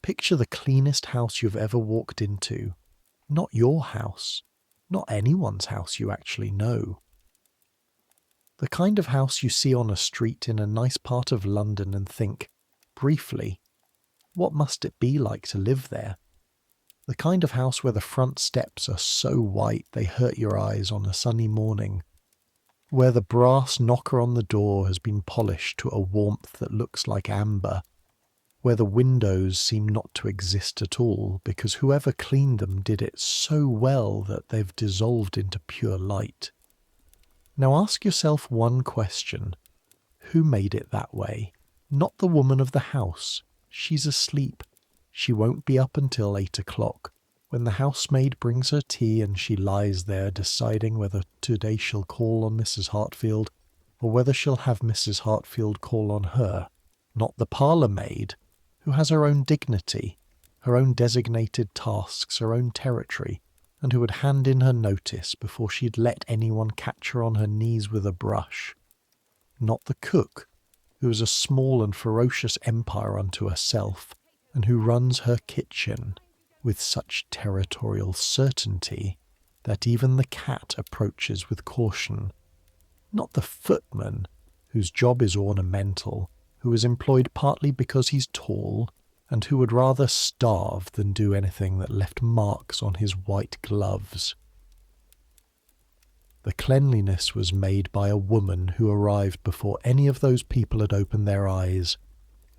Picture the cleanest house you've ever walked into. Not your house. Not anyone's house you actually know. The kind of house you see on a street in a nice part of London and think, briefly, what must it be like to live there? The kind of house where the front steps are so white they hurt your eyes on a sunny morning, where the brass knocker on the door has been polished to a warmth that looks like amber, where the windows seem not to exist at all because whoever cleaned them did it so well that they've dissolved into pure light. Now ask yourself one question. Who made it that way? Not the woman of the house. She's asleep. She won't be up until 8 o'clock, when the housemaid brings her tea and she lies there deciding whether today she'll call on Mrs. Hartfield or whether she'll have Mrs. Hartfield call on her. Not the parlour maid, who has her own dignity, her own designated tasks, her own territory, and who would hand in her notice before she'd let anyone catch her on her knees with a brush. Not the cook, who is a small and ferocious empire unto herself, and who runs her kitchen with such territorial certainty that even the cat approaches with caution. Not the footman, whose job is ornamental, who is employed partly because he's tall, and who would rather starve than do anything that left marks on his white gloves. The cleanliness was made by a woman who arrived before any of those people had opened their eyes,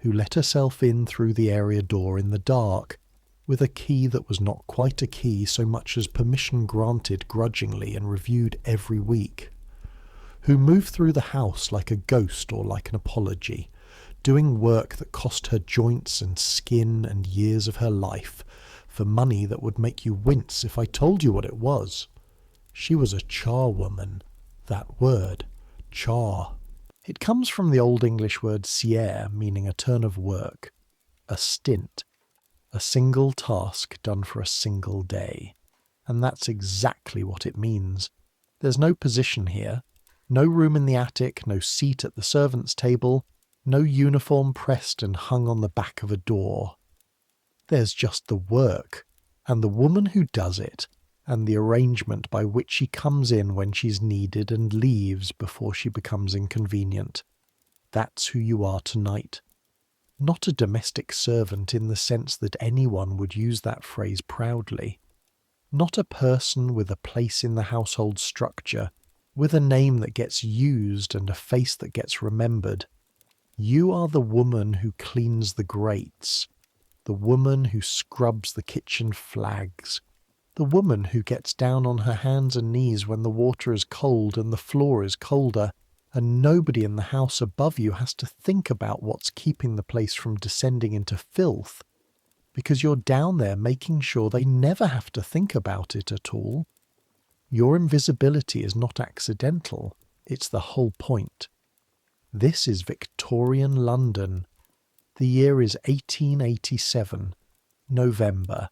who let herself in through the area door in the dark, with a key that was not quite a key so much as permission granted grudgingly and reviewed every week, who moved through the house like a ghost or like an apology, doing work that cost her joints and skin and years of her life, for money that would make you wince if I told you what it was. She was a charwoman. That word, char. It comes from the Old English word stair, meaning a turn of work, a stint, a single task done for a single day. And that's exactly what it means. There's no position here, no room in the attic, no seat at the servants' table, no uniform pressed and hung on the back of a door. There's just the work, and the woman who does it, and the arrangement by which she comes in when she's needed and leaves before she becomes inconvenient. That's who you are tonight. Not a domestic servant in the sense that anyone would use that phrase proudly. Not a person with a place in the household structure, with a name that gets used and a face that gets remembered. You are the woman who cleans the grates, the woman who scrubs the kitchen flags, the woman who gets down on her hands and knees when the water is cold and the floor is colder, and nobody in the house above you has to think about what's keeping the place from descending into filth, because you're down there making sure they never have to think about it at all. Your invisibility is not accidental, it's the whole point. This is Victorian London. The year is 1887, November,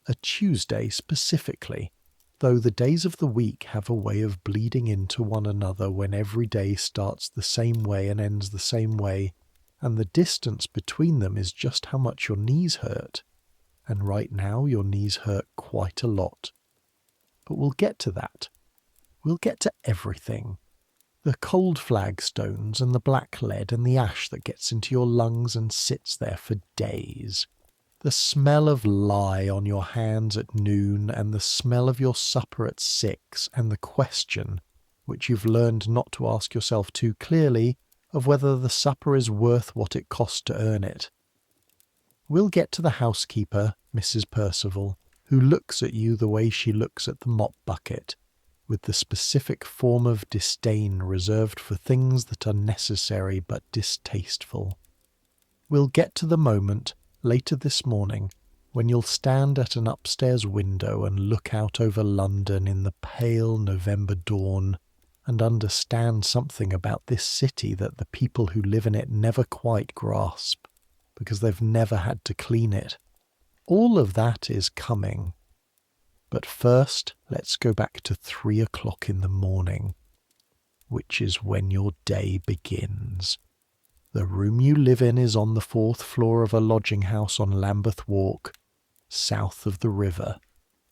a Tuesday specifically, though the days of the week have a way of bleeding into one another when every day starts the same way and ends the same way, and the distance between them is just how much your knees hurt. And right now your knees hurt quite a lot. But we'll get to that. We'll get to everything. The cold flagstones and the black lead and the ash that gets into your lungs and sits there for days. The smell of lye on your hands at noon and the smell of your supper at 6 and the question, which you've learned not to ask yourself too clearly, of whether the supper is worth what it costs to earn it. We'll get to the housekeeper, Mrs. Percival, who looks at you the way she looks at the mop bucket, with the specific form of disdain reserved for things that are necessary but distasteful. We'll get to the moment, later this morning, when you'll stand at an upstairs window and look out over London in the pale November dawn and understand something about this city that the people who live in it never quite grasp, because they've never had to clean it. All of that is coming. But first, let's go back to 3 o'clock in the morning, which is when your day begins. The room you live in is on the 4th floor of a lodging house on Lambeth Walk, south of the river,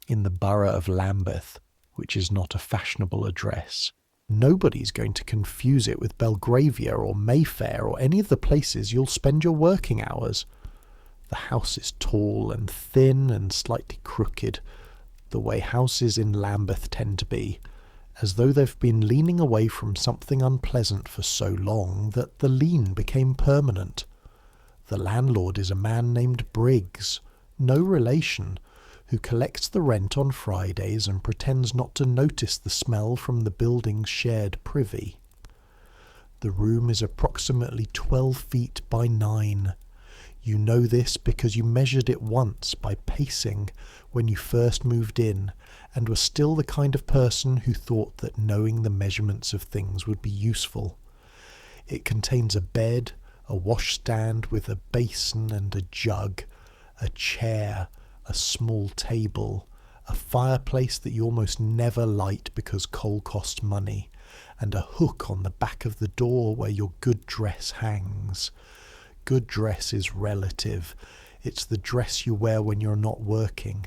in the borough of Lambeth, which is not a fashionable address. Nobody's going to confuse it with Belgravia or Mayfair or any of the places you'll spend your working hours. The house is tall and thin and slightly crooked, the way houses in Lambeth tend to be, as though they've been leaning away from something unpleasant for so long that the lean became permanent. The landlord is a man named Briggs, no relation, who collects the rent on Fridays and pretends not to notice the smell from the building's shared privy. The room is approximately 12 feet by 9. You know this because you measured it once by pacing when you first moved in, and were still the kind of person who thought that knowing the measurements of things would be useful. It contains a bed, a washstand with a basin and a jug, a chair, a small table, a fireplace that you almost never light because coal costs money, and a hook on the back of the door where your good dress hangs. Good dress is relative. It's the dress you wear when you're not working.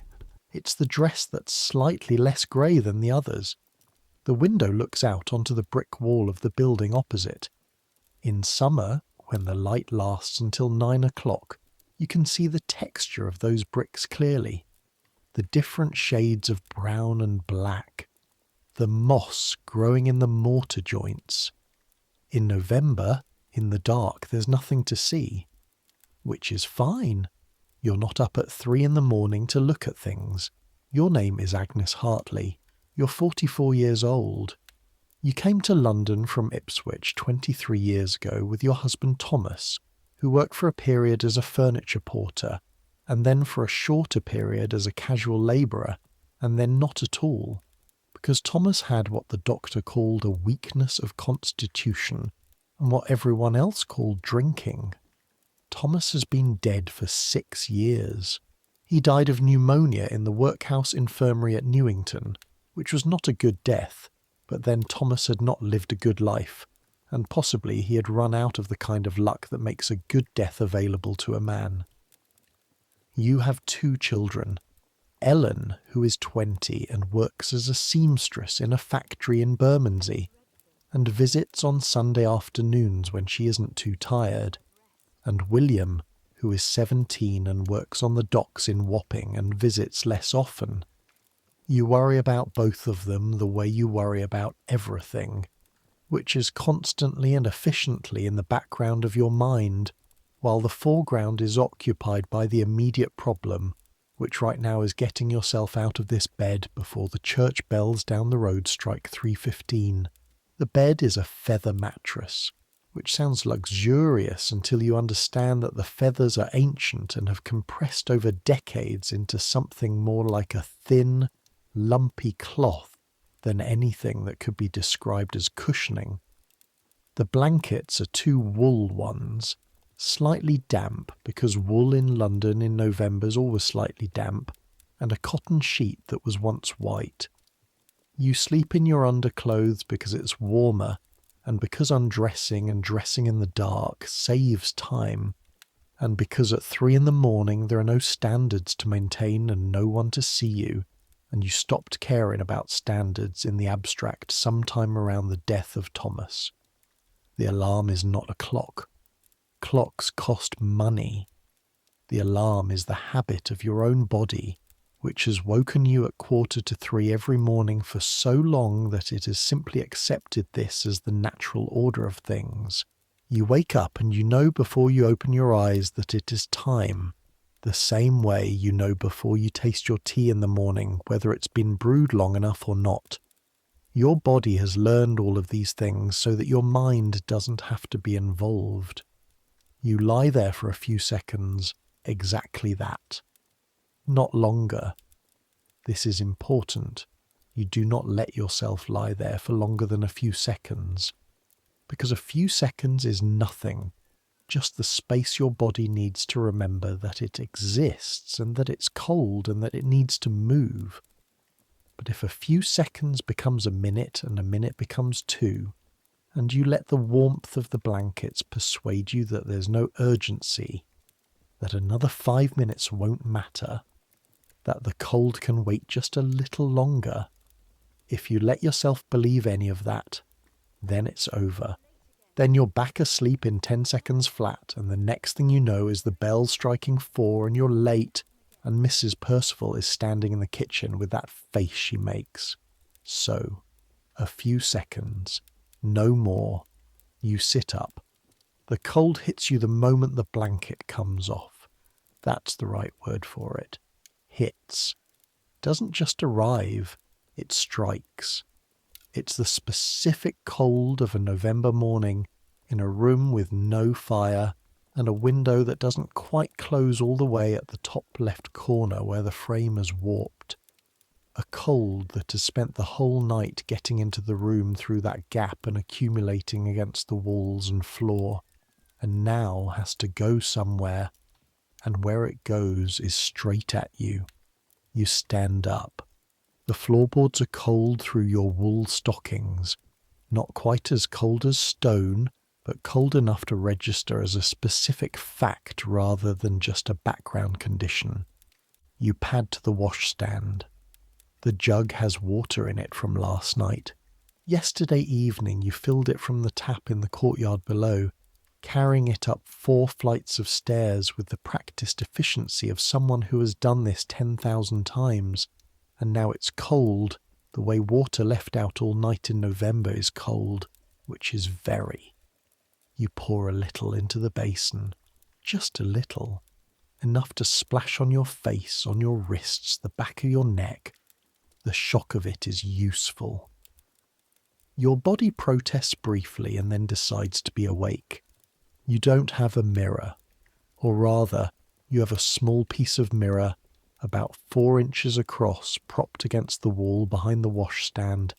It's the dress that's slightly less grey than the others. The window looks out onto the brick wall of the building opposite. In summer, when the light lasts until 9 o'clock, you can see the texture of those bricks clearly, the different shades of brown and black, the moss growing in the mortar joints. In November, in the dark, there's nothing to see, which is fine. You're not up at 3 in the morning to look at things. Your name is Agnes Hartley. You're 44 years old. You came to London from Ipswich 23 years ago with your husband Thomas, who worked for a period as a furniture porter, and then for a shorter period as a casual labourer, and then not at all, because Thomas had what the doctor called a weakness of constitution, and what everyone else called drinking. Thomas has been dead for 6 years. He died of pneumonia in the workhouse infirmary at Newington, which was not a good death, but then Thomas had not lived a good life, and possibly he had run out of the kind of luck that makes a good death available to a man. You have 2 children. Ellen, who is 20 and works as a seamstress in a factory in Bermondsey, and visits on Sunday afternoons when she isn't too tired, and William, who is 17 and works on the docks in Wapping and visits less often. You worry about both of them the way you worry about everything, which is constantly and efficiently in the background of your mind, while the foreground is occupied by the immediate problem, which right now is getting yourself out of this bed before the church bells down the road strike 3:15. The bed is a feather mattress, which sounds luxurious until you understand that the feathers are ancient and have compressed over decades into something more like a thin, lumpy cloth than anything that could be described as cushioning. The blankets are 2 wool ones, slightly damp because wool in London in November is always slightly damp, and a cotton sheet that was once white. You sleep in your underclothes because it's warmer, and because undressing and dressing in the dark saves time, and because at 3 in the morning there are no standards to maintain and no one to see you, and you stopped caring about standards in the abstract sometime around the death of Thomas. The alarm is not a clock. Clocks cost money. The alarm is the habit of your own body, which has woken you at 2:45 every morning for so long that it has simply accepted this as the natural order of things. You wake up and you know before you open your eyes that it is time, the same way you know before you taste your tea in the morning whether it's been brewed long enough or not. Your body has learned all of these things so that your mind doesn't have to be involved. You lie there for a few seconds, exactly that. Not longer. This is important. You do not let yourself lie there for longer than a few seconds, because a few seconds is nothing, just the space your body needs to remember that it exists and that it's cold and that it needs to move. But if a few seconds becomes a minute and a minute becomes 2, and you let the warmth of the blankets persuade you that there's no urgency, that another 5 minutes won't matter, that the cold can wait just a little longer. If you let yourself believe any of that, then it's over. Then you're back asleep in 10 seconds flat, and the next thing you know is the bell striking 4 and you're late, and Mrs. Percival is standing in the kitchen with that face she makes. So, a few seconds, no more. You sit up. The cold hits you the moment the blanket comes off. That's the right word for it. Hits. Doesn't just arrive, it strikes. It's the specific cold of a November morning in a room with no fire and a window that doesn't quite close all the way at the top left corner where the frame is warped. A cold that has spent the whole night getting into the room through that gap and accumulating against the walls and floor, and now has to go somewhere, and where it goes is straight at you. You stand up. The floorboards are cold through your wool stockings, not quite as cold as stone, but cold enough to register as a specific fact rather than just a background condition. You pad to the washstand. The jug has water in it from last night. Yesterday evening you filled it from the tap in the courtyard below, carrying it up 4 flights of stairs with the practiced efficiency of someone who has done this 10,000 times, and now it's cold, the way water left out all night in November is cold, which is very. You pour a little into the basin, just a little, enough to splash on your face, on your wrists, the back of your neck. The shock of it is useful. Your body protests briefly and then decides to be awake. You don't have a mirror, or rather, you have a small piece of mirror about 4 inches across propped against the wall behind the washstand,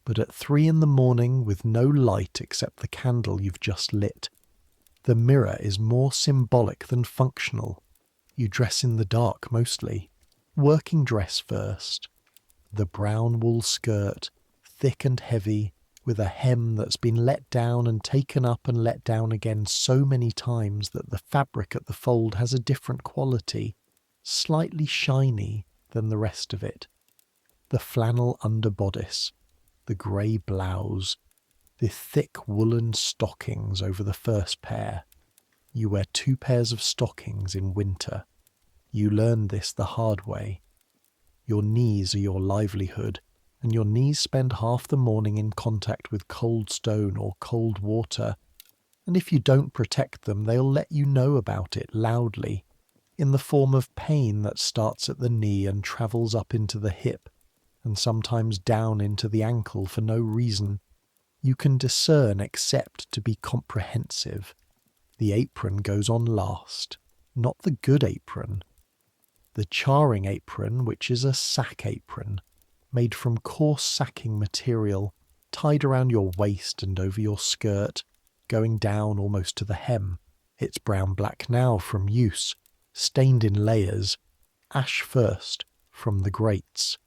but at 3 in the morning with no light except the candle you've just lit. The mirror is more symbolic than functional. You dress in the dark mostly. Working dress first. The brown wool skirt, thick and heavy, with a hem that's been let down and taken up and let down again so many times that the fabric at the fold has a different quality, slightly shiny than the rest of it. The flannel underbodice, the grey blouse, the thick woolen stockings over the first pair. You wear 2 pairs of stockings in winter. You learn this the hard way. Your knees are your livelihood, and your knees spend half the morning in contact with cold stone or cold water, and if you don't protect them, they'll let you know about it loudly, in the form of pain that starts at the knee and travels up into the hip, and sometimes down into the ankle for no reason. You can discern except to be comprehensive. The apron goes on last, not the good apron. The charring apron, which is a sack apron, made from coarse sacking material, tied around your waist and over your skirt, going down almost to the hem. It's brown-black now from use, stained in layers, ash first, from the grates.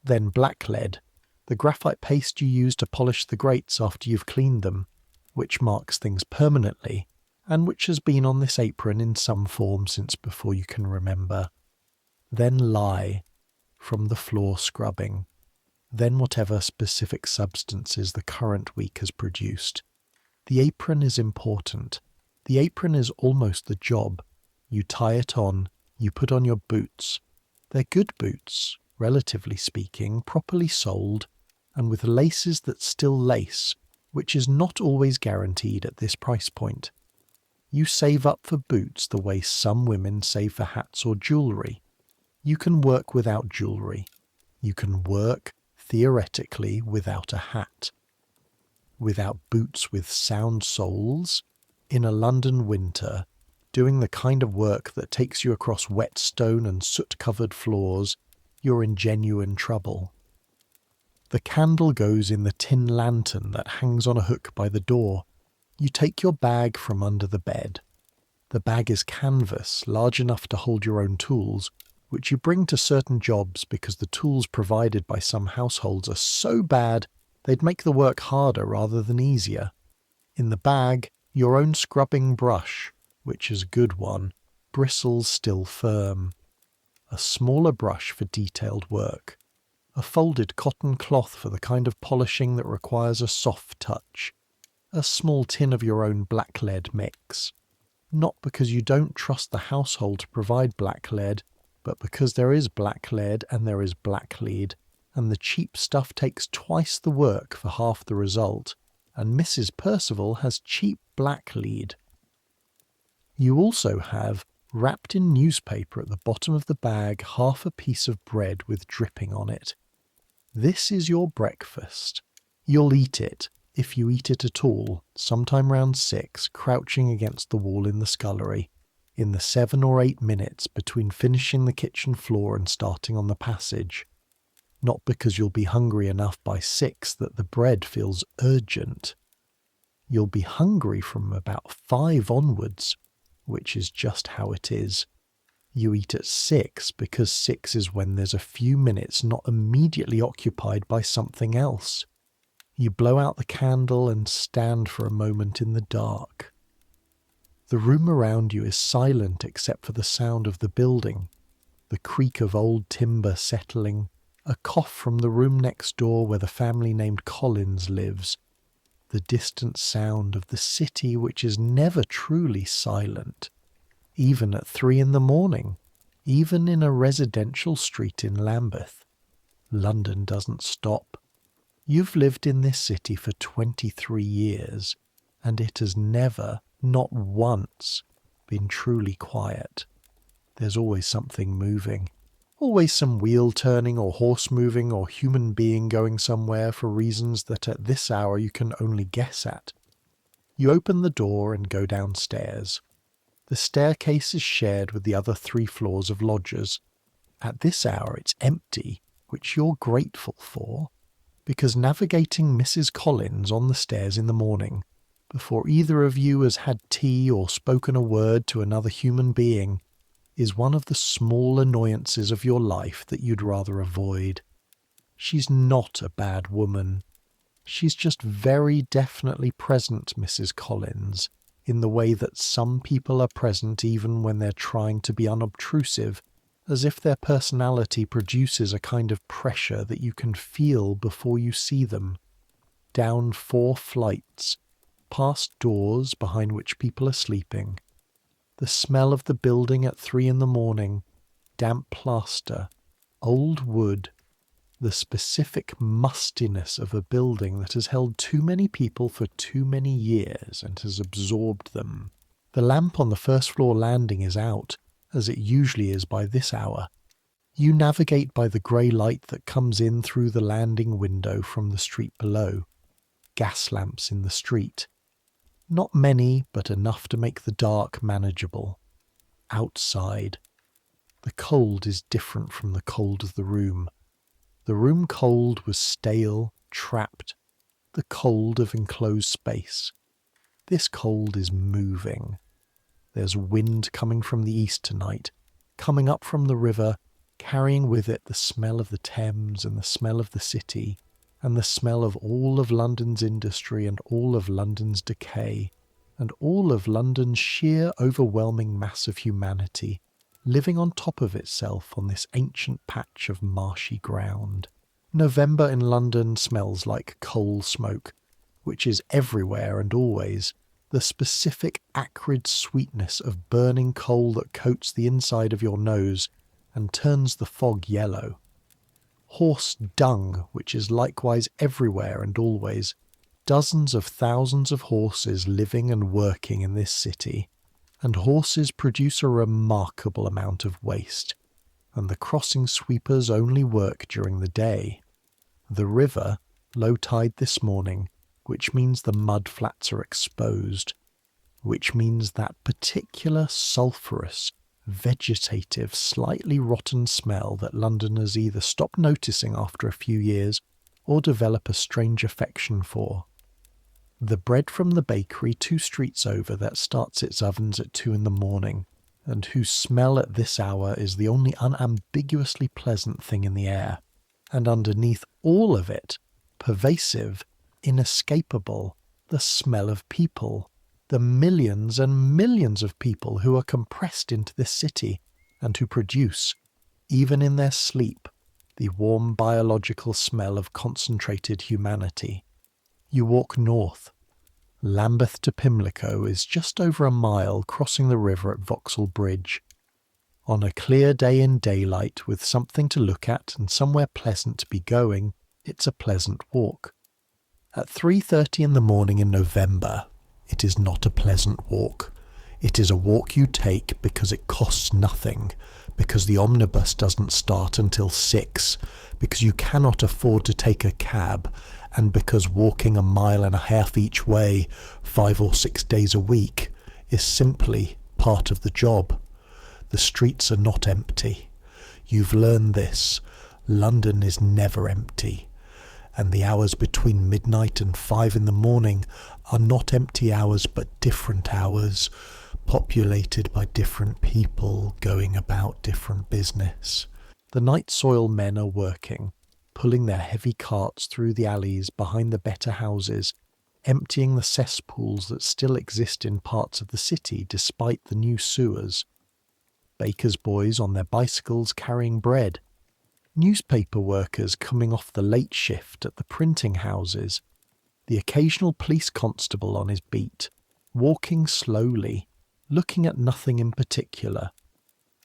Then blacklead, the graphite paste you use to polish the grates after you've cleaned them, which marks things permanently, and which has been on this apron in some form since before you can remember. Then lye, from the floor scrubbing. Then whatever specific substances the current week has produced. The apron is important. The apron is almost the job. You tie it on, you put on your boots. They're good boots, relatively speaking, properly soled, and with laces that still lace, which is not always guaranteed at this price point. You save up for boots the way some women save for hats or jewellery. You can work without jewellery. You can work, theoretically, without a hat. Without boots with sound soles, in a London winter, doing the kind of work that takes you across wet stone and soot-covered floors, you're in genuine trouble. The candle goes in the tin lantern that hangs on a hook by the door. You take your bag from under the bed. The bag is canvas, large enough to hold your own tools, which you bring to certain jobs because the tools provided by some households are so bad They'd make the work harder rather than easier. In the bag, your own scrubbing brush, which is a good one, bristles still firm. A smaller brush for detailed work. A folded cotton cloth for the kind of polishing that requires a soft touch. A small tin of your own black lead mix. Not because you don't trust the household to provide black lead, but because there is black lead and there is black lead, and the cheap stuff takes twice the work for half the result, and Mrs. Percival has cheap black lead. You also have, wrapped in newspaper at the bottom of the bag, half a piece of bread with dripping on it. This is your breakfast. You'll eat it, if you eat it at all, sometime round 6, crouching against the wall in the scullery, in the 7 or 8 minutes between finishing the kitchen floor and starting on the passage. Not because you'll be hungry enough by 6 that the bread feels urgent. You'll be hungry from about 5 onwards, which is just how it is. You eat at 6 because 6 is when there's a few minutes not immediately occupied by something else. You blow out the candle and stand for a moment in the dark. The room around you is silent except for the sound of the building, the creak of old timber settling, a cough from the room next door where the family named Collins lives, the distant sound of the city which is never truly silent, even at 3 in the morning, even in a residential street in Lambeth. London doesn't stop. You've lived in this city for 23 years, and it has never, not once, been truly quiet. There's always something moving. Always some wheel turning or horse moving or human being going somewhere for reasons that at this hour you can only guess at. You open the door and go downstairs. The staircase is shared with the other 3 floors of lodgers. At this hour it's empty, which you're grateful for, because navigating Mrs. Collins on the stairs in the morning, before either of you has had tea or spoken a word to another human being, is one of the small annoyances of your life that you'd rather avoid. She's not a bad woman. She's just very definitely present, Mrs. Collins, in the way that some people are present even when they're trying to be unobtrusive, as if their personality produces a kind of pressure that you can feel before you see them. Down 4 flights, past doors behind which people are sleeping. The smell of the building at 3 in the morning, damp plaster, old wood, the specific mustiness of a building that has held too many people for too many years and has absorbed them. The lamp on the first floor landing is out, as it usually is by this hour. You navigate by the grey light that comes in through the landing window from the street below. Gas lamps in the street. Not many, but enough to make the dark manageable. Outside. The cold is different from the cold of the room. The room cold was stale, trapped, the cold of enclosed space. This cold is moving. There's wind coming from the east tonight, coming up from the river, carrying with it the smell of the Thames and the smell of the city, and the smell of all of London's industry and all of London's decay, and all of London's sheer overwhelming mass of humanity, living on top of itself on this ancient patch of marshy ground. November in London smells like coal smoke, which is everywhere and always, the specific acrid sweetness of burning coal that coats the inside of your nose and turns the fog yellow. Horse dung, which is likewise everywhere and always, dozens of thousands of horses living and working in this city, and horses produce a remarkable amount of waste, and the crossing sweepers only work during the day. The river, low tide this morning, which means the mud flats are exposed, which means that particular sulphurous, vegetative, slightly rotten smell that Londoners either stop noticing after a few years or develop a strange affection for. The bread from the bakery 2 streets over that starts its ovens at 2 in the morning, and whose smell at this hour is the only unambiguously pleasant thing in the air. And underneath all of it, pervasive, inescapable, the smell of people, the millions and millions of people who are compressed into this city and who produce, even in their sleep, the warm biological smell of concentrated humanity. You walk north. Lambeth to Pimlico is just over a mile, crossing the river at Vauxhall Bridge. On a clear day in daylight, with something to look at and somewhere pleasant to be going, it's a pleasant walk. At 3:30 in the morning in November, it is not a pleasant walk. It is a walk you take because it costs nothing, because the omnibus doesn't start until 6, because you cannot afford to take a cab, and because walking a mile and a half each way 5 or 6 days a week is simply part of the job. The streets are not empty. You've learned this. London is never empty. And the hours between midnight and 5 in the morning are not empty hours but different hours, populated by different people going about different business. The night soil men are working, pulling their heavy carts through the alleys behind the better houses, emptying the cesspools that still exist in parts of the city despite the new sewers. Bakers' boys on their bicycles carrying bread. Newspaper workers coming off the late shift at the printing houses. The occasional police constable on his beat, walking slowly, looking at nothing in particular.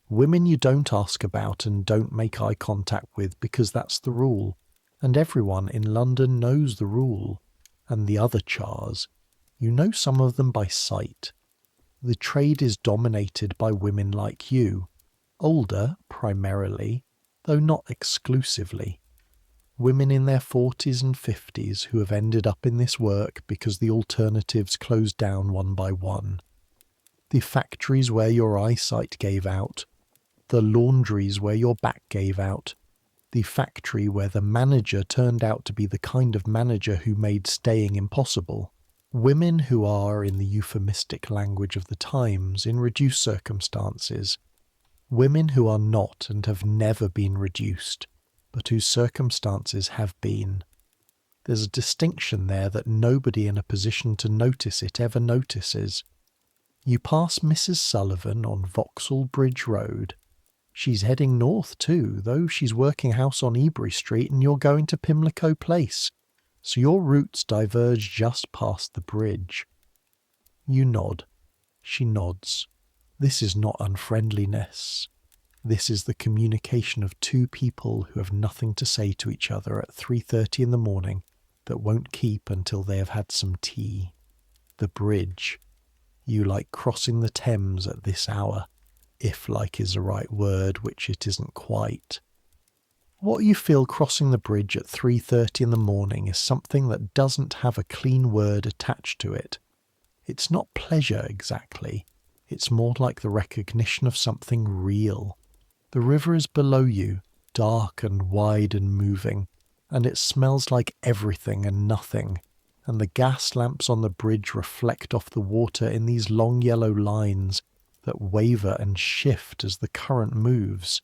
Women you don't ask about and don't make eye contact with because that's the rule, and everyone in London knows the rule. And the other chars, you know some of them by sight. The trade is dominated by women like you, older primarily, though not exclusively. Women in their 40s and 50s who have ended up in this work because the alternatives closed down one by one. The factories where your eyesight gave out, the laundries where your back gave out, the factory where the manager turned out to be the kind of manager who made staying impossible. Women who are, in the euphemistic language of the times, in reduced circumstances. Women who are not and have never been reduced, but whose circumstances have been. There's a distinction there that nobody in a position to notice it ever notices. You pass Mrs. Sullivan on Vauxhall Bridge Road. She's heading north too, though she's working house on Ebury Street and you're going to Pimlico Place, so your routes diverge just past the bridge. You nod. She nods. This is not unfriendliness. This is the communication of two people who have nothing to say to each other at 3:30 in the morning that won't keep until they have had some tea. The bridge. You like crossing the Thames at this hour, if like is the right word, which it isn't quite. What you feel crossing the bridge at 3:30 in the morning is something that doesn't have a clean word attached to it. It's not pleasure exactly. It's more like the recognition of something real. The river is below you, dark and wide and moving, and it smells like everything and nothing, and the gas lamps on the bridge reflect off the water in these long yellow lines that waver and shift as the current moves.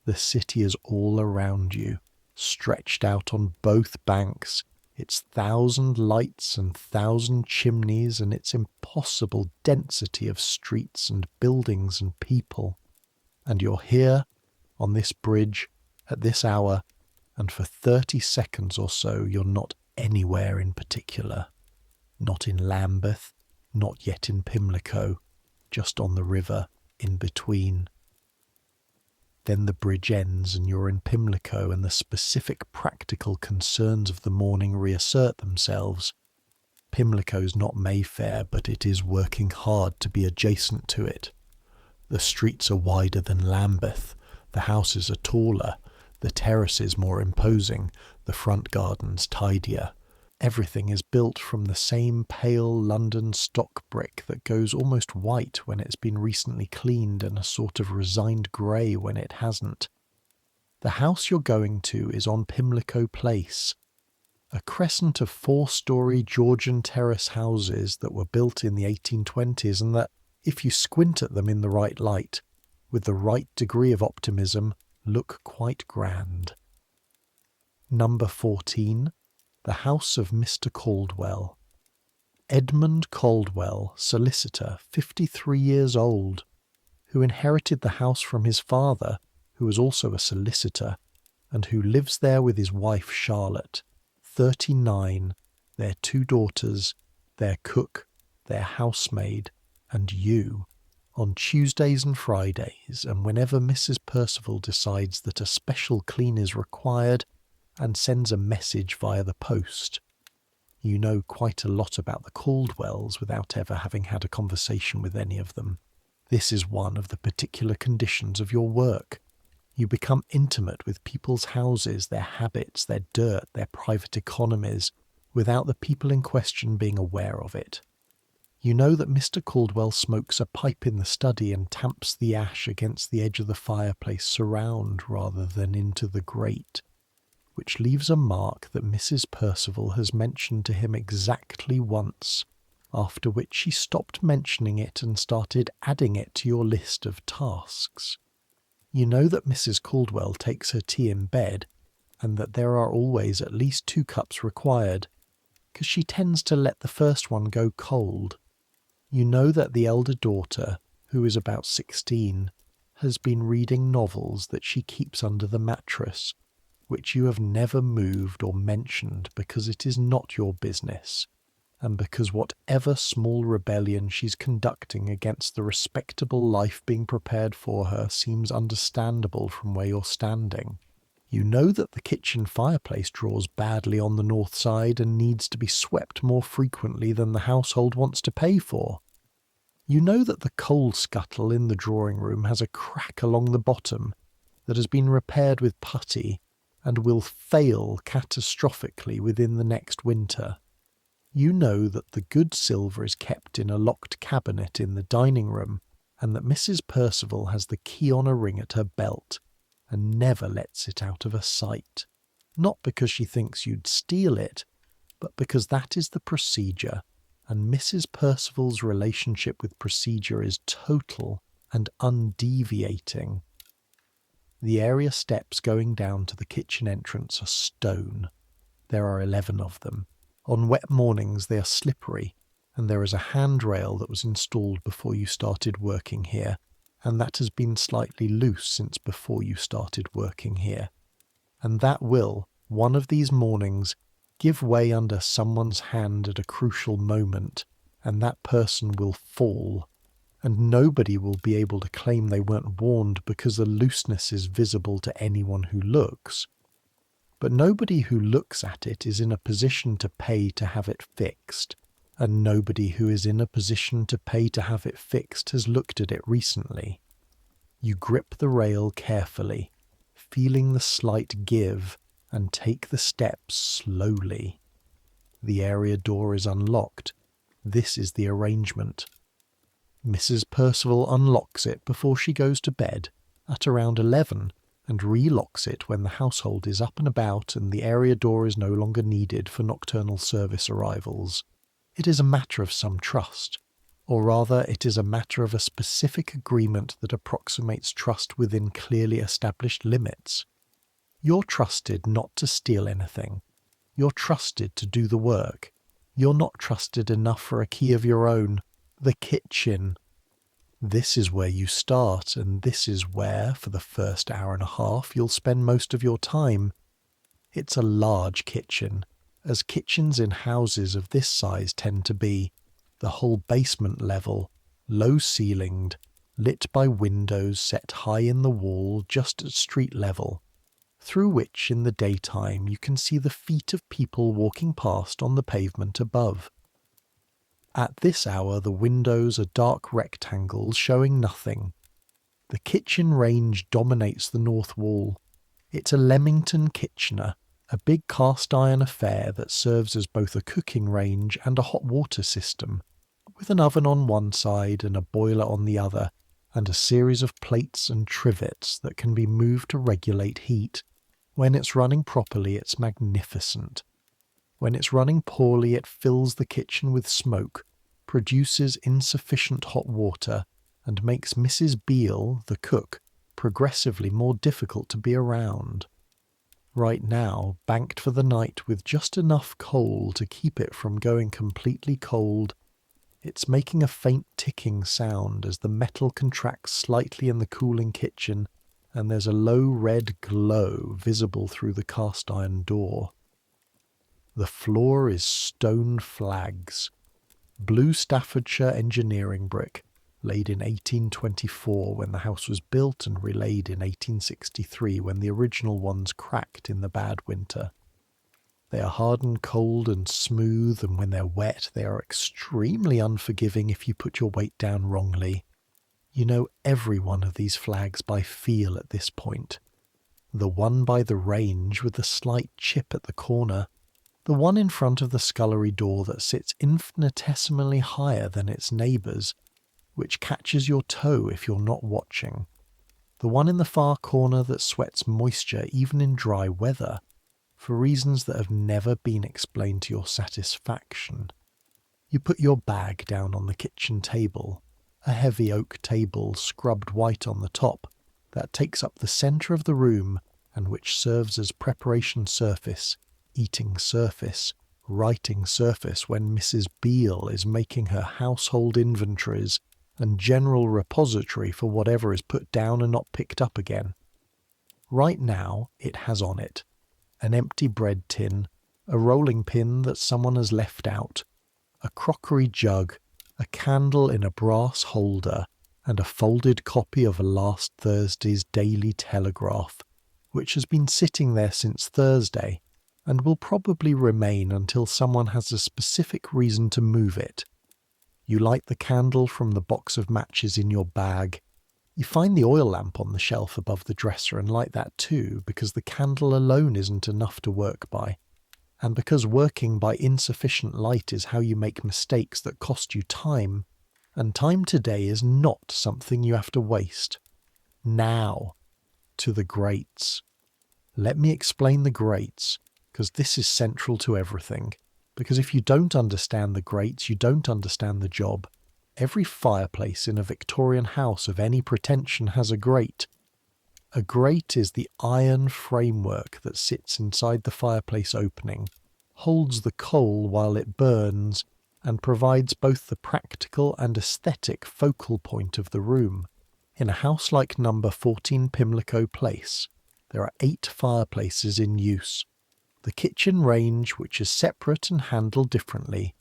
The city is all around you, stretched out on both banks, its 1,000 lights and 1,000 chimneys and its impossible density of streets and buildings and people. And you're here, on this bridge, at this hour, and for 30 seconds or so you're not anywhere in particular. Not in Lambeth, not yet in Pimlico, just on the river, in between. Then the bridge ends and you're in Pimlico and the specific practical concerns of the morning reassert themselves. Pimlico's not Mayfair, but it is working hard to be adjacent to it. The streets are wider than Lambeth, the houses are taller, the terraces more imposing, the front gardens tidier. Everything is built from the same pale London stock brick that goes almost white when it's been recently cleaned and a sort of resigned grey when it hasn't. The house you're going to is on Pimlico Place, a crescent of 4-storey Georgian terrace houses that were built in the 1820s and that, if you squint at them in the right light, with the right degree of optimism, look quite grand. Number 14. The house of Mr. Caldwell. Edmund Caldwell, solicitor, 53 years old, who inherited the house from his father, who was also a solicitor, and who lives there with his wife Charlotte, 39, their 2 daughters, their cook, their housemaid, and you, on Tuesdays and Fridays, and whenever Mrs. Percival decides that a special clean is required, and sends a message via the post. You know quite a lot about the Caldwells without ever having had a conversation with any of them. This is one of the particular conditions of your work. You become intimate with people's houses, their habits, their dirt, their private economies, without the people in question being aware of it. You know that Mr. Caldwell smokes a pipe in the study and tamps the ash against the edge of the fireplace surround rather than into the grate, which leaves a mark that Mrs. Percival has mentioned to him exactly once, after which she stopped mentioning it and started adding it to your list of tasks. You know that Mrs. Caldwell takes her tea in bed, and that there are always at least 2 cups required, because she tends to let the first one go cold. You know that the elder daughter, who is about 16, has been reading novels that she keeps under the mattress, which you have never moved or mentioned because it is not your business, and because whatever small rebellion she's conducting against the respectable life being prepared for her seems understandable from where you're standing. You know that the kitchen fireplace draws badly on the north side and needs to be swept more frequently than the household wants to pay for. You know that the coal scuttle in the drawing room has a crack along the bottom that has been repaired with putty and will fail catastrophically within the next winter. You know that the good silver is kept in a locked cabinet in the dining room, and that Mrs. Percival has the key on a ring at her belt, and never lets it out of her sight, not because she thinks you'd steal it, but because that is the procedure, and Mrs. Percival's relationship with procedure is total and undeviating. The area steps going down to the kitchen entrance are stone. There are 11 of them. On wet mornings they are slippery, and there is a handrail that was installed before you started working here, and that has been slightly loose since before you started working here. And that will, one of these mornings, give way under someone's hand at a crucial moment, and that person will fall, and nobody will be able to claim they weren't warned because the looseness is visible to anyone who looks. But nobody who looks at it is in a position to pay to have it fixed, and nobody who is in a position to pay to have it fixed has looked at it recently. You grip the rail carefully, feeling the slight give, and take the steps slowly. The area door is unlocked. This is the arrangement. Mrs. Percival unlocks it before she goes to bed, at around 11, and relocks it when the household is up and about and the area door is no longer needed for nocturnal service arrivals. It is a matter of some trust, or rather it is a matter of a specific agreement that approximates trust within clearly established limits. You're trusted not to steal anything. You're trusted to do the work. You're not trusted enough for a key of your own. The kitchen. This is where you start, and this is where, for the first hour and a half, you'll spend most of your time. It's a large kitchen, as kitchens in houses of this size tend to be, the whole basement level, low-ceilinged, lit by windows set high in the wall just at street level, through which in the daytime you can see the feet of people walking past on the pavement above. At this hour the windows are dark rectangles showing nothing. The kitchen range dominates the north wall. It's a Leamington Kitchener, a big cast-iron affair that serves as both a cooking range and a hot water system, with an oven on one side and a boiler on the other, and a series of plates and trivets that can be moved to regulate heat. When it's running properly, it's magnificent. When it's running poorly, it fills the kitchen with smoke, produces insufficient hot water, and makes Mrs. Beale, the cook, progressively more difficult to be around. right now banked for the night with just enough coal to keep it from going completely cold. It's making a faint ticking sound as the metal contracts slightly in the cooling kitchen, and there's a low red glow visible through the cast iron door. The floor is stone flags, blue Staffordshire engineering brick, laid in 1824 when the house was built and relaid in 1863 when the original ones cracked in the bad winter. They are hard and cold and smooth, and when they're wet they are extremely unforgiving if you put your weight down wrongly. You know every one of these flags by feel at this point. The one by the range with the slight chip at the corner, the one in front of the scullery door that sits infinitesimally higher than its neighbours, which catches your toe if you're not watching, the one in the far corner that sweats moisture even in dry weather, for reasons that have never been explained to your satisfaction. You put your bag down on the kitchen table, a heavy oak table scrubbed white on the top, that takes up the centre of the room and which serves as preparation surface, eating surface, writing surface when Mrs. Beale is making her household inventories, and general repository for whatever is put down and not picked up again. Right now it has on it an empty bread tin, a rolling pin that someone has left out, a crockery jug, a candle in a brass holder, and a folded copy of last Thursday's Daily Telegraph, which has been sitting there since Thursday, and will probably remain until someone has a specific reason to move it. You light the candle from the box of matches in your bag. You find the oil lamp on the shelf above the dresser and light that too, because the candle alone isn't enough to work by, and because working by insufficient light is how you make mistakes that cost you time, and time today is not something you have to waste. Now, to the grates. Let me explain the grates, because this is central to everything, because if you don't understand the grates, you don't understand the job. Every fireplace in a Victorian house of any pretension has a grate. A grate is the iron framework that sits inside the fireplace opening, holds the coal while it burns, and provides both the practical and aesthetic focal point of the room. In a house like number 14 Pimlico Place, there are 8 fireplaces in use. The kitchen range, which is separate and handled differently,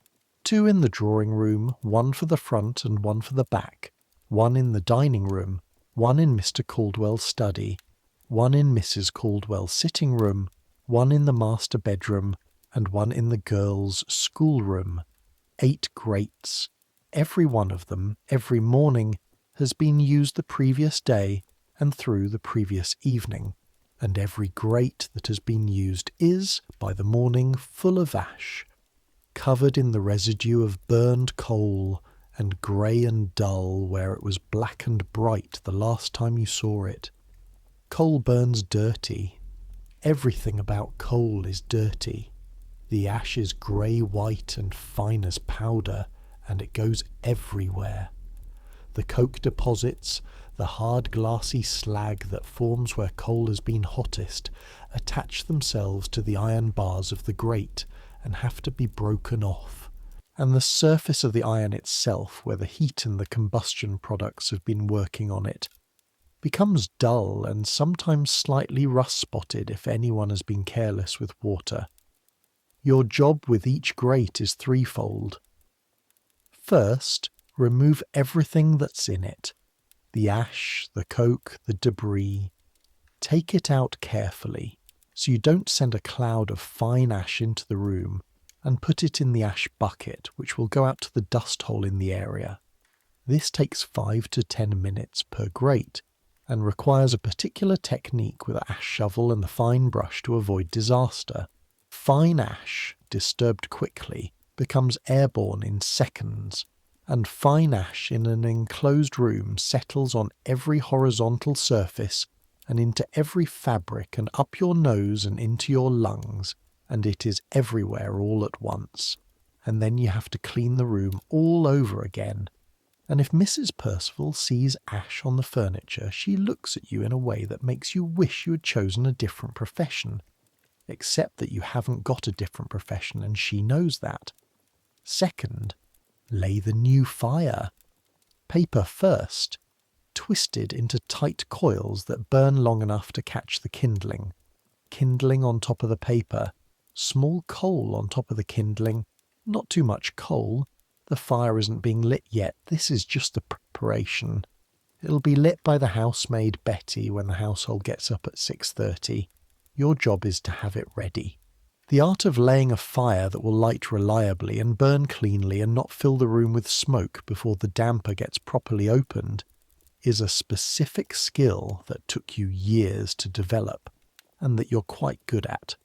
2 in the drawing room, 1 for the front and 1 for the back, 1 in the dining room, 1 in Mr. Caldwell's study, 1 in Mrs. Caldwell's sitting room, 1 in the master bedroom, and 1 in the girls' schoolroom. 8 grates. Every one of them, every morning, has been used the previous day and through the previous evening, and every grate that has been used is, by the morning, full of ash, covered in the residue of burned coal, and grey and dull where it was black and bright the last time you saw it. Coal burns dirty. Everything about coal is dirty. The ash is grey-white and fine as powder, and it goes everywhere. The coke deposits, the hard glassy slag that forms where coal has been hottest, attach themselves to the iron bars of the grate and have to be broken off. And the surface of the iron itself, where the heat and the combustion products have been working on it, becomes dull and sometimes slightly rust-spotted if anyone has been careless with water. Your job with each grate is threefold. First, remove everything that's in it. The ash, the coke, the debris. Take it out carefully, so you don't send a cloud of fine ash into the room, and put it in the ash bucket, which will go out to the dust hole in the area. This takes 5 to 10 minutes per grate, and requires a particular technique with a ash shovel and the fine brush to avoid disaster. Fine ash, disturbed quickly, becomes airborne in seconds, and fine ash in an enclosed room settles on every horizontal surface and into every fabric and up your nose and into your lungs, and it is everywhere all at once. And then you have to clean the room all over again. And if Mrs. Percival sees ash on the furniture, she looks at you in a way that makes you wish you had chosen a different profession. except that you haven't got a different profession and she knows that. Second, lay the new fire. Paper first, twisted into tight coils that burn long enough to catch the kindling. Kindling on top of the paper, small coal on top of the kindling, not too much coal. The fire isn't being lit yet, this is just the preparation. It'll be lit by the housemaid Betty when the household gets up at 6:30. Your job is to have it ready. The art of laying a fire that will light reliably and burn cleanly and not fill the room with smoke before the damper gets properly opened is a specific skill that took you years to develop and that you're quite good at.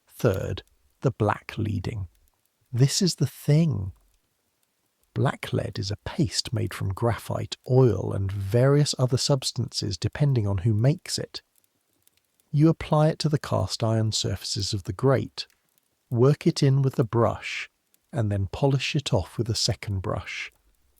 Third, the black leading. This is the thing. Blacklead is a paste made from graphite, oil, and various other substances depending on who makes it. You apply it to the cast iron surfaces of the grate, work it in with the brush, and then polish it off with a second brush,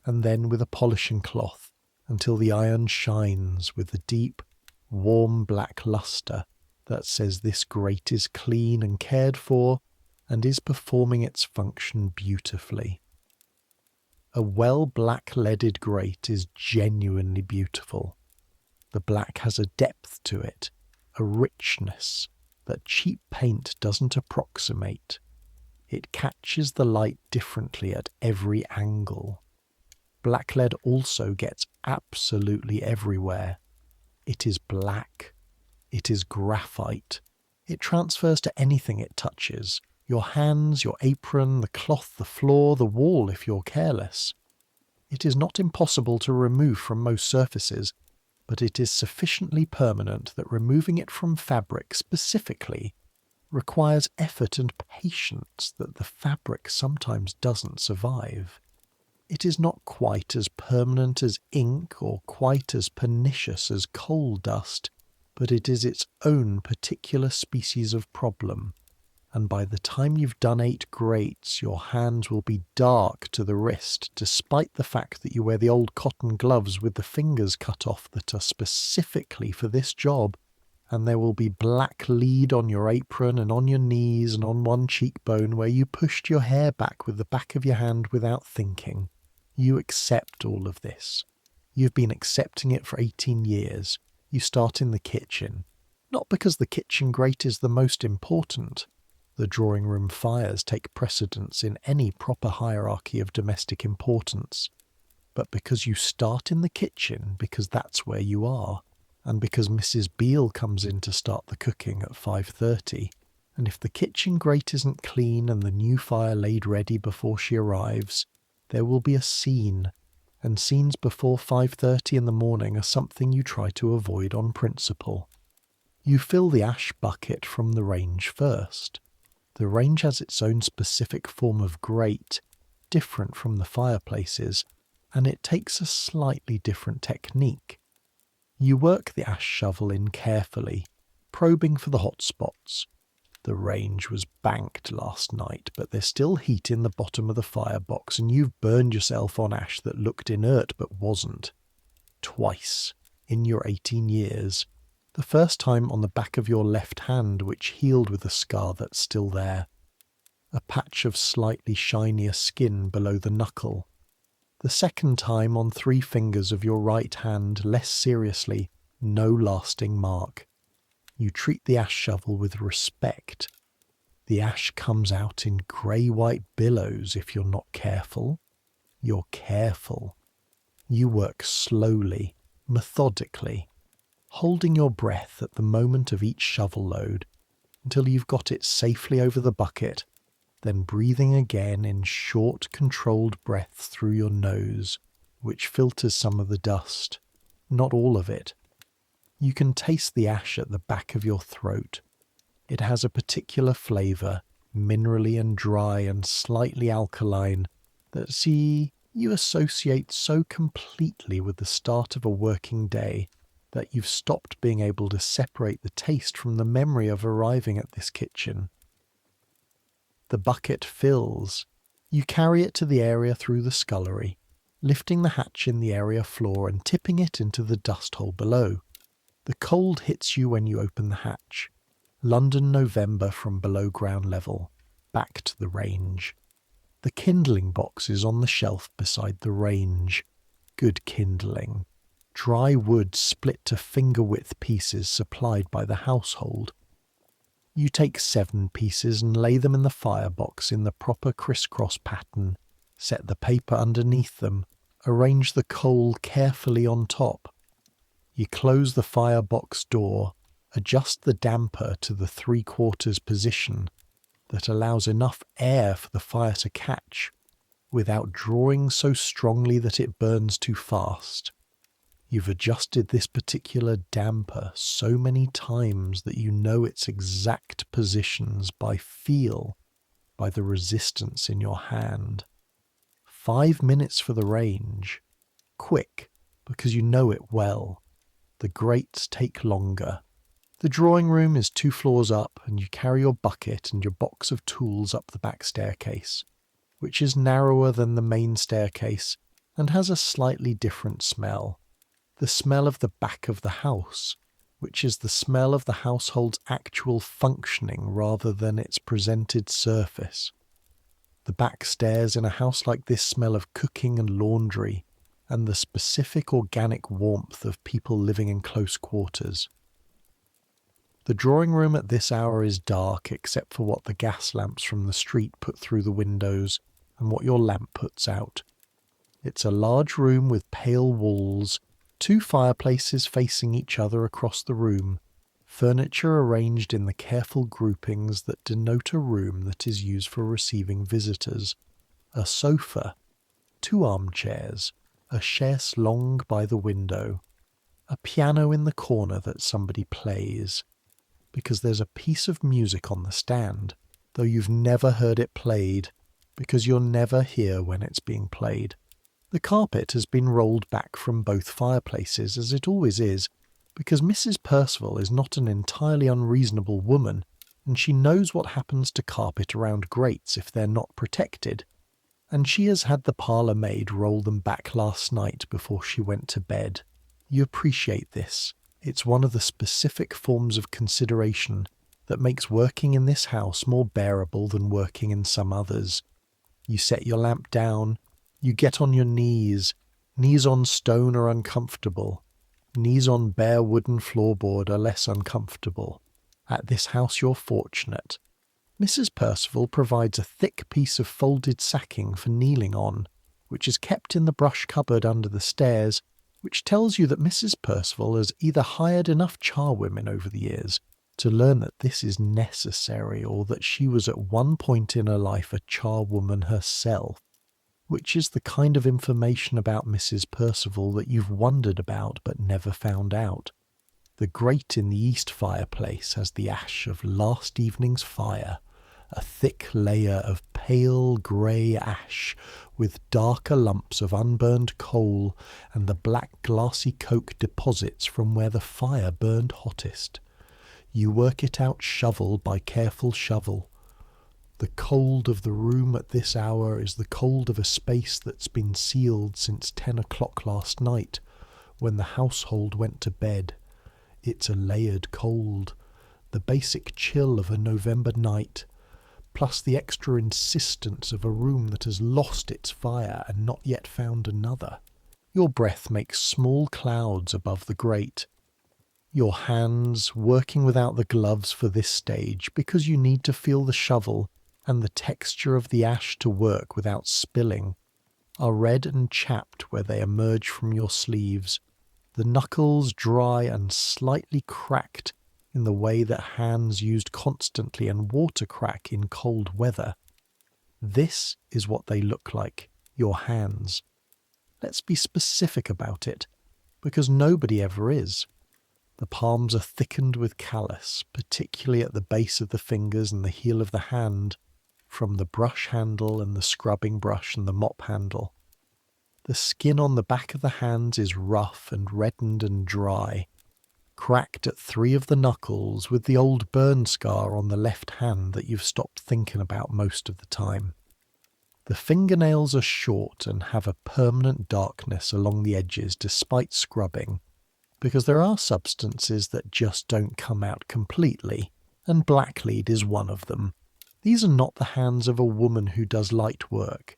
and then with a polishing cloth, until the iron shines with the deep, warm black lustre that says this grate is clean and cared for and is performing its function beautifully. A well black-leaded grate is genuinely beautiful. The black has a depth to it, a richness that cheap paint doesn't approximate. It catches the light differently at every angle. Blacklead also gets absolutely everywhere. It is black. It is graphite. It transfers to anything it touches. Your hands, your apron, the cloth, the floor, the wall if you're careless. It is not impossible to remove from most surfaces, but it is sufficiently permanent that removing it from fabric specifically requires effort and patience that the fabric sometimes doesn't survive. It is not quite as permanent as ink or quite as pernicious as coal dust, but it is its own particular species of problem. And by the time you've done 8 grates, your hands will be dark to the wrist, despite the fact that you wear the old cotton gloves with the fingers cut off that are specifically for this job, and there will be black lead on your apron and on your knees and on one cheekbone where you pushed your hair back with the back of your hand without thinking. You accept all of this. You've been accepting it for 18 years. You start in the kitchen. Not because the kitchen grate is the most important. The drawing room fires take precedence in any proper hierarchy of domestic importance, but because you start in the kitchen because that's where you are, and because Mrs. Beale comes in to start the cooking at 5:30, and if the kitchen grate isn't clean and the new fire laid ready before she arrives, there will be a scene, and scenes before 5:30 in the morning are something you try to avoid on principle. You fill the ash bucket from the range first. The range has its own specific form of grate, different from the fireplaces, and it takes a slightly different technique. You work the ash shovel in carefully, probing for the hot spots. The range was banked last night, but there's still heat in the bottom of the firebox, and you've burned yourself on ash that looked inert but wasn't. Twice in your 18 years. The first time on the back of your left hand, which healed with a scar that's still there. A patch of slightly shinier skin below the knuckle. The second time on 3 fingers of your right hand, less seriously, no lasting mark. You treat the ash shovel with respect. The ash comes out in grey-white billows if you're not careful. You're careful. You work slowly, methodically, holding your breath at the moment of each shovel load until you've got it safely over the bucket, then breathing again in short, controlled breaths through your nose, which filters some of the dust, not all of it. You can taste the ash at the back of your throat. It has a particular flavour, minerally and dry and slightly alkaline, that you associate so completely with the start of a working day that you've stopped being able to separate the taste from the memory of arriving at this kitchen. The bucket fills. You carry it to the area through the scullery, lifting the hatch in the area floor and tipping it into the dust hole below. The cold hits you when you open the hatch. London November from below ground level, back to the range. The kindling box is on the shelf beside the range. Good kindling. Dry wood split to finger-width pieces supplied by the household. You take 7 pieces and lay them in the firebox in the proper crisscross pattern. Set the paper underneath them. Arrange the coal carefully on top. You close the firebox door. Adjust the damper to the 3/4 position that allows enough air for the fire to catch without drawing so strongly that it burns too fast. You've adjusted this particular damper so many times that you know its exact positions by feel, by the resistance in your hand. 5 minutes for the range. Quick, because you know it well. The grates take longer. The drawing room is 2 floors up, and you carry your bucket and your box of tools up the back staircase, which is narrower than the main staircase and has a slightly different smell. The smell of the back of the house, which is the smell of the household's actual functioning rather than its presented surface. The back stairs in a house like this smell of cooking and laundry and the specific organic warmth of people living in close quarters. The drawing room at this hour is dark except for what the gas lamps from the street put through the windows and what your lamp puts out. It's a large room with pale walls, 2 fireplaces facing each other across the room, furniture arranged in the careful groupings that denote a room that is used for receiving visitors, a sofa, 2 armchairs, a chaise longue by the window, a piano in the corner that somebody plays, because there's a piece of music on the stand, though you've never heard it played, because you're never here when it's being played. The carpet has been rolled back from both fireplaces, as it always is, because Mrs. Percival is not an entirely unreasonable woman, and she knows what happens to carpet around grates if they're not protected, and she has had the parlour maid roll them back last night before she went to bed. You appreciate this. It's one of the specific forms of consideration that makes working in this house more bearable than working in some others. You set your lamp down, you get on your knees. Knees on stone are uncomfortable. Knees on bare wooden floorboard are less uncomfortable. At this house you're fortunate. Mrs. Percival provides a thick piece of folded sacking for kneeling on, which is kept in the brush cupboard under the stairs, which tells you that Mrs. Percival has either hired enough charwomen over the years to learn that this is necessary, or that she was at one point in her life a charwoman herself, which is the kind of information about Mrs. Percival that you've wondered about but never found out. The grate in the east fireplace has the ash of last evening's fire, a thick layer of pale grey ash with darker lumps of unburned coal and the black glassy coke deposits from where the fire burned hottest. You work it out shovel by careful shovel. The cold of the room at this hour is the cold of a space that's been sealed since 10 o'clock last night, when the household went to bed. It's a layered cold, the basic chill of a November night, plus the extra insistence of a room that has lost its fire and not yet found another. Your breath makes small clouds above the grate. Your hands, working without the gloves for this stage because you need to feel the shovel and the texture of the ash to work without spilling, are red and chapped where they emerge from your sleeves, the knuckles dry and slightly cracked in the way that hands used constantly and water crack in cold weather. This is what they look like, your hands. Let's be specific about it, because nobody ever is. The palms are thickened with callus, particularly at the base of the fingers and the heel of the hand, from the brush handle and the scrubbing brush and the mop handle. The skin on the back of the hands is rough and reddened and dry, cracked at 3 of the knuckles with the old burn scar on the left hand that you've stopped thinking about most of the time. The fingernails are short and have a permanent darkness along the edges despite scrubbing, because there are substances that just don't come out completely, and blacklead is one of them. These are not the hands of a woman who does light work.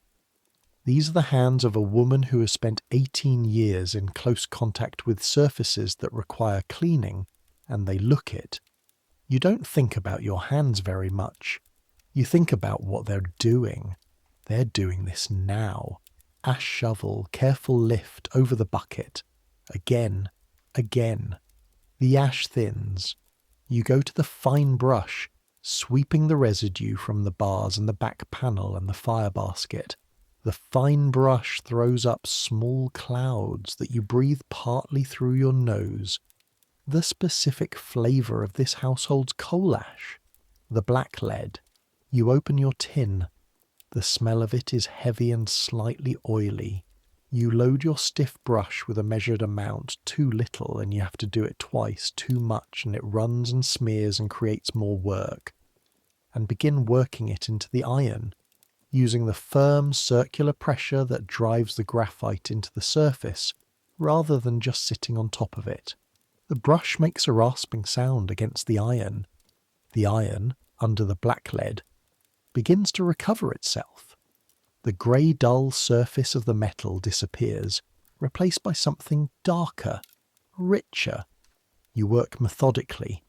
These are the hands of a woman who has spent 18 years in close contact with surfaces that require cleaning, and they look it. You don't think about your hands very much. You think about what they're doing. They're doing this now. Ash shovel, careful lift over the bucket. Again, again. The ash thins. You go to the fine brush, sweeping the residue from the bars and the back panel and the fire basket. The fine brush throws up small clouds that you breathe partly through your nose. The specific flavour of this household's coal ash. The black lead. You open your tin. The smell of it is heavy and slightly oily. You load your stiff brush with a measured amount, too little, and you have to do it twice, too much, and it runs and smears and creates more work. And begin working it into the iron, using the firm circular pressure that drives the graphite into the surface, rather than just sitting on top of it. The brush makes a rasping sound against the iron. The iron, under the black lead, begins to recover itself. The grey dull surface of the metal disappears, replaced by something darker, richer. You work methodically.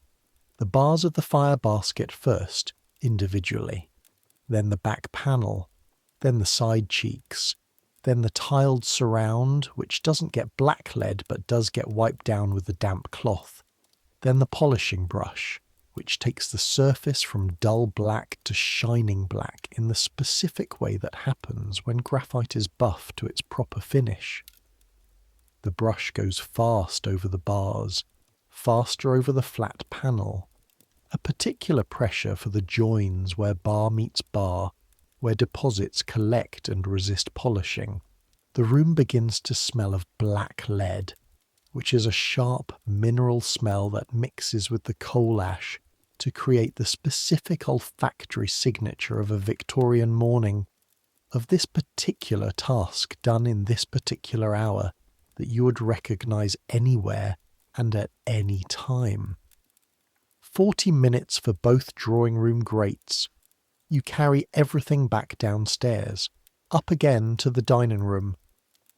The bars of the fire basket first, individually. Then the back panel. Then the side cheeks. Then the tiled surround, which doesn't get black lead but does get wiped down with the damp cloth. Then the polishing brush, which takes the surface from dull black to shining black in the specific way that happens when graphite is buffed to its proper finish. The brush goes fast over the bars, faster over the flat panel. A particular pressure for the joins where bar meets bar, where deposits collect and resist polishing. The room begins to smell of black lead, which is a sharp mineral smell that mixes with the coal ash to create the specific olfactory signature of a Victorian morning, of this particular task done in this particular hour that you would recognise anywhere and at any time. 40 minutes for both drawing room grates. You carry everything back downstairs, up again to the dining room.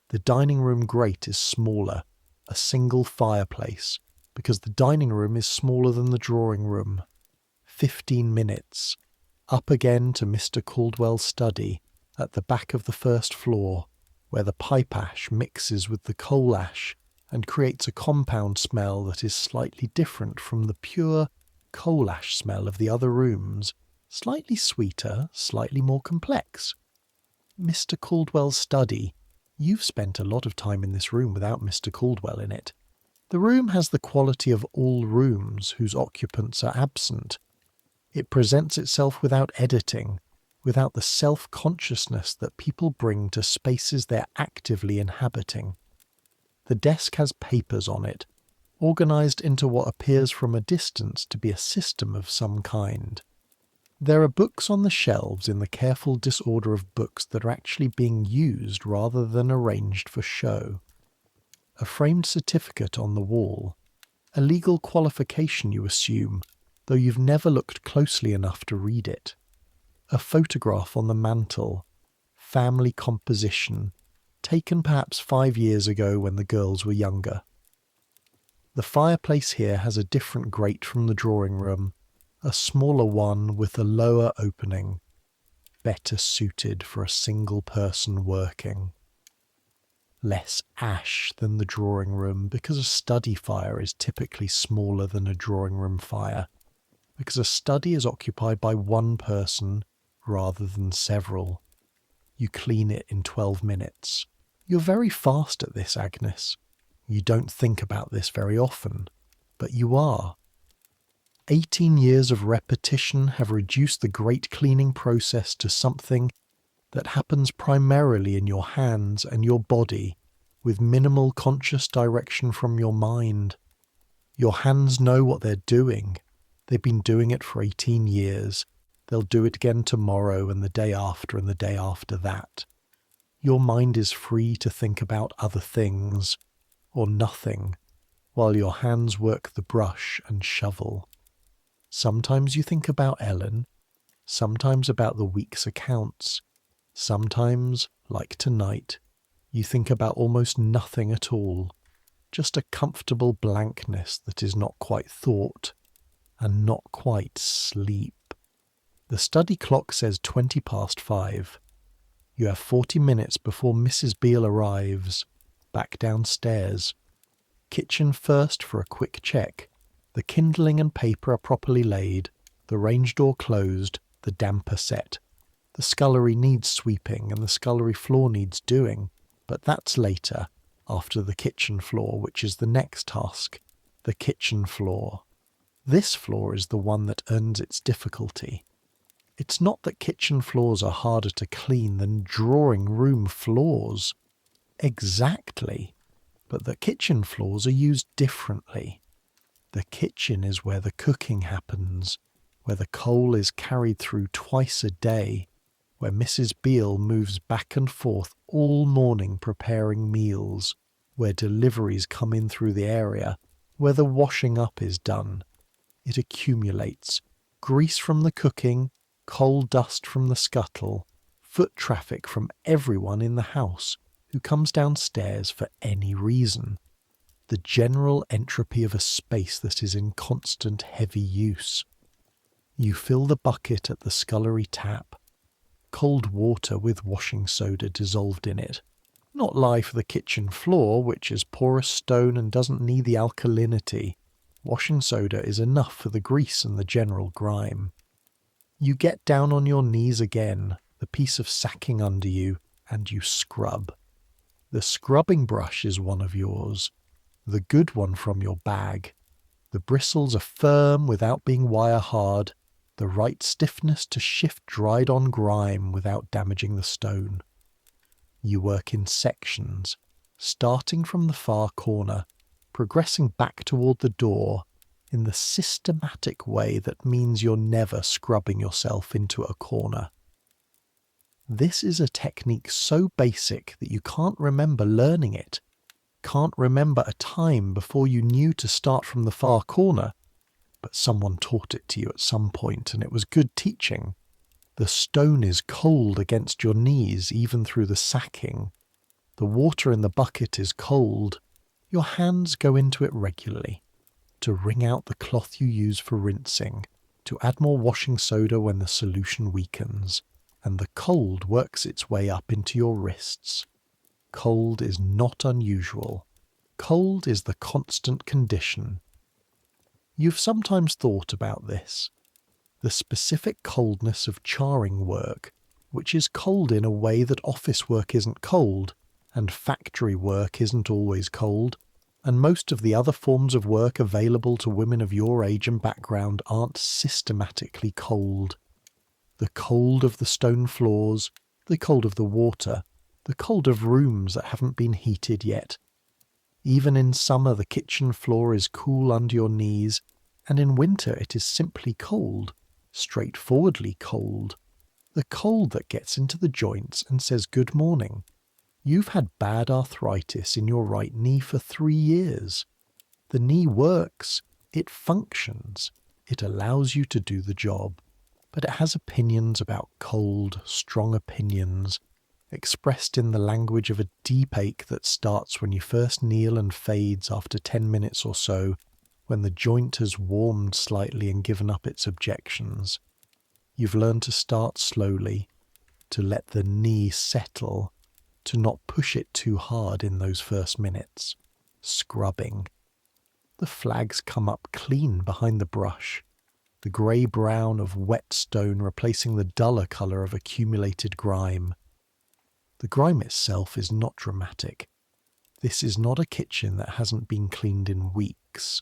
The dining room grate is smaller, a single fireplace, because the dining room is smaller than the drawing room. 15 minutes. Up again to Mr. Caldwell's study, at the back of the first floor, where the pipe ash mixes with the coal ash and creates a compound smell that is slightly different from the pure coal ash smell of the other rooms, slightly sweeter, slightly more complex. Mr. Caldwell's study. You've spent a lot of time in this room without Mr. Caldwell in it. The room has the quality of all rooms whose occupants are absent. It presents itself without editing, without the self-consciousness that people bring to spaces they're actively inhabiting. The desk has papers on it, organised into what appears from a distance to be a system of some kind. There are books on the shelves in the careful disorder of books that are actually being used rather than arranged for show. A framed certificate on the wall, a legal qualification you assume, though you've never looked closely enough to read it. A photograph on the mantel, family composition, taken perhaps 5 years ago when the girls were younger. The fireplace here has a different grate from the drawing room, a smaller one with a lower opening, better suited for a single person working. Less ash than the drawing room because a study fire is typically smaller than a drawing room fire, because a study is occupied by one person rather than several. You clean it in 12 minutes. You're very fast at this, Agnes. You don't think about this very often, but you are. 18 years of repetition have reduced the grate cleaning process to something that happens primarily in your hands and your body, with minimal conscious direction from your mind. Your hands know what they're doing. They've been doing it for 18 years. They'll do it again tomorrow and the day after and the day after that. Your mind is free to think about other things, or nothing, while your hands work the brush and shovel. Sometimes you think about Ellen, sometimes about the week's accounts, sometimes, like tonight, you think about almost nothing at all, just a comfortable blankness that is not quite thought and not quite sleep. The study clock says 5:20. You have 40 minutes before Mrs. Beale arrives, back downstairs. Kitchen first for a quick check. The kindling and paper are properly laid, the range door closed, the damper set. The scullery needs sweeping and the scullery floor needs doing, but that's later, after the kitchen floor, which is the next task, the kitchen floor. This floor is the one that earns its difficulty. It's not that kitchen floors are harder to clean than drawing room floors. Exactly. But the kitchen floors are used differently. The kitchen is where the cooking happens, where the coal is carried through twice a day, where Mrs. Beale moves back and forth all morning preparing meals, where deliveries come in through the area, where the washing up is done. It accumulates. Grease from the cooking, coal dust from the scuttle, foot traffic from everyone in the house who comes downstairs for any reason. The general entropy of a space that is in constant heavy use. You fill the bucket at the scullery tap. Cold water with washing soda dissolved in it. Not lye for the kitchen floor, which is porous stone and doesn't need the alkalinity. Washing soda is enough for the grease and the general grime. You get down on your knees again, the piece of sacking under you, and you scrub. The scrubbing brush is one of yours, the good one from your bag. The bristles are firm without being wire hard, the right stiffness to shift dried-on grime without damaging the stone. You work in sections, starting from the far corner, progressing back toward the door, in the systematic way that means you're never scrubbing yourself into a corner. This is a technique so basic that you can't remember learning it, can't remember a time before you knew to start from the far corner, but someone taught it to you at some point and it was good teaching. The stone is cold against your knees even through the sacking. The water in the bucket is cold. Your hands go into it regularly, to wring out the cloth you use for rinsing, to add more washing soda when the solution weakens, and the cold works its way up into your wrists. Cold is not unusual. Cold is the constant condition. You've sometimes thought about this. The specific coldness of charring work, which is cold in a way that office work isn't cold, and factory work isn't always cold, and most of the other forms of work available to women of your age and background aren't systematically cold. The cold of the stone floors, the cold of the water, the cold of rooms that haven't been heated yet. Even in summer the kitchen floor is cool under your knees, and in winter it is simply cold, straightforwardly cold. The cold that gets into the joints and says good morning. You've had bad arthritis in your right knee for 3 years. The knee works, it functions, it allows you to do the job, but it has opinions about cold, strong opinions, expressed in the language of a deep ache that starts when you first kneel and fades after 10 minutes or so, when the joint has warmed slightly and given up its objections. You've learned to start slowly, to let the knee settle, to not push it too hard in those first minutes. Scrubbing. The flags come up clean behind the brush, the grey-brown of wet stone replacing the duller colour of accumulated grime. The grime itself is not dramatic. This is not a kitchen that hasn't been cleaned in weeks,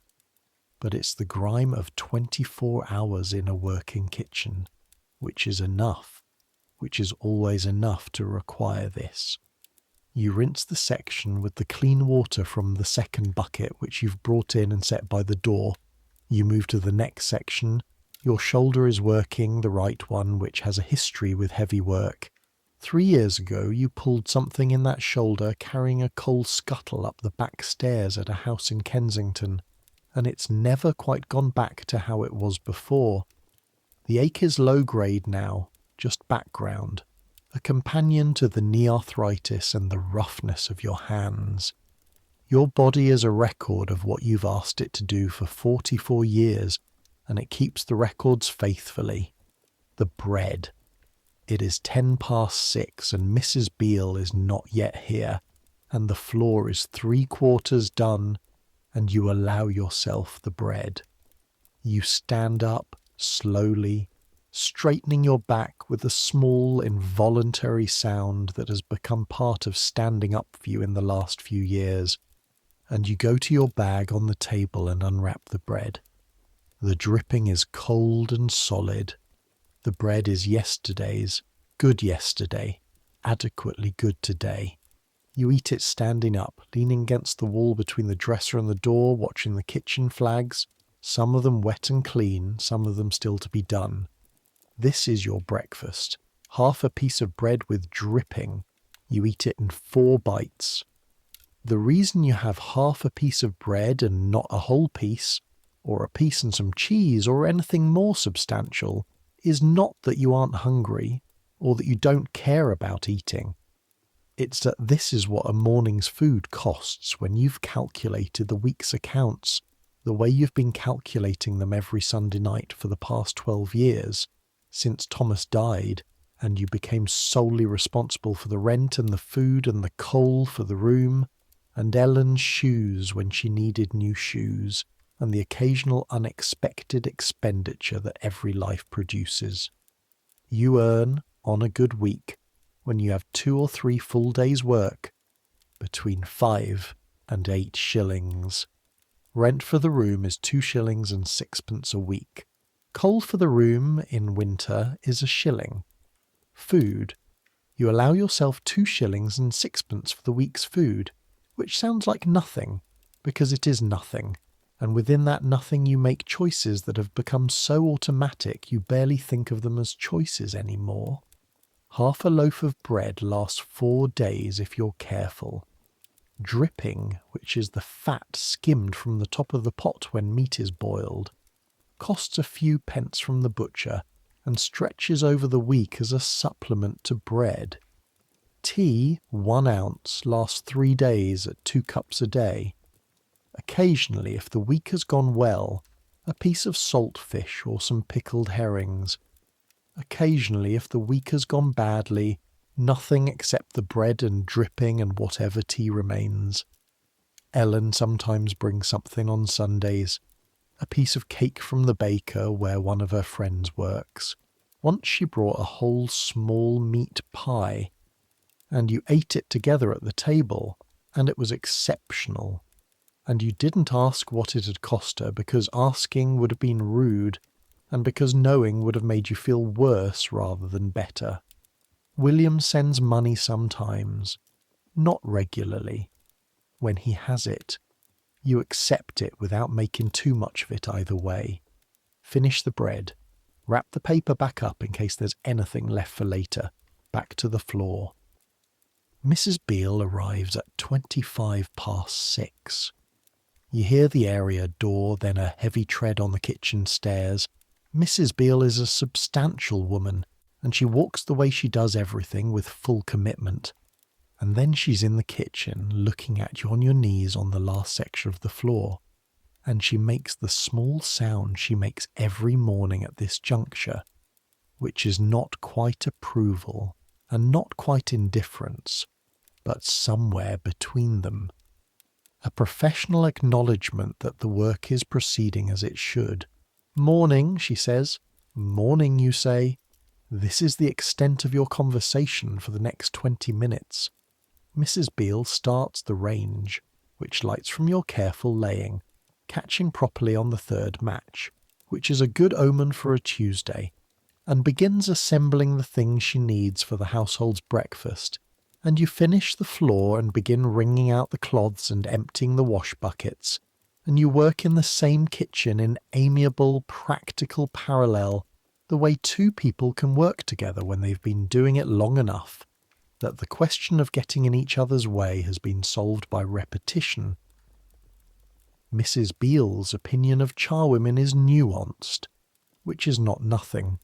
but it's the grime of 24 hours in a working kitchen, which is enough, which is always enough to require this. You rinse the section with the clean water from the second bucket which you've brought in and set by the door. You move to the next section. Your shoulder is working, the right one, which has a history with heavy work. 3 years ago you pulled something in that shoulder carrying a coal scuttle up the back stairs at a house in Kensington. and it's never quite gone back to how it was before. The ache is low grade now, just background, a companion to the knee arthritis and the roughness of your hands. Your body is a record of what you've asked it to do for 44 years, and it keeps the records faithfully. The bread. It is 6:10, and Mrs. Beale is not yet here, and the floor is 3/4 done, and you allow yourself the bread. You stand up, slowly, straightening your back with a small, involuntary sound that has become part of standing up for you in the last few years, and you go to your bag on the table and unwrap the bread. The dripping is cold and solid. The bread is yesterday's, good yesterday, adequately good today. You eat it standing up, leaning against the wall between the dresser and the door, watching the kitchen flags, some of them wet and clean, some of them still to be done. This is your breakfast. Half a piece of bread with dripping. You eat it in 4 bites. The reason you have half a piece of bread and not a whole piece, or a piece and some cheese, or anything more substantial, is not that you aren't hungry, or that you don't care about eating. It's that this is what a morning's food costs when you've calculated the week's accounts, the way you've been calculating them every Sunday night for the past 12 years, since Thomas died, and you became solely responsible for the rent and the food and the coal for the room, and Ellen's shoes when she needed new shoes, and the occasional unexpected expenditure that every life produces. You earn, on a good week, when you have 2 or 3 full days' work, between 5 and 8 shillings. Rent for the room is 2 shillings and 6pence a week. Coal for the room in winter is 1 shilling. Food. You allow yourself 2 shillings and 6pence for the week's food, which sounds like nothing, because it is nothing. And within that nothing you make choices that have become so automatic you barely think of them as choices anymore. Half a loaf of bread lasts 4 days if you're careful. Dripping, which is the fat skimmed from the top of the pot when meat is boiled, costs a few pence from the butcher and stretches over the week as a supplement to bread. Tea, 1 ounce, lasts 3 days at 2 cups a day. Occasionally, if the week has gone well, a piece of salt fish or some pickled herrings. Occasionally, if the week has gone badly, nothing except the bread and dripping and whatever tea remains. Ellen sometimes brings something on Sundays, a piece of cake from the baker where one of her friends works. Once she brought a whole small meat pie, and you ate it together at the table, and it was exceptional. And you didn't ask what it had cost her, because asking would have been rude, and because knowing would have made you feel worse rather than better. William sends money sometimes, not regularly. When he has it, you accept it without making too much of it either way. Finish the bread. Wrap the paper back up in case there's anything left for later. Back to the floor. Mrs. Beale arrives at 6:25. You hear the area door, then a heavy tread on the kitchen stairs. Mrs. Beale is a substantial woman, and she walks the way she does everything with full commitment. And then she's in the kitchen, looking at you on your knees on the last section of the floor, and she makes the small sound she makes every morning at this juncture, which is not quite approval, and not quite indifference, but somewhere between them. A professional acknowledgement that the work is proceeding as it should. Morning, she says. Morning, you say. This is the extent of your conversation for the next 20 minutes. Mrs. Beale starts the range, which lights from your careful laying, catching properly on the 3rd match, which is a good omen for a Tuesday, and begins assembling the things she needs for the household's breakfast. And you finish the floor and begin wringing out the cloths and emptying the wash buckets, and you work in the same kitchen in amiable, practical parallel, the way 2 people can work together when they've been doing it long enough, that the question of getting in each other's way has been solved by repetition. Mrs. Beale's opinion of charwomen is nuanced, which is not nothing.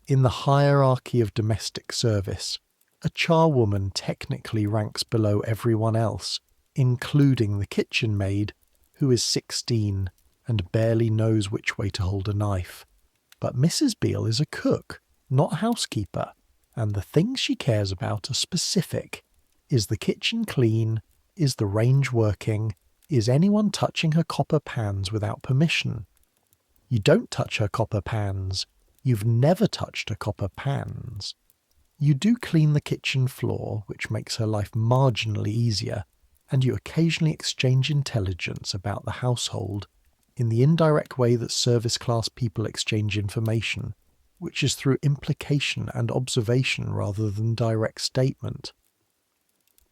In the hierarchy of domestic service, a charwoman technically ranks below everyone else, including the kitchen maid, who is 16 and barely knows which way to hold a knife. But Mrs. Beale is a cook, not housekeeper, and the things she cares about are specific. Is the kitchen clean? Is the range working? Is anyone touching her copper pans without permission? You don't touch her copper pans. You've never touched her copper pans. You do clean the kitchen floor, which makes her life marginally easier, and you occasionally exchange intelligence about the household in the indirect way that service class people exchange information, which is through implication and observation rather than direct statement.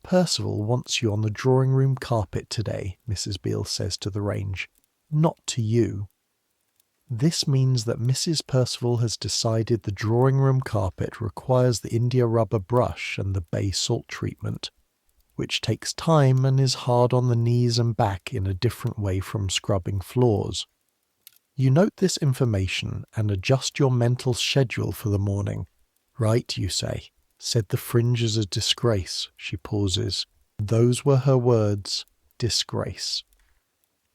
Percival wants you on the drawing room carpet today, Mrs. Beale says to the range, not to you. This means that Mrs. Percival has decided the drawing room carpet requires the India rubber brush and the bay salt treatment, which takes time and is hard on the knees and back in a different way from scrubbing floors. You note this information and adjust your mental schedule for the morning. Right, you say, said the fringe is a disgrace. She pauses. Those were her words, disgrace.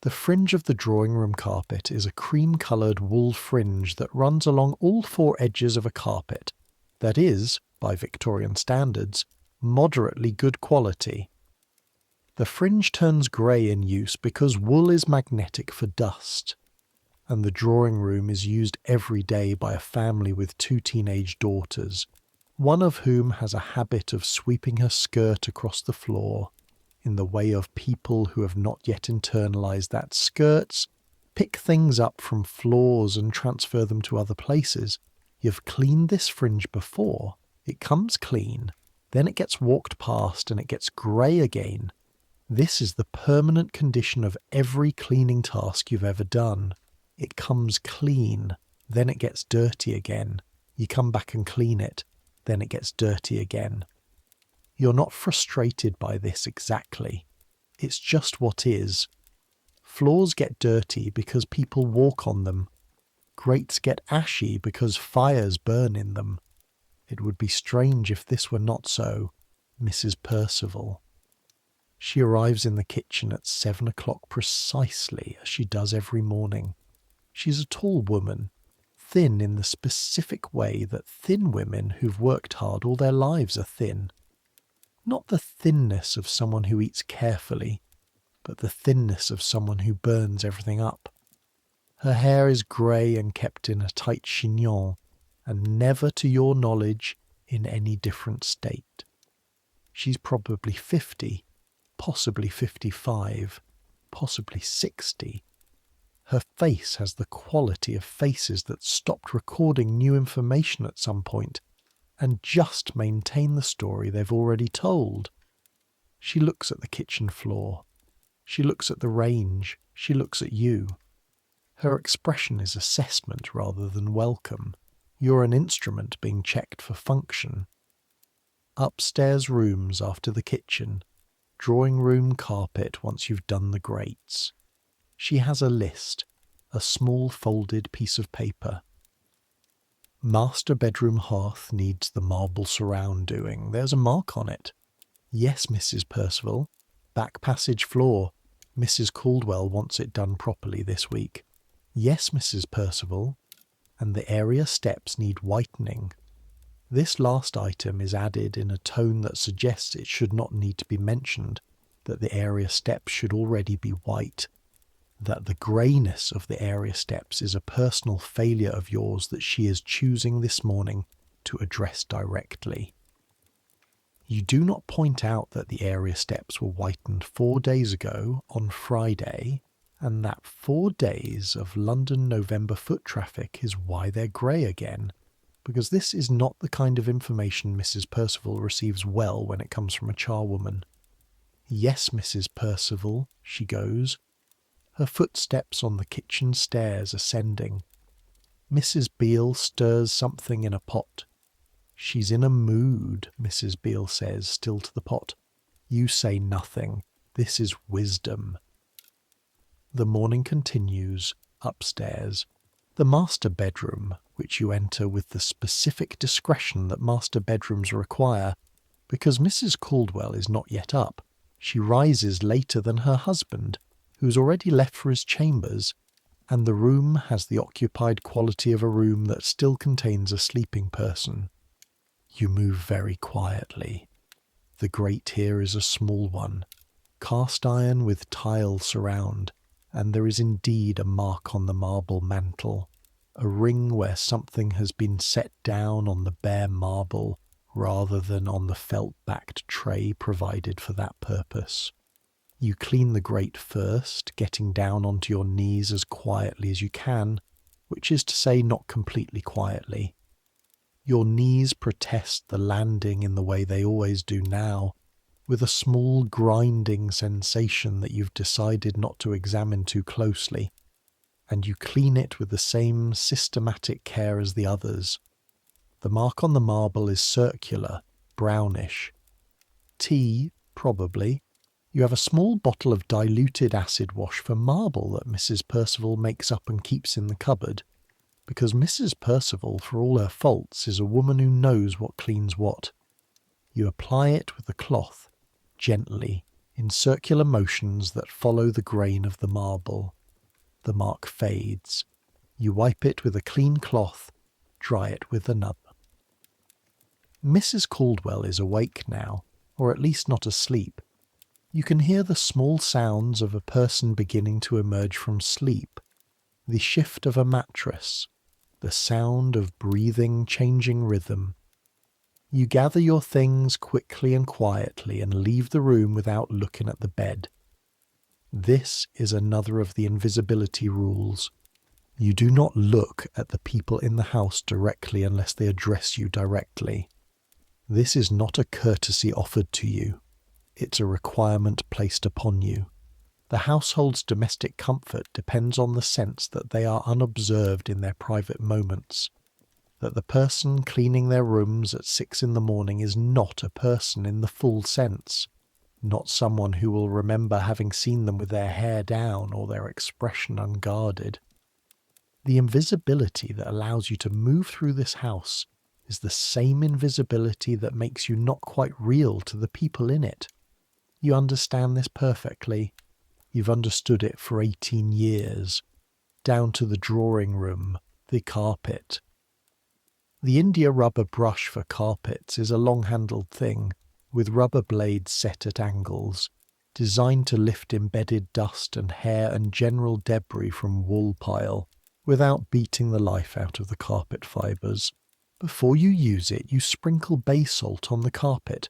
The fringe of the drawing room carpet is a cream-coloured wool fringe that runs along all four edges of a carpet. That is, by Victorian standards, moderately good quality. The fringe turns grey in use because wool is magnetic for dust, and the drawing room is used every day by a family with 2 teenage daughters, one of whom has a habit of sweeping her skirt across the floor, in the way of people who have not yet internalized that skirts pick things up from floors and transfer them to other places. You've cleaned this fringe before. It comes clean. Then it gets walked past and it gets grey again. This is the permanent condition of every cleaning task you've ever done. It comes clean. Then it gets dirty again. You come back and clean it. Then it gets dirty again. You're not frustrated by this exactly. It's just what is. Floors get dirty because people walk on them. Grates get ashy because fires burn in them. It would be strange if this were not so, Mrs. Percival. She arrives in the kitchen at 7 o'clock precisely, as she does every morning. She's a tall woman, thin in the specific way that thin women who've worked hard all their lives are thin. Not the thinness of someone who eats carefully, but the thinness of someone who burns everything up. Her hair is grey and kept in a tight chignon, and never, to your knowledge, in any different state. She's probably 50, possibly 55, possibly 60. Her face has the quality of faces that stopped recording new information at some point and just maintain the story they've already told. She looks at the kitchen floor. She looks at the range. She looks at you. Her expression is assessment rather than welcome. You're an instrument being checked for function. Upstairs rooms after the kitchen. Drawing room carpet once you've done the grates. She has a list, a small folded piece of paper. Master bedroom hearth needs the marble surround doing. There's a mark on it. Yes, Mrs. Percival. Back passage floor. Mrs. Caldwell wants it done properly this week. Yes, Mrs. Percival. And the area steps need whitening. This last item is added in a tone that suggests it should not need to be mentioned, that the area steps should already be white, that the greyness of the area steps is a personal failure of yours that she is choosing this morning to address directly. You do not point out that the area steps were whitened 4 days ago on Friday, and that 4 days of London November foot traffic is why they're grey again, because this is not the kind of information Mrs. Percival receives well when it comes from a charwoman. Yes, Mrs. Percival, she goes, her footsteps on the kitchen stairs ascending. Mrs. Beale stirs something in a pot. She's in a mood, Mrs. Beale says, still to the pot. You say nothing. This is wisdom. The morning continues upstairs. The master bedroom, which you enter with the specific discretion that master bedrooms require, because Mrs. Caldwell is not yet up. She rises later than her husband, who's already left for his chambers, and the room has the occupied quality of a room that still contains a sleeping person. You move very quietly. The grate here is a small one, cast iron with tile surround, and there is indeed a mark on the marble mantel, a ring where something has been set down on the bare marble rather than on the felt-backed tray provided for that purpose. You clean the grate first, getting down onto your knees as quietly as you can, which is to say not completely quietly. Your knees protest the landing in the way they always do now, with a small grinding sensation that you've decided not to examine too closely, and you clean it with the same systematic care as the others. The mark on the marble is circular, brownish. Tea, probably. You have a small bottle of diluted acid wash for marble that Mrs. Percival makes up and keeps in the cupboard, because Mrs. Percival, for all her faults, is a woman who knows what cleans what. You apply it with a cloth, gently, in circular motions that follow the grain of the marble. The mark fades. You wipe it with a clean cloth, dry it with another. Mrs. Caldwell is awake now, or at least not asleep. You can hear the small sounds of a person beginning to emerge from sleep, the shift of a mattress, the sound of breathing changing rhythm. You gather your things quickly and quietly and leave the room without looking at the bed. This is another of the invisibility rules. You do not look at the people in the house directly unless they address you directly. This is not a courtesy offered to you. It's a requirement placed upon you. The household's domestic comfort depends on the sense that they are unobserved in their private moments, that the person cleaning their rooms at 6 a.m. is not a person in the full sense, not someone who will remember having seen them with their hair down or their expression unguarded. The invisibility that allows you to move through this house is the same invisibility that makes you not quite real to the people in it. You understand this perfectly. You've understood it for 18 years, down to the drawing room, the carpet. The India rubber brush for carpets is a long-handled thing, with rubber blades set at angles, designed to lift embedded dust and hair and general debris from wool pile, without beating the life out of the carpet fibres. Before you use it, you sprinkle bay salt on the carpet,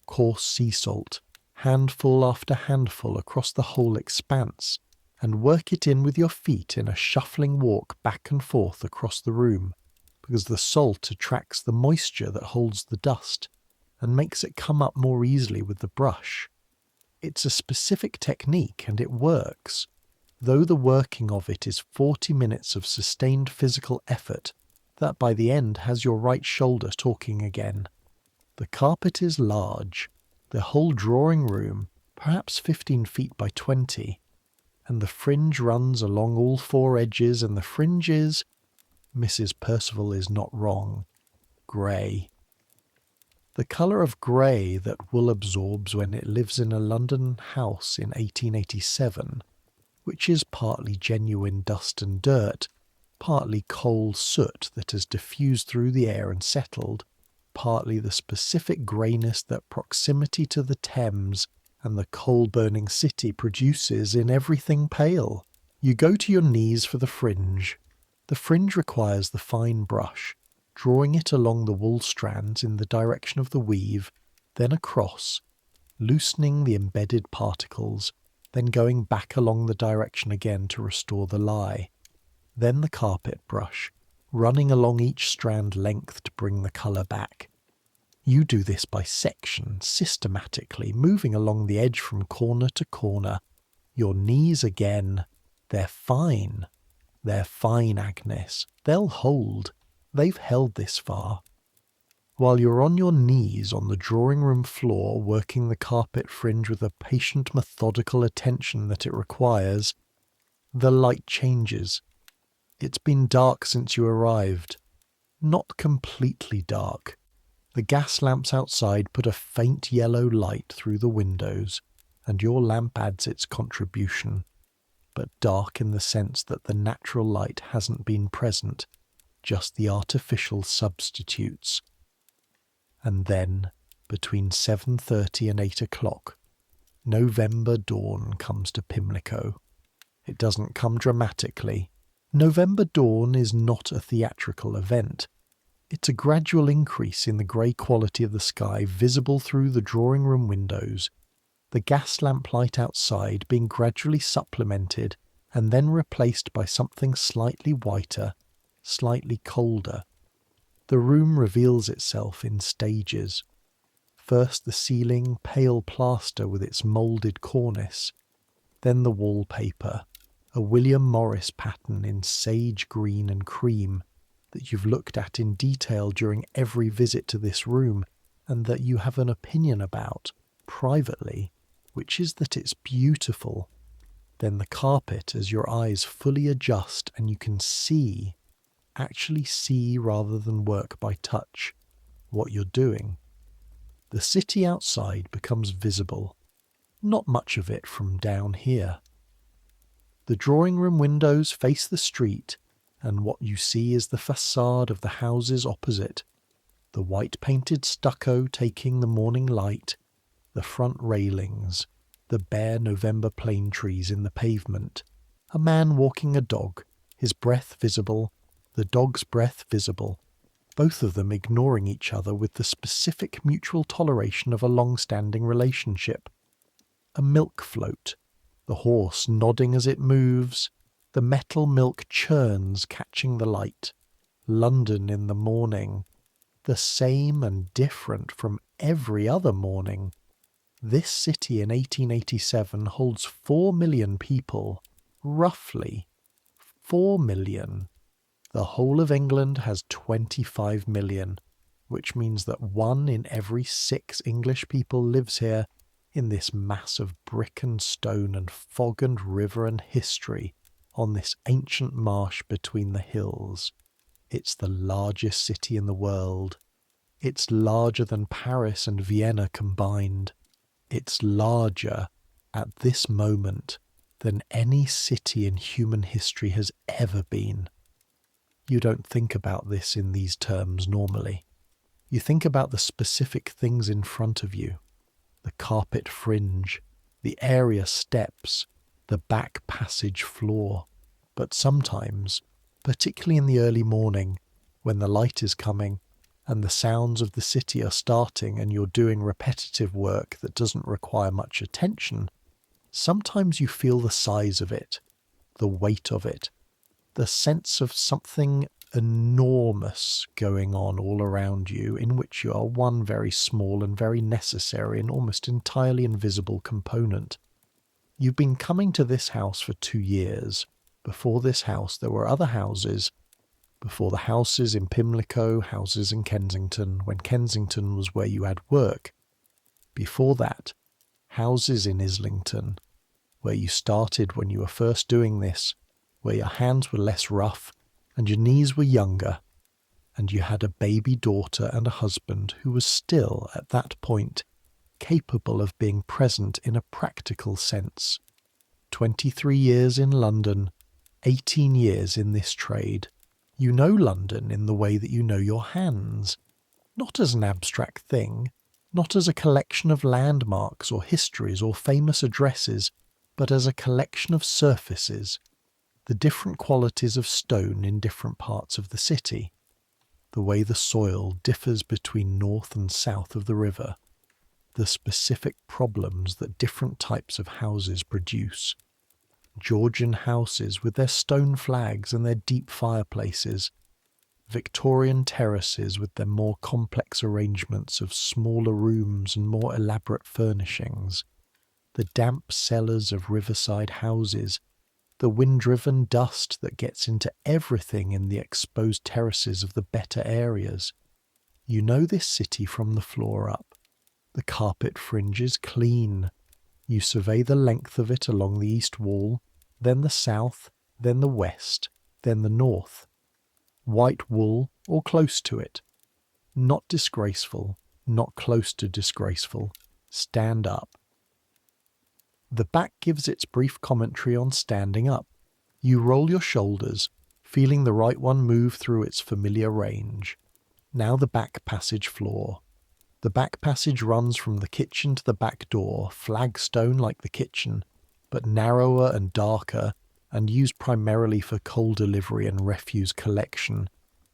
coarse sea salt, handful after handful across the whole expanse, and work it in with your feet in a shuffling walk back and forth across the room, because the salt attracts the moisture that holds the dust and makes it come up more easily with the brush. It's a specific technique and it works, though the working of it is 40 minutes of sustained physical effort that by the end has your right shoulder talking again. The carpet is large, the whole drawing room, perhaps 15 feet by 20, and the fringe runs along all 4 edges, and the fringe is, Mrs. Percival is not wrong, grey. The colour of grey that wool absorbs when it lives in a London house in 1887, which is partly genuine dust and dirt, partly coal soot that has diffused through the air and settled, partly the specific greyness that proximity to the Thames and the coal-burning city produces in everything pale. You go to your knees for the fringe. The fringe requires the fine brush, drawing it along the wool strands in the direction of the weave, then across, loosening the embedded particles, then going back along the direction again to restore the lie. Then the carpet brush, running along each strand length to bring the colour back. You do this by section, systematically, moving along the edge from corner to corner. Your knees again. They're fine. They're fine, Agnes. They'll hold. They've held this far. While you're on your knees on the drawing-room floor working the carpet fringe with the patient, methodical attention that it requires, The light changes. It's been dark since you arrived. Not completely dark. The gas lamps outside put a faint yellow light through the windows, and your lamp adds its contribution, but dark in the sense that the natural light hasn't been present, just the artificial substitutes. And then, between 7:30 and 8 o'clock, November dawn comes to Pimlico. It doesn't come dramatically. November dawn is not a theatrical event. It's a gradual increase in the grey quality of the sky visible through the drawing-room windows, the gas lamp light outside being gradually supplemented and then replaced by something slightly whiter, slightly colder. The room reveals itself in stages. First the ceiling, pale plaster with its moulded cornice, then the wallpaper, a William Morris pattern in sage green and cream that you've looked at in detail during every visit to this room and that you have an opinion about, privately, which is that it's beautiful. Then the carpet as your eyes fully adjust and you can see, actually see rather than work by touch, what you're doing. The city outside becomes visible, not much of it from down here. The drawing-room windows face the street, and what you see is the facade of the houses opposite, the white-painted stucco taking the morning light, the front railings, the bare November plane trees in the pavement, a man walking a dog, his breath visible, the dog's breath visible, both of them ignoring each other with the specific mutual toleration of a long-standing relationship. A milk float, the horse nodding as it moves, the metal milk churns catching the light. London in the morning, the same and different from every other morning. This city in 1887 holds 4 million people, roughly. 4 million. The whole of England has 25 million, which means that 1 in every 6 English people lives here in this mass of brick and stone and fog and river and history on this ancient marsh between the hills. It's the largest city in the world. It's larger than Paris and Vienna combined. It's larger, at this moment, than any city in human history has ever been. You don't think about this in these terms normally. You think about the specific things in front of you, the carpet fringe, the area steps, the back passage floor. But sometimes, particularly in the early morning, when the light is coming and the sounds of the city are starting and you're doing repetitive work that doesn't require much attention, sometimes you feel the size of it, the weight of it, the sense of something enormous going on all around you in which you are one very small and very necessary and almost entirely invisible component. You've been coming to this house for 2 years. Before this house there were other houses. Before the houses in Pimlico, houses in Kensington, when Kensington was where you had work. Before that, houses in Islington, where you started when you were first doing this, where your hands were less rough and your knees were younger, and you had a baby daughter and a husband who was still, at that point, capable of being present in a practical sense. 23 years in London, 18 years in this trade. You know London in the way that you know your hands, not as an abstract thing, not as a collection of landmarks or histories or famous addresses, but as a collection of surfaces, the different qualities of stone in different parts of the city, the way the soil differs between north and south of the river, the specific problems that different types of houses produce. Georgian houses with their stone flags and their deep fireplaces, Victorian terraces with their more complex arrangements of smaller rooms and more elaborate furnishings, the damp cellars of riverside houses, the wind-driven dust that gets into everything in the exposed terraces of the better areas. You know this city from the floor up. The carpet fringe is clean. You survey the length of it along the east wall, then the south, then the west, then the north. White wool or close to it. Not disgraceful, not close to disgraceful. Stand up. The back gives its brief commentary on standing up. You roll your shoulders, feeling the right one move through its familiar range. Now the back passage floor. The back passage runs from the kitchen to the back door, flagstone like the kitchen, but narrower and darker, and used primarily for coal delivery and refuse collection,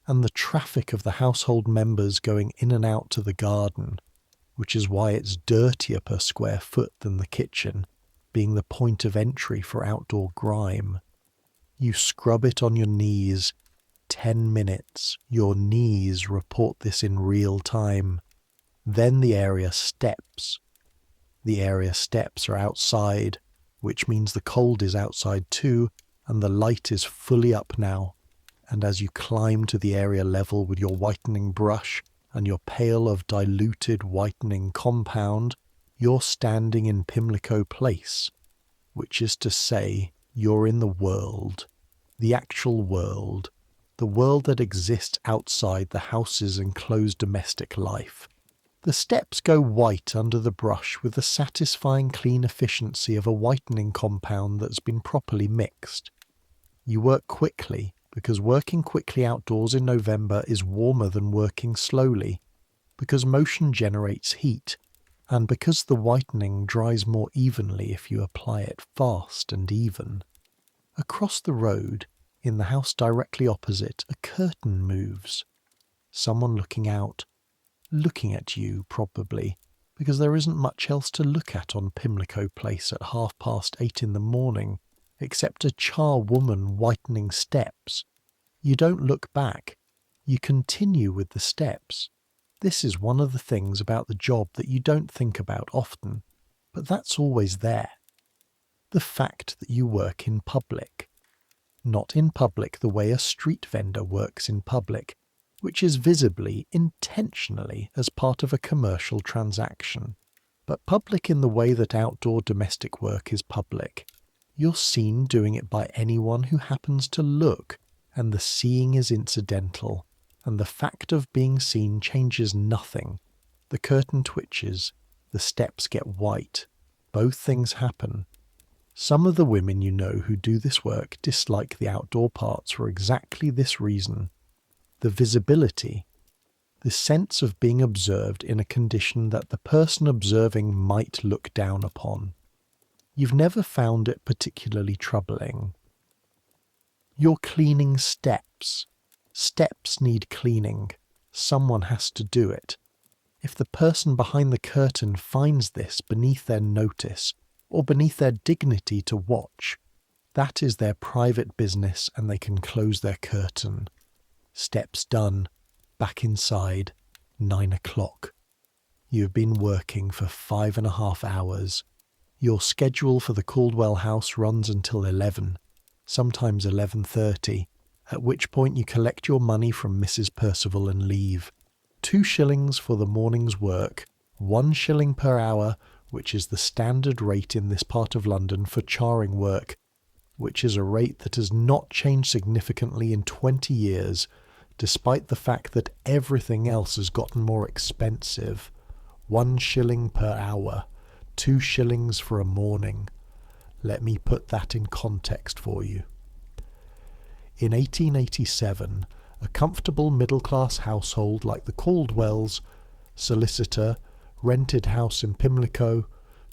and the traffic of the household members going in and out to the garden, which is why it's dirtier per square foot than the kitchen, being the point of entry for outdoor grime. You scrub it on your knees. 10 minutes. Your knees report this in real time. Then the area steps. The area steps are outside, which means the cold is outside too, and the light is fully up now. And as you climb to the area level with your whitening brush and your pail of diluted whitening compound, you're standing in Pimlico Place, which is to say, you're in the world, the actual world, the world that exists outside the house's enclosed domestic life. The steps go white under the brush with the satisfying clean efficiency of a whitening compound that's been properly mixed. You work quickly, because working quickly outdoors in November is warmer than working slowly, because motion generates heat, and because the whitening dries more evenly if you apply it fast and even. Across the road, in the house directly opposite, a curtain moves. Someone looking out. Looking at you, probably, because there isn't much else to look at on Pimlico Place at 8:30 in the morning, except a charwoman whitening steps. You don't look back. You continue with the steps. This is one of the things about the job that you don't think about often, but that's always there. The fact that you work in public. Not in public the way a street vendor works in public, which is visibly, intentionally, as part of a commercial transaction, but public in the way that outdoor domestic work is public. You're seen doing it by anyone who happens to look, and the seeing is incidental, and the fact of being seen changes nothing. The curtain twitches, the steps get white. Both things happen. Some of the women you know who do this work dislike the outdoor parts for exactly this reason. The visibility, the sense of being observed in a condition that the person observing might look down upon. You've never found it particularly troubling. You're cleaning steps. Steps need cleaning. Someone has to do it. If the person behind the curtain finds this beneath their notice, or beneath their dignity to watch, that is their private business and they can close their curtain. Steps done. Back inside. 9 o'clock. You've been working for 5.5 hours. Your schedule for the Caldwell house runs until 11, sometimes 11:30, at which point you collect your money from Mrs. Percival and leave. 2 shillings for the morning's work, 1 shilling per hour, which is the standard rate in this part of London for charring work, which is a rate that has not changed significantly in 20 years, despite the fact that everything else has gotten more expensive. 1 shilling per hour, 2 shillings for a morning. Let me put that in context for you. In 1887, a comfortable middle-class household like the Caldwells, solicitor, rented house in Pimlico,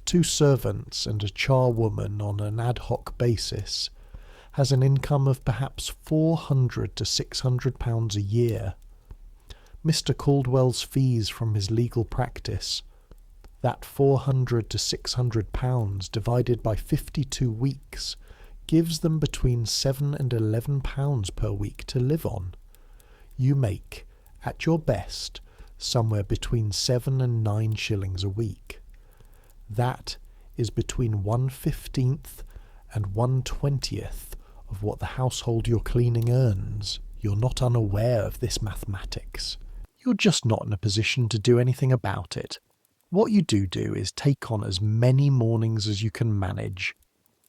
2 servants and a charwoman on an ad hoc basis, has an income of perhaps £400 to £600 a year. Mr. Caldwell's fees from his legal practice, that £400 to £600 divided by 52 weeks, gives them between £7 and £11 per week to live on. You make, at your best, somewhere between 7 and 9 shillings a week. That is between 1/15th and 1/20th of what the household you're cleaning earns. You're not unaware of this mathematics. You're just not in a position to do anything about it. What you do is take on as many mornings as you can manage.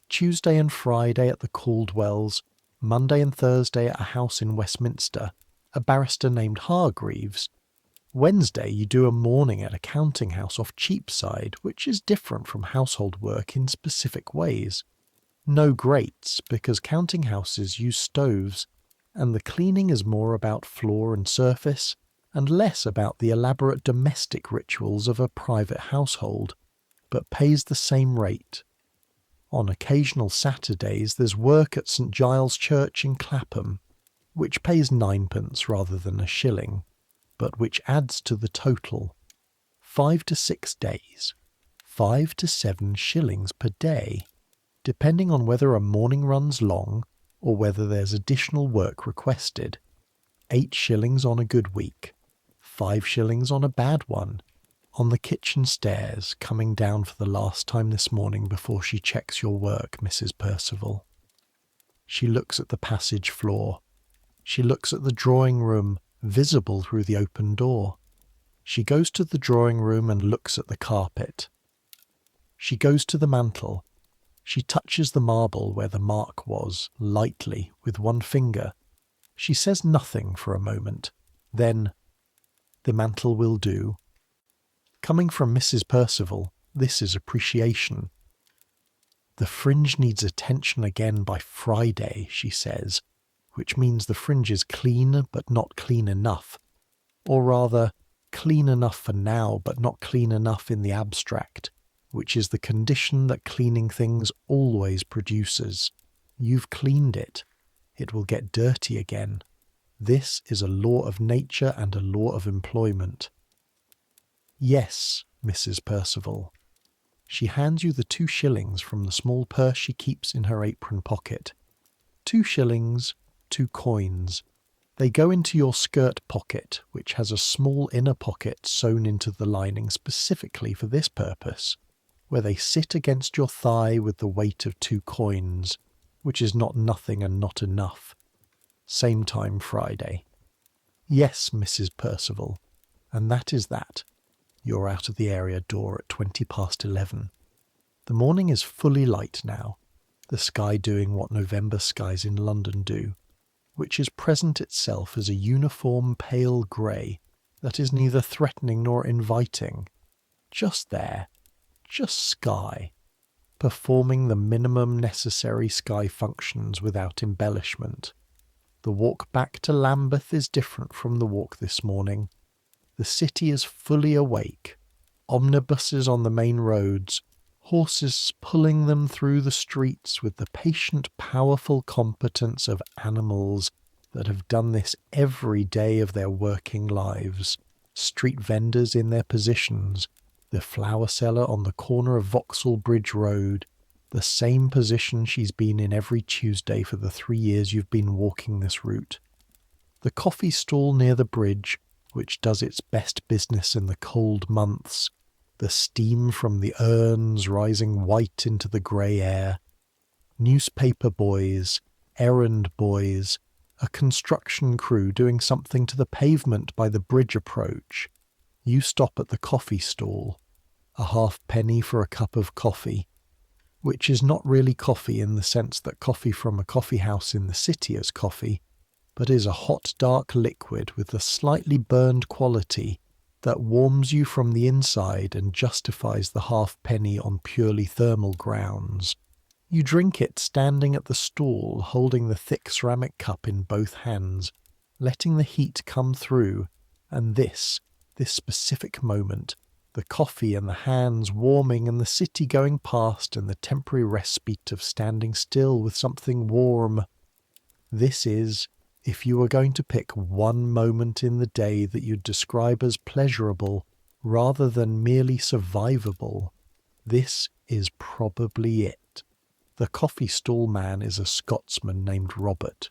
Tuesday and Friday at the Caldwells, Monday and Thursday at a house in Westminster, a barrister named Hargreaves. Wednesday you do a morning at a counting house off Cheapside, which is different from household work in specific ways. No grates, because counting houses use stoves, and the cleaning is more about floor and surface, and less about the elaborate domestic rituals of a private household, but pays the same rate. On occasional Saturdays there's work at St Giles Church in Clapham, which pays 9p rather than a shilling, but which adds to the total. 5 to 6 days, 5 to 7 shillings per day, depending on whether a morning run's long or whether there's additional work requested. 8 shillings on a good week, 5 shillings on a bad one, on the kitchen stairs, coming down for the last time this morning before she checks your work, Mrs. Percival. She looks at the passage floor. She looks at the drawing room, visible through the open door. She goes to the drawing room and looks at the carpet. She goes to the mantel. She touches the marble where the mark was, lightly, with one finger. She says nothing for a moment. Then, "The mantel will do." Coming from Mrs. Percival, this is appreciation. "The fringe needs attention again by Friday," she says, which means the fringe is clean but not clean enough, or rather, clean enough for now but not clean enough in the abstract, which is the condition that cleaning things always produces. You've cleaned it. It will get dirty again. This is a law of nature and a law of employment. "Yes, Mrs. Percival." She hands you the 2 shillings from the small purse she keeps in her apron pocket. 2 shillings, 2 coins. They go into your skirt pocket, which has a small inner pocket sewn into the lining specifically for this purpose, where they sit against your thigh with the weight of 2 coins, which is not nothing and not enough. Same time Friday. "Yes, Mrs. Percival, and that is that." You're out of the area door at 11:20. The morning is fully light now, the sky doing what November skies in London do, which is present itself as a uniform pale grey that is neither threatening nor inviting. Just there, just sky, performing the minimum necessary sky functions without embellishment. The walk back to Lambeth is different from the walk this morning. The city is fully awake. Omnibuses on the main roads, horses pulling them through the streets with the patient, powerful competence of animals that have done this every day of their working lives. Street vendors in their positions, the flower seller on the corner of Vauxhall Bridge Road, the same position she's been in every Tuesday for the 3 years you've been walking this route. The coffee stall near the bridge, which does its best business in the cold months, the steam from the urns rising white into the grey air, newspaper boys, errand boys, a construction crew doing something to the pavement by the bridge approach. You stop at the coffee stall, a halfpenny for a cup of coffee, which is not really coffee in the sense that coffee from a coffee house in the city is coffee, but is a hot dark liquid with a slightly burned quality that warms you from the inside and justifies the halfpenny on purely thermal grounds. You drink it standing at the stall, holding the thick ceramic cup in both hands, letting the heat come through, and this specific moment, the coffee and the hands warming and the city going past and the temporary respite of standing still with something warm. This is, if you were going to pick one moment in the day that you'd describe as pleasurable rather than merely survivable, this is probably it. The coffee stall man is a Scotsman named Robert,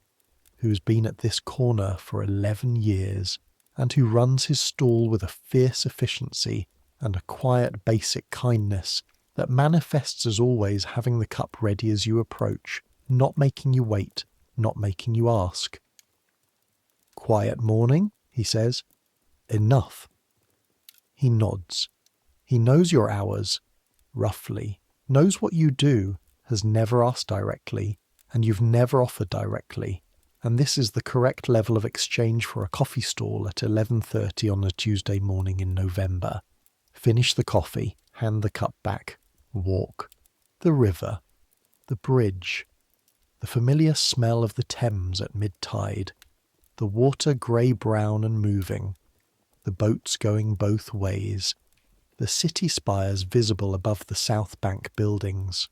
who's been at this corner for 11 years and who runs his stall with a fierce efficiency and a quiet basic kindness that manifests as always having the cup ready as you approach, not making you wait, not making you ask. "Quiet morning," he says. "Enough." He nods. He knows your hours, roughly, knows what you do, has never asked directly, and you've never offered directly, and this is the correct level of exchange for a coffee stall at 11:30 on a Tuesday morning in November. Finish the coffee, hand the cup back, walk. The river, the bridge, the familiar smell of the Thames at mid-tide, the water grey-brown and moving, the boats going both ways, the city spires visible above the South Bank buildings,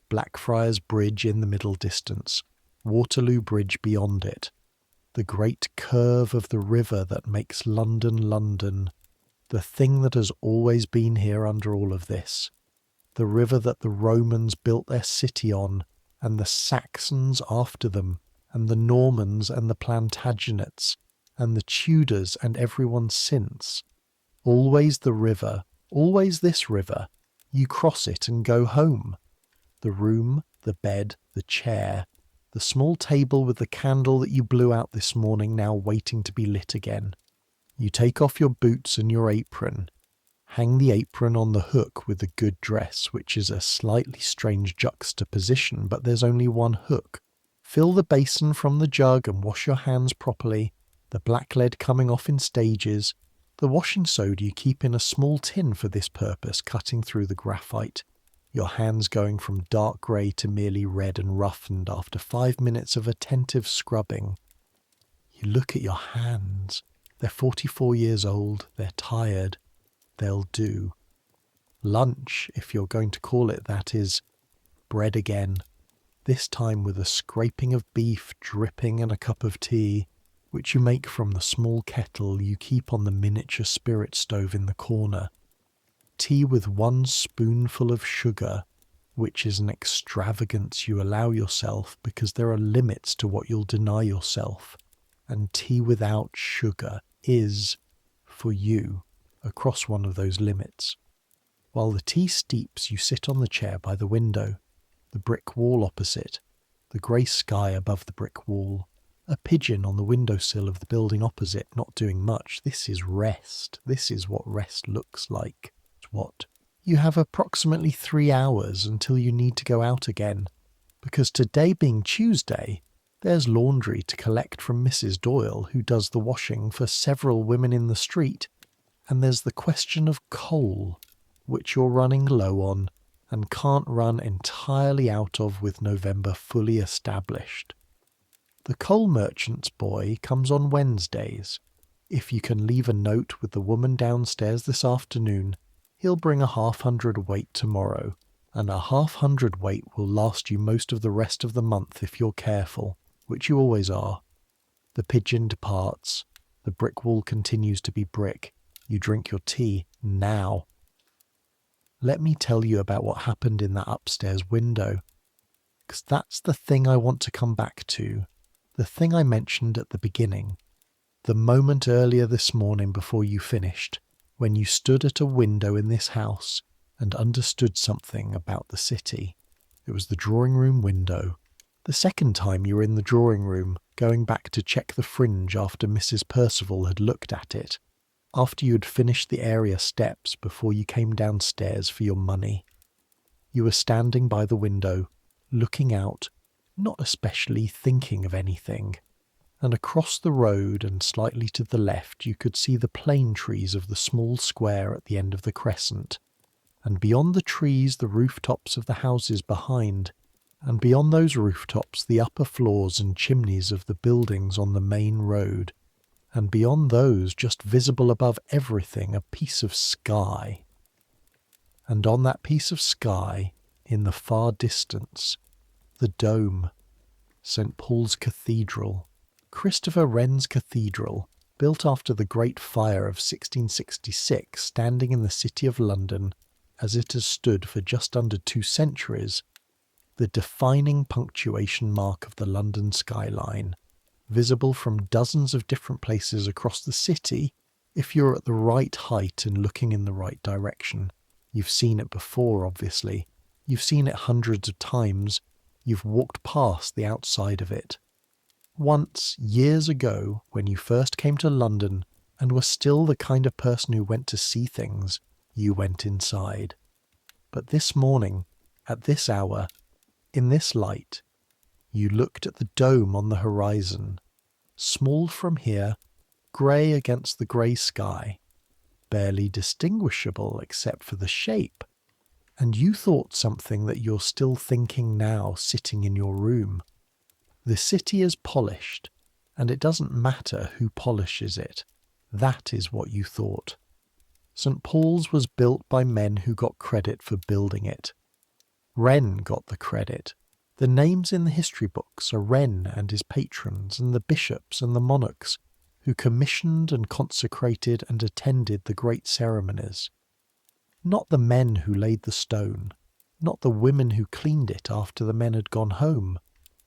Blackfriars Bridge in the middle distance, Waterloo Bridge beyond it, the great curve of the river that makes London London, the thing that has always been here under all of this, the river that the Romans built their city on, and the Saxons after them, and the Normans and the Plantagenets, and the Tudors and everyone since. Always the river, always this river. You cross it and go home. The room, the bed, the chair, the small table with the candle that you blew out this morning now waiting to be lit again. You take off your boots and your apron. Hang the apron on the hook with the good dress, which is a slightly strange juxtaposition, but there's only one hook. Fill the basin from the jug and wash your hands properly, the blacklead coming off in stages, the washing soda you keep in a small tin for this purpose cutting through the graphite, your hands going from dark grey to merely red and roughened after 5 minutes of attentive scrubbing. You look at your hands. They're 44 years old, they're tired. They'll do. Lunch, if you're going to call it that, is bread again, this time with a scraping of beef dripping and a cup of tea, which you make from the small kettle you keep on the miniature spirit stove in the corner. Tea with 1 spoonful of sugar, which is an extravagance you allow yourself because there are limits to what you'll deny yourself, and tea without sugar is, for you, across one of those limits. While the tea steeps, you sit on the chair by the window, the brick wall opposite, the grey sky above the brick wall, a pigeon on the windowsill of the building opposite, not doing much. This is rest. This is what rest looks like. It's what? You have approximately 3 hours until you need to go out again, because today being Tuesday, there's laundry to collect from Mrs. Doyle, who does the washing for several women in the street, and there's the question of coal, which you're running low on and can't run entirely out of with November fully established. The coal merchant's boy comes on Wednesdays. If you can leave a note with the woman downstairs this afternoon, he'll bring a 1/2 weight tomorrow, and a 1/2 weight will last you most of the rest of the month if you're careful, which you always are. The pigeon departs. The brick wall continues to be brick. You drink your tea now. Let me tell you about what happened in that upstairs window, because that's the thing I want to come back to, the thing I mentioned at the beginning, the moment earlier this morning before you finished, when you stood at a window in this house and understood something about the city. It was the drawing room window. The second time you were in the drawing room, going back to check the fringe after Mrs. Percival had looked at it, after you had finished the area steps before you came downstairs for your money. You were standing by the window, looking out, not especially thinking of anything, and across the road and slightly to the left you could see the plane trees of the small square at the end of the crescent, and beyond the trees the rooftops of the houses behind, and beyond those rooftops the upper floors and chimneys of the buildings on the main road, and beyond those, just visible above everything, a piece of sky. And on that piece of sky, in the far distance, the dome, St. Paul's Cathedral, Christopher Wren's Cathedral, built after the Great Fire of 1666, standing in the City of London, as it has stood for just under 2 centuries, the defining punctuation mark of the London skyline, visible from dozens of different places across the city if you're at the right height and looking in the right direction. You've seen it before, obviously. You've seen it hundreds of times. You've walked past the outside of it. Once, years ago, when you first came to London and were still the kind of person who went to see things, you went inside. But this morning, at this hour, In this light, you looked at the dome on the horizon, small from here, grey against the grey sky, barely distinguishable except for the shape, and you thought something that you're still thinking now sitting in your room. The city is polished, and it doesn't matter who polishes it. That is what you thought. St. Paul's was built by men who got credit for building it. Wren got the credit. The names in the history books are Wren and his patrons and the bishops and the monarchs who commissioned and consecrated and attended the great ceremonies. Not the men who laid the stone, not the women who cleaned it after the men had gone home,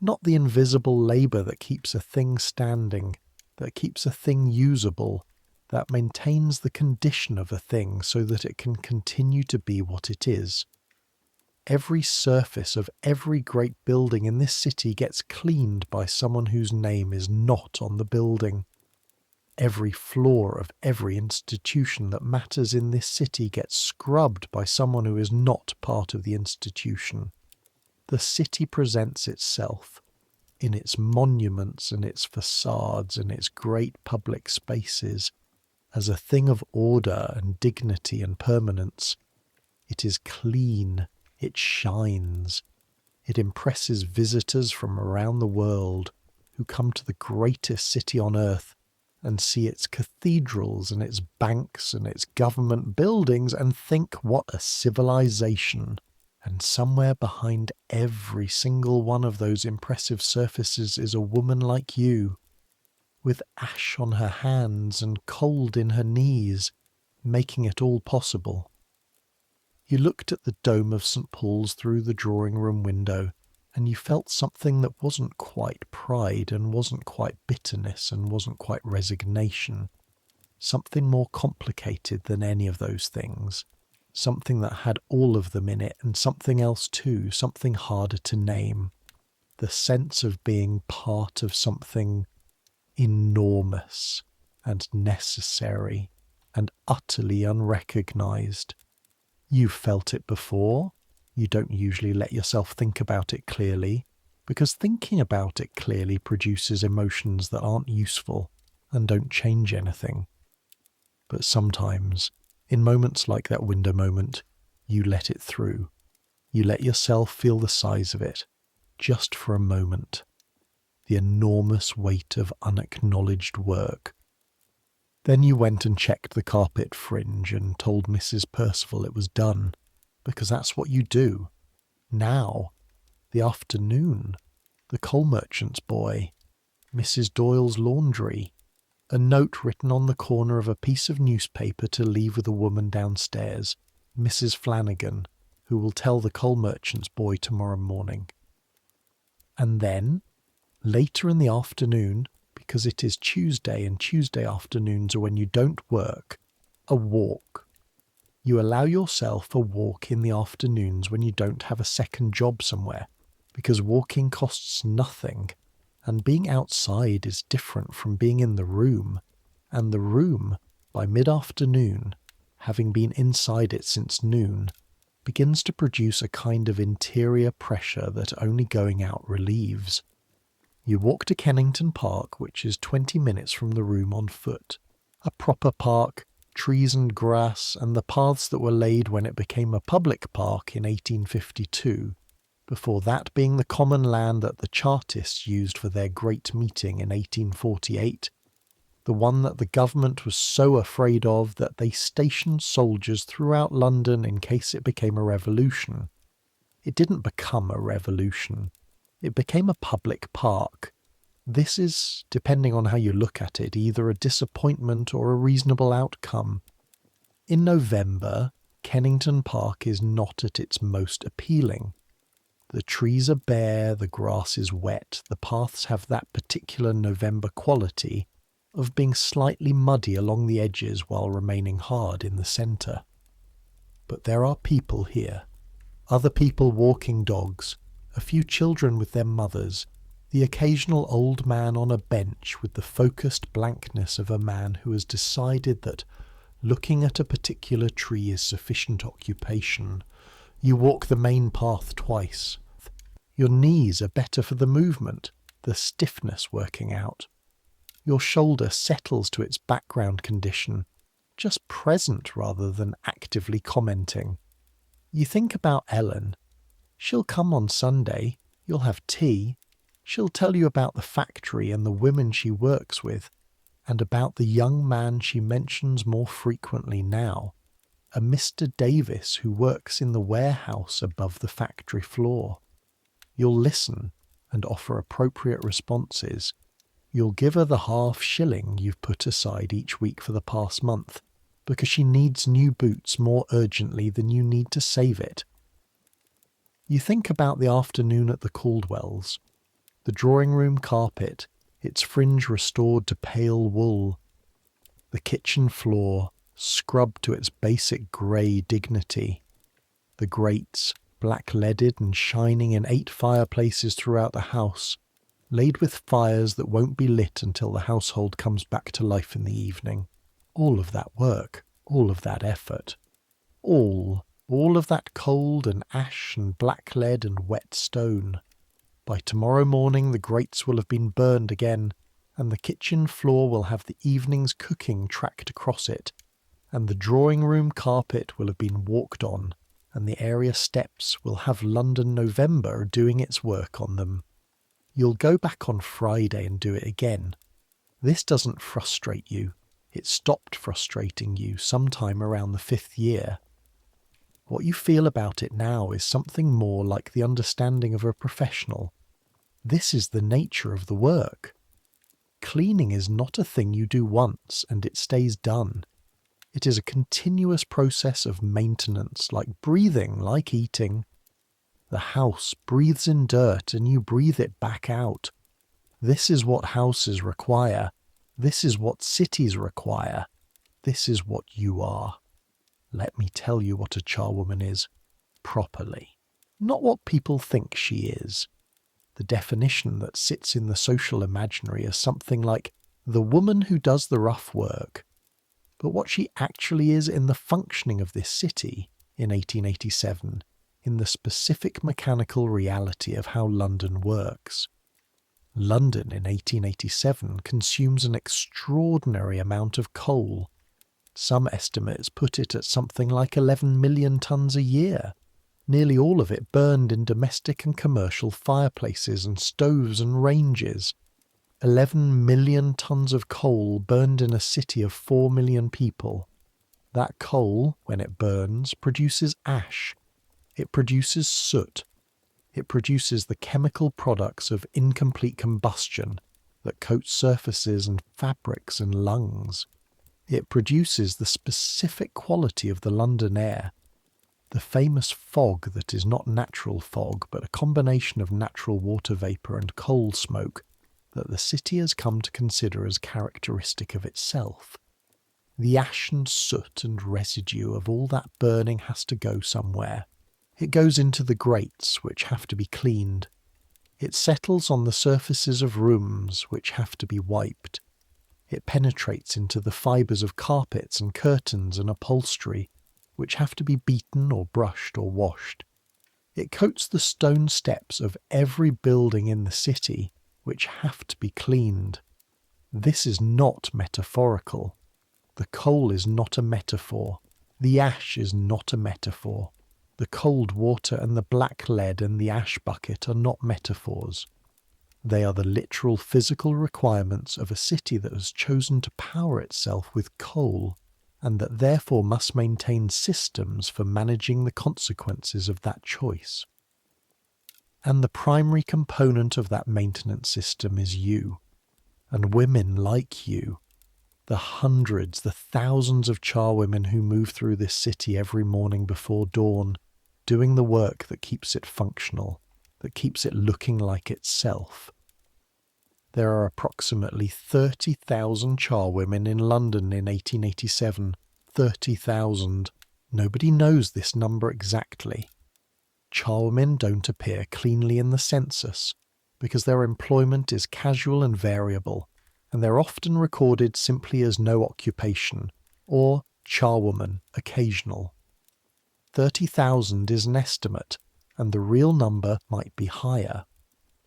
not the invisible labour that keeps a thing standing, that keeps a thing usable, that maintains the condition of a thing so that it can continue to be what it is. Every surface of every great building in this city gets cleaned by someone whose name is not on the building. Every floor of every institution that matters in this city gets scrubbed by someone who is not part of the institution. The city presents itself, in its monuments and its facades and its great public spaces, as a thing of order and dignity and permanence. It is clean, it shines, it impresses visitors from around the world who come to the greatest city on earth and see its cathedrals and its banks and its government buildings and think, what a civilization. And somewhere behind every single one of those impressive surfaces is a woman like you, with ash on her hands and cold in her knees, making it all possible. You looked at the dome of St. Paul's through the drawing-room window, and you felt something that wasn't quite pride and wasn't quite bitterness and wasn't quite resignation. Something more complicated than any of those things. Something that had all of them in it, and something else too, something harder to name. The sense of being part of something enormous and necessary and utterly unrecognised. You've felt it before. You don't usually let yourself think about it clearly, because thinking about it clearly produces emotions that aren't useful and don't change anything. But sometimes, in moments like that window moment, you let it through. You let yourself feel the size of it, just for a moment. The enormous weight of unacknowledged work. Then you went and checked the carpet fringe and told Mrs. Percival it was done, because that's what you do. Now, the afternoon, the coal merchant's boy, Mrs. Doyle's laundry, a note written on the corner of a piece of newspaper to leave with a woman downstairs, Mrs. Flanagan, who will tell the coal merchant's boy tomorrow morning. And then, later in the afternoon, because it is Tuesday and Tuesday afternoons are when you don't work, a walk. You allow yourself a walk in the afternoons when you don't have a second job somewhere, because walking costs nothing, and being outside is different from being in the room, and the room, by mid-afternoon, having been inside it since noon, begins to produce a kind of interior pressure that only going out relieves. You walk to Kennington Park, which is 20 minutes from the room on foot. A proper park, trees and grass, and the paths that were laid when it became a public park in 1852, before that being the common land that the Chartists used for their great meeting in 1848, the one that the government was so afraid of that they stationed soldiers throughout London in case it became a revolution. It didn't become a revolution. It became a public park. This is, depending on how you look at it, either a disappointment or a reasonable outcome. In November, Kennington Park is not at its most appealing. The trees are bare, the grass is wet, the paths have that particular November quality of being slightly muddy along the edges while remaining hard in the centre. But there are people here. Other people walking dogs, a few children with their mothers, the occasional old man on a bench with the focused blankness of a man who has decided that looking at a particular tree is sufficient occupation. You walk the main path twice. Your knees are better for the movement, the stiffness working out. Your shoulder settles to its background condition, just present rather than actively commenting. You think about Ellen. She'll come on Sunday, you'll have tea, she'll tell you about the factory and the women she works with, and about the young man she mentions more frequently now, a Mr. Davis who works in the warehouse above the factory floor. You'll listen and offer appropriate responses. You'll give her the half-shilling you've put aside each week for the past month, because she needs new boots more urgently than you need to save it. You think about the afternoon at the Caldwells, the drawing-room carpet, its fringe restored to pale wool, the kitchen floor scrubbed to its basic grey dignity, the grates, black-leaded and shining in 8 fireplaces throughout the house, laid with fires that won't be lit until the household comes back to life in the evening. All of that work, all of that effort, all of that cold and ash and black lead and wet stone. By tomorrow morning the grates will have been burned again, and the kitchen floor will have the evening's cooking tracked across it, and the drawing-room carpet will have been walked on, and the area steps will have London November doing its work on them. You'll go back on Friday and do it again. This doesn't frustrate you. It stopped frustrating you sometime around the 5th year. What you feel about it now is something more like the understanding of a professional. This is the nature of the work. Cleaning is not a thing you do once and it stays done. It is a continuous process of maintenance, like breathing, like eating. The house breathes in dirt and you breathe it back out. This is what houses require. This is what cities require. This is what you are. Let me tell you what a charwoman is, properly. Not what people think she is. The definition that sits in the social imaginary is something like the woman who does the rough work. But what she actually is in the functioning of this city in 1887, in the specific mechanical reality of how London works. London in 1887 consumes an extraordinary amount of coal. Some estimates put it at something like 11 million tonnes a year, nearly all of it burned in domestic and commercial fireplaces and stoves and ranges. 11 million tonnes of coal burned in a city of 4 million people. That coal, when it burns, produces ash. It produces soot. It produces the chemical products of incomplete combustion that coat surfaces and fabrics and lungs. It produces the specific quality of the London air, the famous fog that is not natural fog but a combination of natural water vapour and coal smoke that the city has come to consider as characteristic of itself. The ash and soot and residue of all that burning has to go somewhere. It goes into the grates, which have to be cleaned. It settles on the surfaces of rooms, which have to be wiped. It penetrates into the fibres of carpets and curtains and upholstery, which have to be beaten or brushed or washed. It coats the stone steps of every building in the city, which have to be cleaned. This is not metaphorical. The coal is not a metaphor. The ash is not a metaphor. The cold water and the black lead and the ash bucket are not metaphors. They are the literal physical requirements of a city that has chosen to power itself with coal, and that therefore must maintain systems for managing the consequences of that choice. And the primary component of that maintenance system is you, and women like you, the hundreds, the thousands of charwomen who move through this city every morning before dawn, doing the work that keeps it functional, that keeps it looking like itself. There are approximately 30,000 charwomen in London in 1887. 30,000. Nobody knows this number exactly. Charwomen don't appear cleanly in the census because their employment is casual and variable, and they're often recorded simply as no occupation, or charwoman, occasional. 30,000 is an estimate, and the real number might be higher.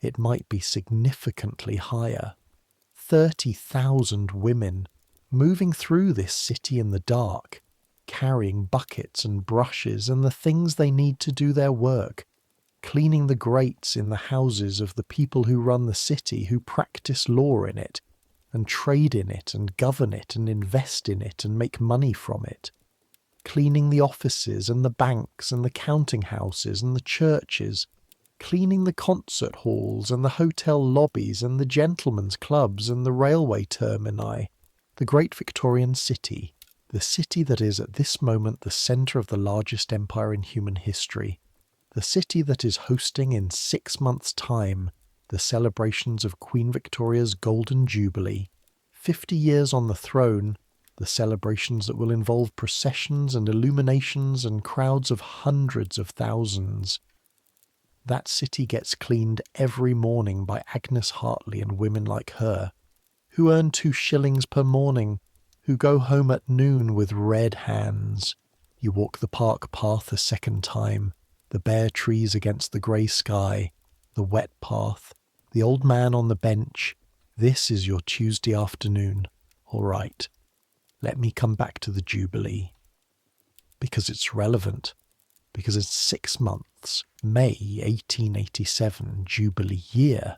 It might be significantly higher. 30,000 women moving through this city in the dark, carrying buckets and brushes and the things they need to do their work, cleaning the grates in the houses of the people who run the city, who practice law in it, and trade in it, and govern it, and invest in it, and make money from it. Cleaning the offices, and the banks, and the counting houses, and the churches, cleaning the concert halls, and the hotel lobbies, and the gentlemen's clubs, and the railway termini, the great Victorian city, the city that is at this moment the centre of the largest empire in human history, the city that is hosting in 6 months' time the celebrations of Queen Victoria's Golden Jubilee, 50 years on the throne, the celebrations that will involve processions and illuminations and crowds of hundreds of thousands. That city gets cleaned every morning by Agnes Hartley and women like her, who earn 2 shillings per morning, who go home at noon with red hands. You walk the park path a second time, the bare trees against the grey sky, the wet path, the old man on the bench. This is your Tuesday afternoon. All right, let me come back to the Jubilee. Because it's relevant. Because in 6 months, May 1887, Jubilee year,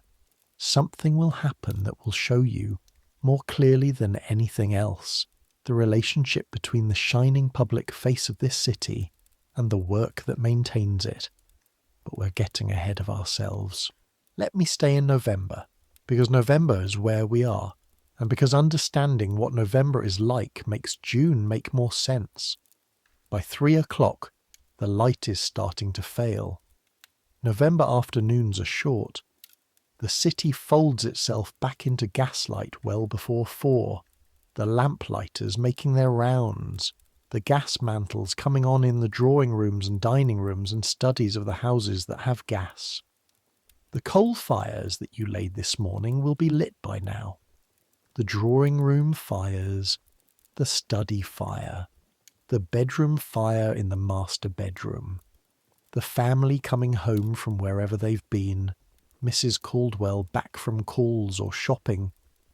something will happen that will show you, more clearly than anything else, the relationship between the shining public face of this city and the work that maintains it. But we're getting ahead of ourselves. Let me stay in November, because November is where we are, and because understanding what November is like makes June make more sense. By 3 o'clock, the light is starting to fail. November afternoons are short. The city folds itself back into gaslight well before 4, the lamplighters making their rounds, the gas mantles coming on in the drawing rooms and dining rooms and studies of the houses that have gas. The coal fires that you laid this morning will be lit by now. The drawing room fires, the study fire, the bedroom fire in the master bedroom, the family coming home from wherever they've been, Mrs. Caldwell back from calls or shopping,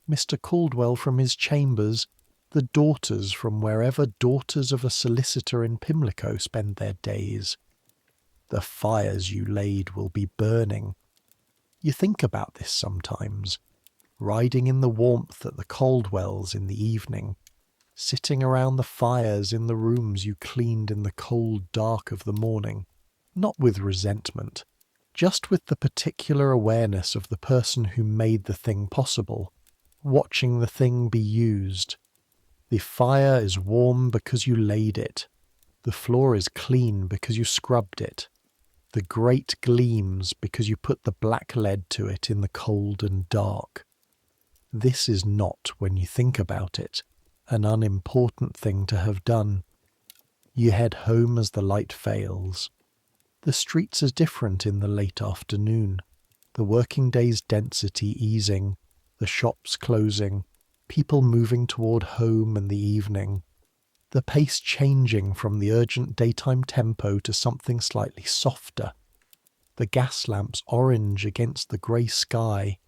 Mr. Caldwell from his chambers, the daughters from wherever daughters of a solicitor in Pimlico spend their days. The fires you laid will be burning. You think about this sometimes, riding in the warmth at the Caldwells in the evening, sitting around the fires in the rooms you cleaned in the cold dark of the morning, not with resentment, just with the particular awareness of the person who made the thing possible, watching the thing be used. The fire is warm because you laid it. The floor is clean because you scrubbed it. The grate gleams because you put the black lead to it in the cold and dark. This is not, when you think about it, an unimportant thing to have done. You head home as the light fails. The streets are different in the late afternoon, the working day's density easing, the shops closing, people moving toward home and the evening, the pace changing from the urgent daytime tempo to something slightly softer, the gas lamps orange against the grey sky,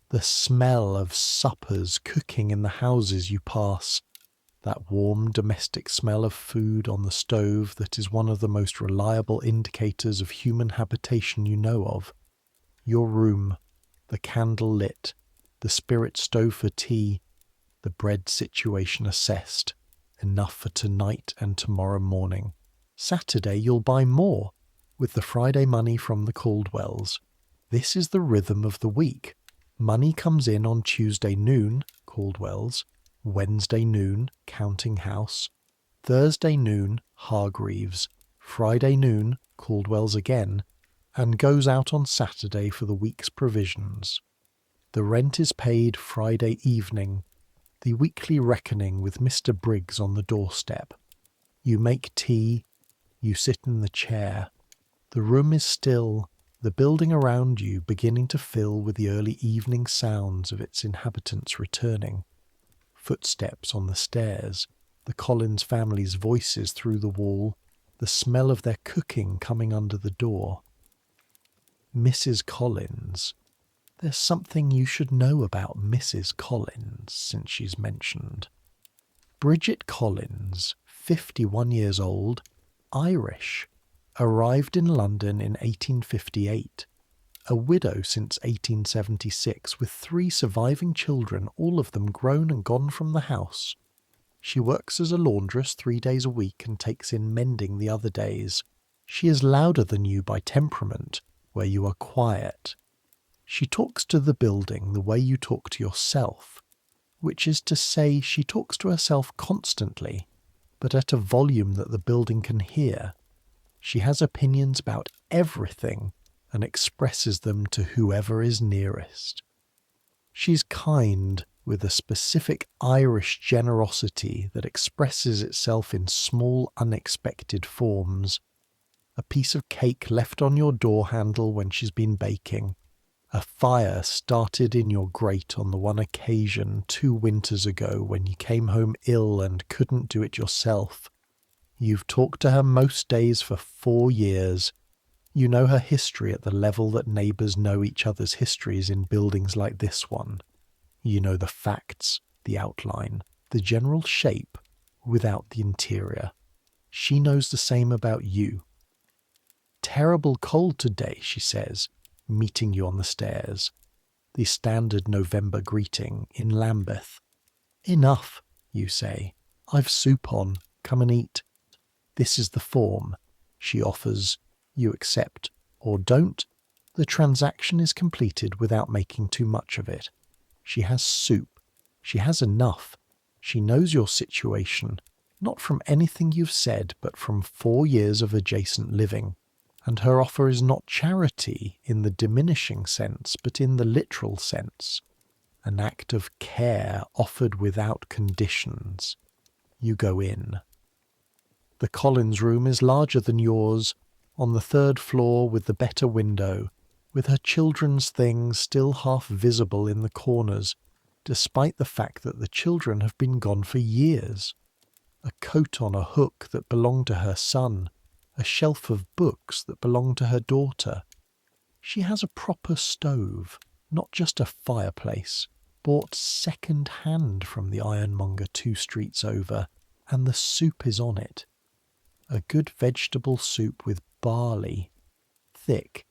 the smell of suppers cooking in the houses you pass, that warm domestic smell of food on the stove that is one of the most reliable indicators of human habitation you know of, your room, the candle lit, the spirit stove for tea, the bread situation assessed, enough for tonight and tomorrow morning. Saturday you'll buy more, with the Friday money from the Caldwells. This is the rhythm of the week. Money comes in on Tuesday noon, Caldwells, Wednesday noon, Counting House, Thursday noon, Hargreaves, Friday noon, Caldwell's again, and goes out on Saturday for the week's provisions. The rent is paid Friday evening, the weekly reckoning with Mr. Briggs on the doorstep. You make tea, you sit in the chair. The room is still, the building around you beginning to fill with the early evening sounds of its inhabitants returning. Footsteps on the stairs, the Collins family's voices through the wall, the smell of their cooking coming under the door. Mrs. Collins. There's something you should know about Mrs. Collins since she's mentioned. Bridget Collins, 51 years old, Irish, arrived in London in 1858. A widow since 1876 with 3 surviving children, all of them grown and gone from the house. She works as a laundress 3 days a week and takes in mending the other days. She is louder than you by temperament, where you are quiet. She talks to the building the way you talk to yourself, which is to say she talks to herself constantly, but at a volume that the building can hear. She has opinions about everything and expresses them to whoever is nearest. She's kind, with a specific Irish generosity that expresses itself in small, unexpected forms. A piece of cake left on your door handle when she's been baking. A fire started in your grate on the one occasion 2 winters ago when you came home ill and couldn't do it yourself. You've talked to her most days for 4 years. You know her history at the level that neighbours know each other's histories in buildings like this one. You know the facts, the outline, the general shape, without the interior. She knows the same about you. Terrible cold today, she says, meeting you on the stairs. The standard November greeting in Lambeth. Enough, you say. I've soup on. Come and eat. This is the form. She offers. You accept or don't. The transaction is completed without making too much of it. She has soup. She has enough. She knows your situation, not from anything you've said, but from 4 years of adjacent living. And her offer is not charity in the diminishing sense, but in the literal sense. An act of care offered without conditions. You go in. The Collins room is larger than yours, on the 3rd floor with the better window, with her children's things still half visible in the corners, despite the fact that the children have been gone for years. A coat on a hook that belonged to her son, a shelf of books that belonged to her daughter. She has a proper stove, not just a fireplace, bought second-hand from the ironmonger 2 streets over, and the soup is on it. A good vegetable soup with barley, thick,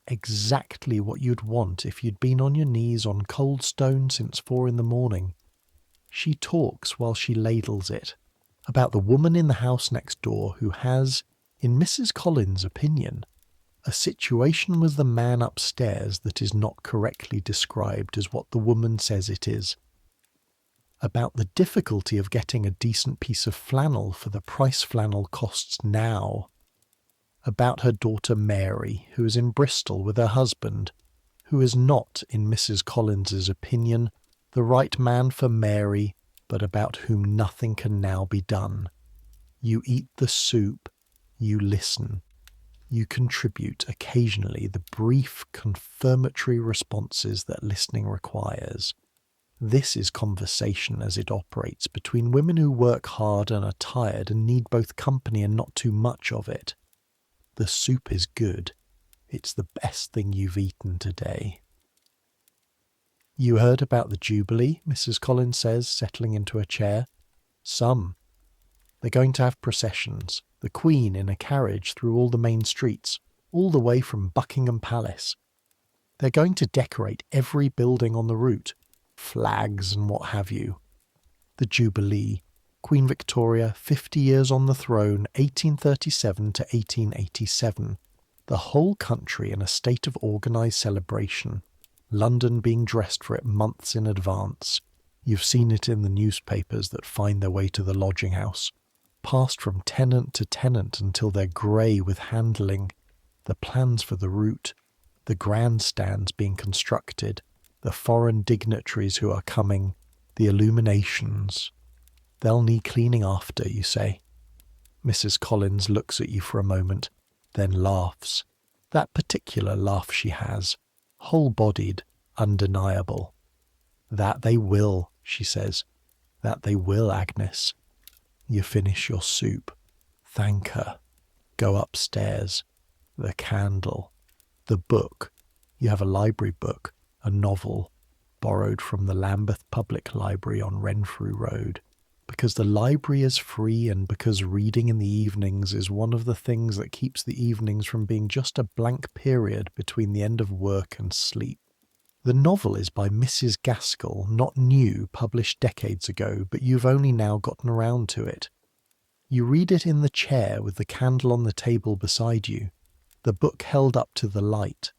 exactly what you'd want if you'd been on your knees on cold stone since 4 in the morning. She talks while she ladles it, about the woman in the house next door who has, in Mrs. Collins' opinion, a situation with the man upstairs that is not correctly described as what the woman says it is. About the difficulty of getting a decent piece of flannel for the price flannel costs now. About her daughter Mary, who is in Bristol with her husband, who is not, in Mrs. Collins's opinion, the right man for Mary, but about whom nothing can now be done. You eat the soup. You listen. You contribute occasionally the brief confirmatory responses that listening requires. This is conversation as it operates between women who work hard and are tired and need both company and not too much of it. The soup is good. It's the best thing you've eaten today. You heard about the Jubilee, Mrs. Collins says, settling into a chair. Some. They're going to have processions, the Queen in a carriage through all the main streets, all the way from Buckingham Palace. They're going to decorate every building on the route, flags and what have you. The Jubilee, Queen Victoria, 50 years on the throne, 1837 to 1887. The whole country in a state of organised celebration, London being dressed for it months in advance. You've seen it in the newspapers that find their way to the lodging house. Passed from tenant to tenant until they're grey with handling, the plans for the route, the grandstands being constructed, the foreign dignitaries who are coming, the illuminations. They'll need cleaning after, you say. Mrs. Collins looks at you for a moment, then laughs. That particular laugh she has, whole-bodied, undeniable. That they will, she says. That they will, Agnes. You finish your soup. Thank her. Go upstairs. The candle. The book. You have a library book, a novel, borrowed from the Lambeth Public Library on Renfrew Road. Because the library is free and because reading in the evenings is one of the things that keeps the evenings from being just a blank period between the end of work and sleep. The novel is by Mrs. Gaskell, not new, published decades ago, but you've only now gotten around to it. You read it in the chair with the candle on the table beside you, the book held up to the light.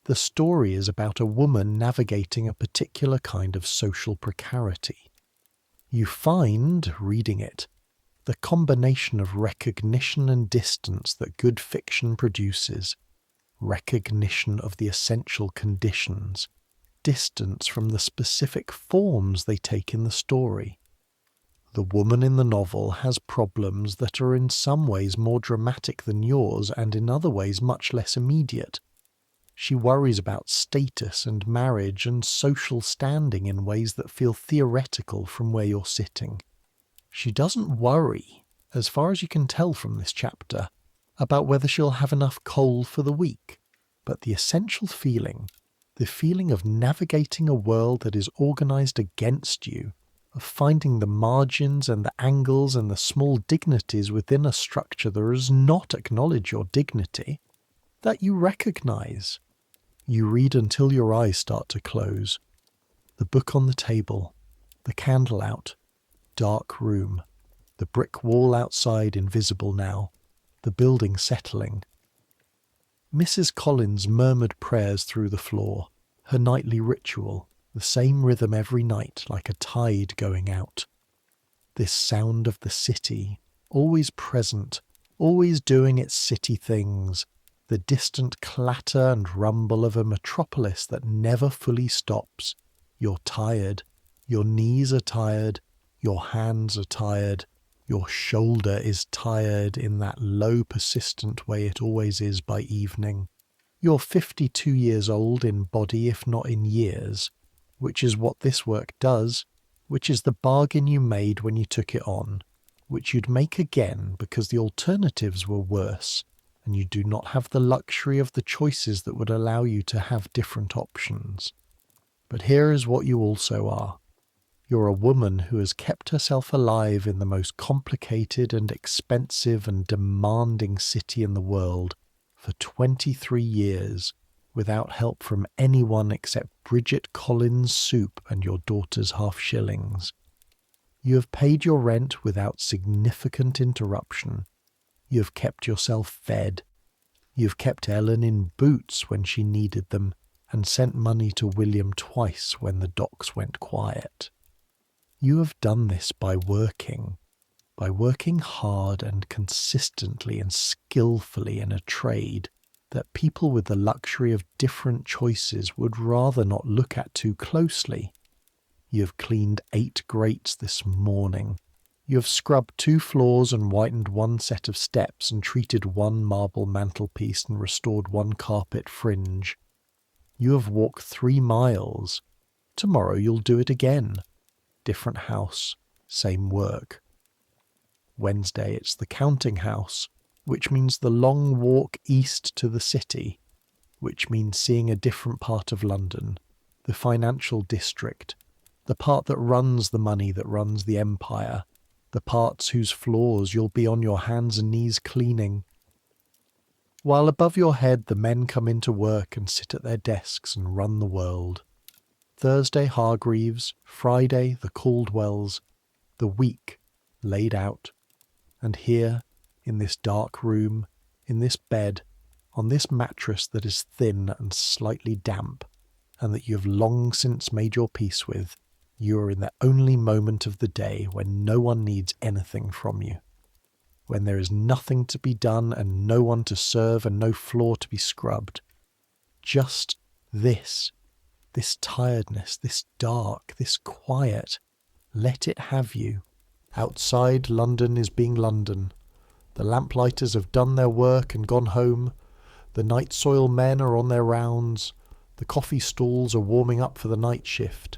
The story is about a woman navigating a particular kind of social precarity. You find, reading it, the combination of recognition and distance that good fiction produces. Recognition of the essential conditions, distance from the specific forms they take in the story. The woman in the novel has problems that are in some ways more dramatic than yours and in other ways much less immediate. She worries about status and marriage and social standing in ways that feel theoretical from where you're sitting. She doesn't worry, as far as you can tell from this chapter, about whether she'll have enough coal for the week, but the essential feeling, the feeling of navigating a world that is organised against you, of finding the margins and the angles and the small dignities within a structure that does not acknowledge your dignity, that you recognise. You read until your eyes start to close. The book on the table, the candle out, dark room, the brick wall outside invisible now, the building settling. Mrs. Collins murmured prayers through the floor, her nightly ritual, the same rhythm every night like a tide going out. This sound of the city, always present, always doing its city things, the distant clatter and rumble of a metropolis that never fully stops. You're tired, your knees are tired, your hands are tired, your shoulder is tired in that low, persistent way it always is by evening. You're 52 years old in body, if not in years, which is what this work does, which is the bargain you made when you took it on, which you'd make again because the alternatives were worse, and you do not have the luxury of the choices that would allow you to have different options. But here is what you also are. You're a woman who has kept herself alive in the most complicated and expensive and demanding city in the world for 23 years without help from anyone except Bridget Collins' soup and your daughter's half-shillings. You have paid your rent without significant interruption. You have kept yourself fed. You have kept Ellen in boots when she needed them and sent money to William twice when the docks went quiet. You have done this by working hard and consistently and skillfully in a trade that people with the luxury of different choices would rather not look at too closely. You have cleaned 8 grates this morning. You have scrubbed 2 floors and whitened 1 set of steps and treated 1 marble mantelpiece and restored 1 carpet fringe. You have walked 3 miles. Tomorrow you'll do it again. Different house, same work. Wednesday it's the counting house, which means the long walk east to the city, which means seeing a different part of London, the financial district, the part that runs the money that runs the empire, the parts whose floors you'll be on your hands and knees cleaning. While above your head the men come into work and sit at their desks and run the world. Thursday Hargreaves, Friday the Caldwells, the week laid out. And here, in this dark room, in this bed, on this mattress that is thin and slightly damp, and that you have long since made your peace with, you are in the only moment of the day when no one needs anything from you. When there is nothing to be done and no one to serve and no floor to be scrubbed. Just this tiredness, this dark, this quiet. Let it have you. Outside, London is being London. The lamplighters have done their work and gone home. The night soil men are on their rounds. The coffee stalls are warming up for the night shift.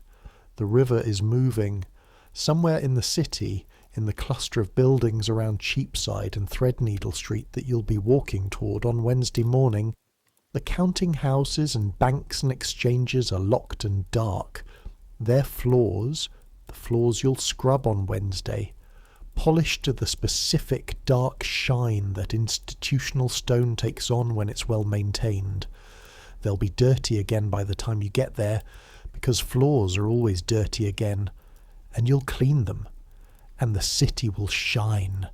The river is moving. Somewhere in the city, in the cluster of buildings around Cheapside and Threadneedle Street that you'll be walking toward on Wednesday morning, the counting houses and banks and exchanges are locked and dark. Their floors, the floors you'll scrub on Wednesday, polished to the specific dark shine that institutional stone takes on when it's well maintained. They'll be dirty again by the time you get there, because floors are always dirty again, and you'll clean them, and the city will shine,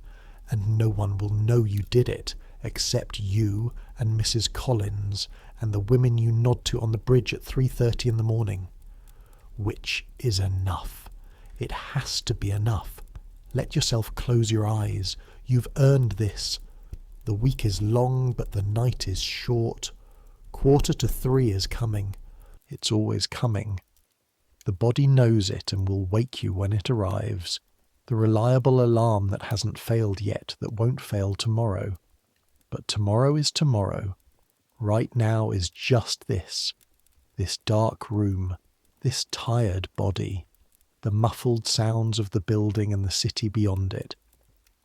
and no one will know you did it except you and Mrs. Collins and the women you nod to on the bridge at 3:30 in the morning. Which is enough. It has to be enough. Let yourself close your eyes. You've earned this. The week is long, but the night is short. 2:45 is coming. It's always coming. The body knows it and will wake you when it arrives. The reliable alarm that hasn't failed yet, that won't fail tomorrow. But tomorrow is tomorrow. Right now is just this dark room, this tired body, the muffled sounds of the building and the city beyond it,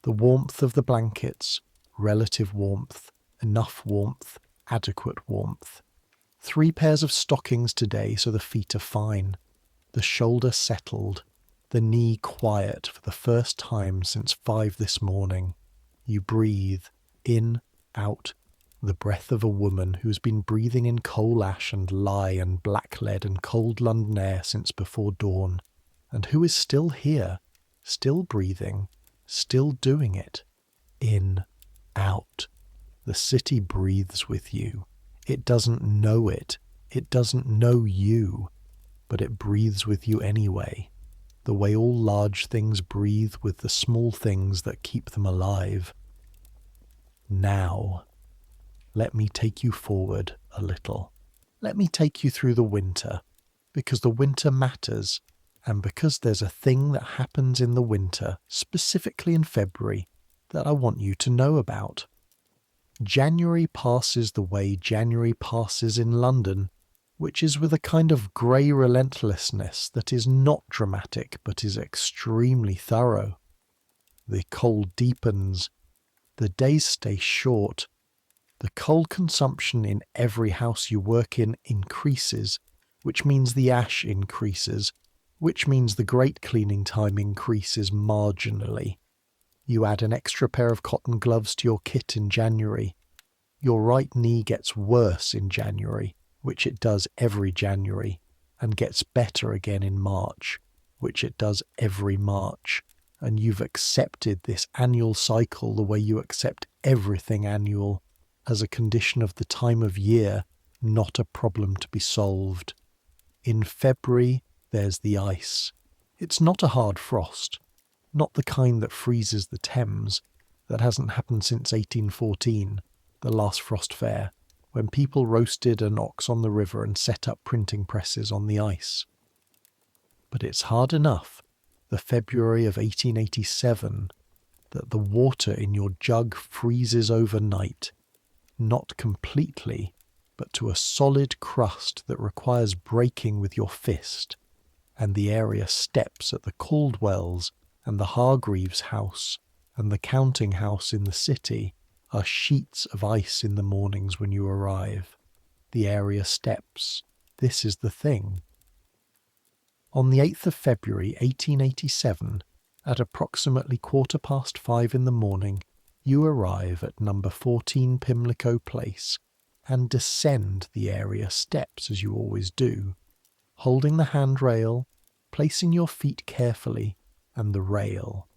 the warmth of the blankets, relative warmth, enough warmth, adequate warmth. 3 pairs of stockings today, so the feet are fine. The shoulder settled, the knee quiet for the first time since 5 this morning. You breathe, in, out, the breath of a woman who's been breathing in coal ash and lye and blacklead and cold London air since before dawn, and who is still here, still breathing, still doing it. In, out. The city breathes with you. It doesn't know it. It doesn't know you. But it breathes with you anyway, the way all large things breathe with the small things that keep them alive. Now, let me take you forward a little. Let me take you through the winter, because the winter matters, and because there's a thing that happens in the winter, specifically in February, that I want you to know about. January passes the way January passes in London, which is with a kind of grey relentlessness that is not dramatic but is extremely thorough. The cold deepens, the days stay short, the coal consumption in every house you work in increases, which means the ash increases, which means the grate cleaning time increases marginally. You add an extra pair of cotton gloves to your kit in January. Your right knee gets worse in January, which it does every January, and gets better again in March, which it does every March, and you've accepted this annual cycle the way you accept everything annual, as a condition of the time of year, not a problem to be solved. In February, there's the ice. It's not a hard frost, not the kind that freezes the Thames. That hasn't happened since 1814, the last frost fair, when people roasted an ox on the river and set up printing presses on the ice. But it's hard enough, the February of 1887, that the water in your jug freezes overnight, not completely, but to a solid crust that requires breaking with your fist, and the area steps at the Caldwells and the Hargreaves house and the counting house in the city are sheets of ice in the mornings when you arrive. The area steps. This is the thing. On the 8th of February 1887, at approximately 5:15 in the morning, you arrive at number 14 Pimlico Place and descend the area steps as you always do, holding the handrail, placing your feet carefully, and the rail.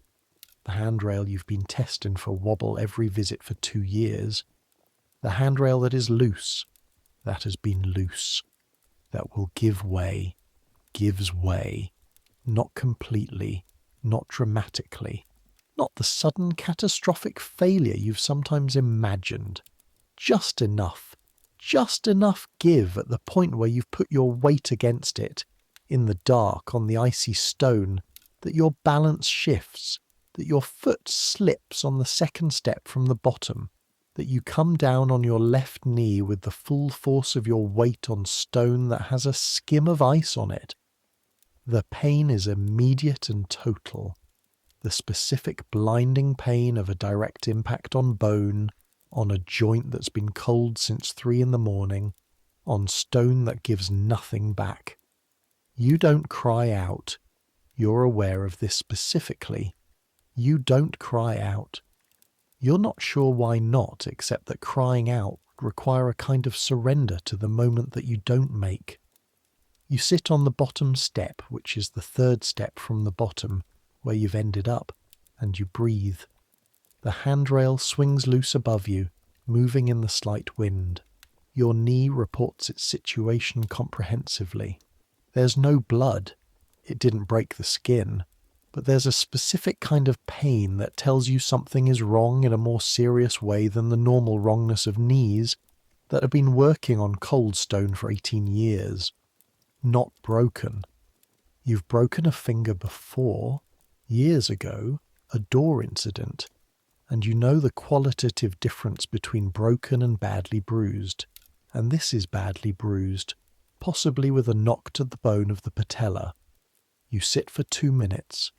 The handrail you've been testing for wobble every visit for 2 years. The handrail that is loose, that has been loose, that will give way, gives way, not completely, not dramatically, not the sudden catastrophic failure you've sometimes imagined. Just enough give at the point where you've put your weight against it, in the dark on the icy stone, that your balance shifts, that your foot slips on the second step from the bottom, that you come down on your left knee with the full force of your weight on stone that has a skim of ice on it. The pain is immediate and total. the specific blinding pain of a direct impact on bone, on a joint that's been cold since 3 in the morning, on stone that gives nothing back. You don't cry out. You're aware of this specifically. You don't cry out. You're not sure why not, except that crying out would require a kind of surrender to the moment that you don't make. You sit on the bottom step, which is the 3rd step from the bottom, where you've ended up, and you breathe. The handrail swings loose above you, moving in the slight wind. Your knee reports its situation comprehensively. There's no blood. It didn't break the skin. But there's a specific kind of pain that tells you something is wrong in a more serious way than the normal wrongness of knees that have been working on cold stone for 18 years. Not broken. You've broken a finger before, years ago, a door incident, and you know the qualitative difference between broken and badly bruised, and this is badly bruised, possibly with a knock to the bone of the patella. You sit for 2 minutes.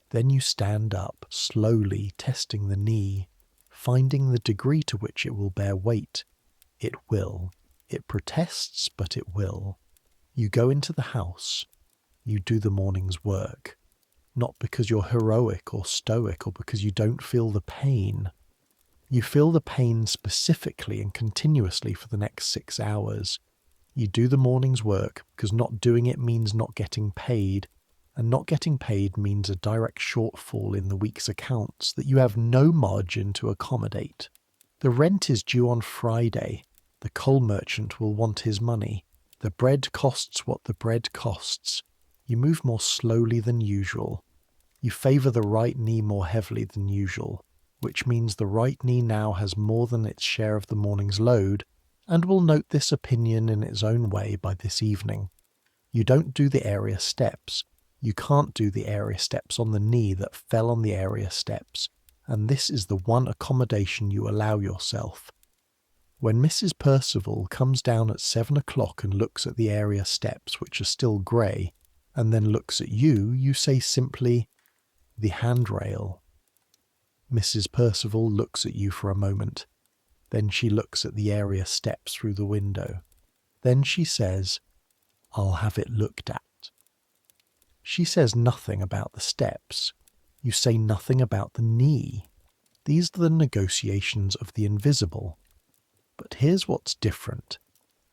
Then you stand up, slowly testing the knee, finding the degree to which it will bear weight. It will. It protests, but it will. You go into the house. You do the morning's work. Not because you're heroic or stoic or because you don't feel the pain. You feel the pain specifically and continuously for the next 6 hours. You do the morning's work because not doing it means not getting paid. And not getting paid means a direct shortfall in the week's accounts that you have no margin to accommodate. The rent is due on Friday. The coal merchant will want his money. The bread costs what the bread costs. You move more slowly than usual. You favour the right knee more heavily than usual, which means the right knee now has more than its share of the morning's load, and will note this opinion in its own way by this evening. You don't do the area steps. You can't do the area steps on the knee that fell on the area steps, and this is the one accommodation you allow yourself. When Mrs. Percival comes down at 7 o'clock and looks at the area steps, which are still grey, and then looks at you, you say simply, "The handrail." Mrs. Percival looks at you for a moment. Then she looks at the area steps through the window. Then she says, "I'll have it looked at." She says nothing about the steps. You say nothing about the knee. These are the negotiations of the invisible. But here's what's different,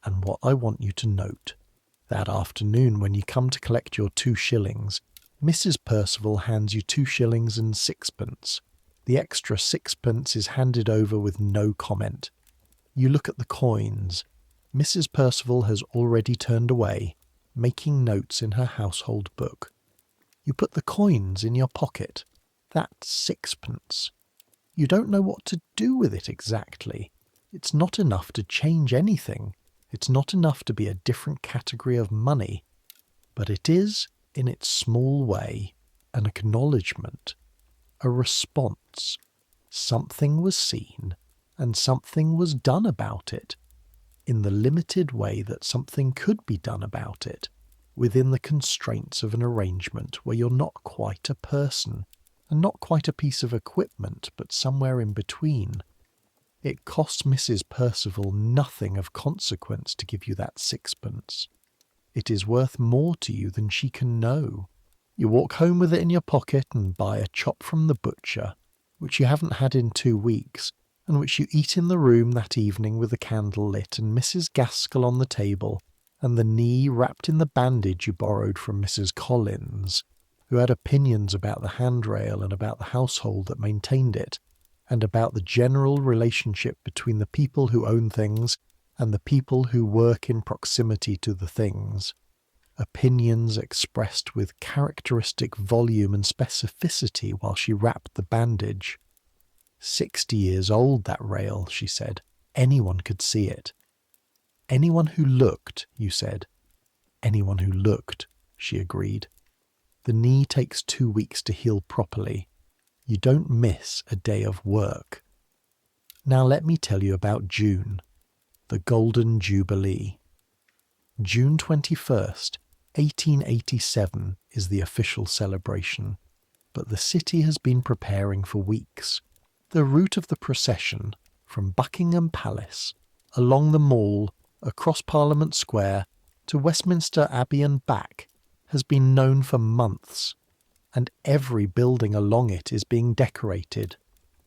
and what I want you to note. That afternoon when you come to collect your 2 shillings, Mrs. Percival hands you 2 shillings and 6pence. The extra 6pence is handed over with no comment. You look at the coins. Mrs. Percival has already turned away, making notes in her household book. You put the coins in your pocket. That's 6pence. You don't know what to do with it exactly. It's not enough to change anything. It's not enough to be a different category of money. But it is, in its small way, an acknowledgement, a response. Something was seen, and something was done about it, in the limited way that something could be done about it, within the constraints of an arrangement where you're not quite a person, and not quite a piece of equipment, but somewhere in between. It costs Mrs. Percival nothing of consequence to give you that 6pence. It is worth more to you than she can know. You walk home with it in your pocket and buy a chop from the butcher, which you haven't had in 2 weeks, and which you eat in the room that evening with the candle lit and Mrs. Gaskell on the table, and the knee wrapped in the bandage you borrowed from Mrs. Collins, who had opinions about the handrail and about the household that maintained it, and about the general relationship between the people who own things and the people who work in proximity to the things. Opinions expressed with characteristic volume and specificity while she wrapped the bandage. 60 years old, that rail, she said. Anyone could see it. Anyone who looked, you said. Anyone who looked, she agreed. The knee takes 2 weeks to heal properly. You don't miss a day of work. Now let me tell you about June, the Golden Jubilee. June 21st, 1887 is the official celebration. but the city has been preparing for weeks. The route of the procession, from Buckingham Palace, along the Mall, across Parliament Square, to Westminster Abbey and back, has been known for months, and every building along it is being decorated.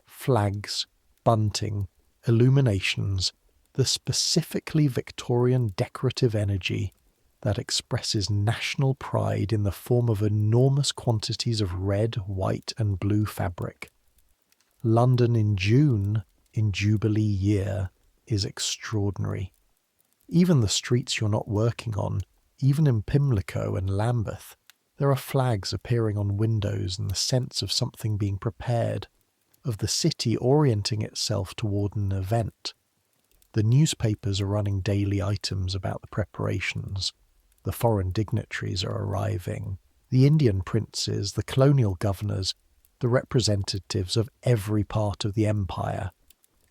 Flags, bunting, illuminations, the specifically Victorian decorative energy that expresses national pride in the form of enormous quantities of red, white and blue fabric. London in June, in Jubilee year, is extraordinary. Even the streets you're not working on, even in Pimlico and Lambeth, there are flags appearing on windows and the sense of something being prepared, of the city orienting itself toward an event. The newspapers are running daily items about the preparations. The foreign dignitaries are arriving. The Indian princes, the colonial governors, the representatives of every part of the empire,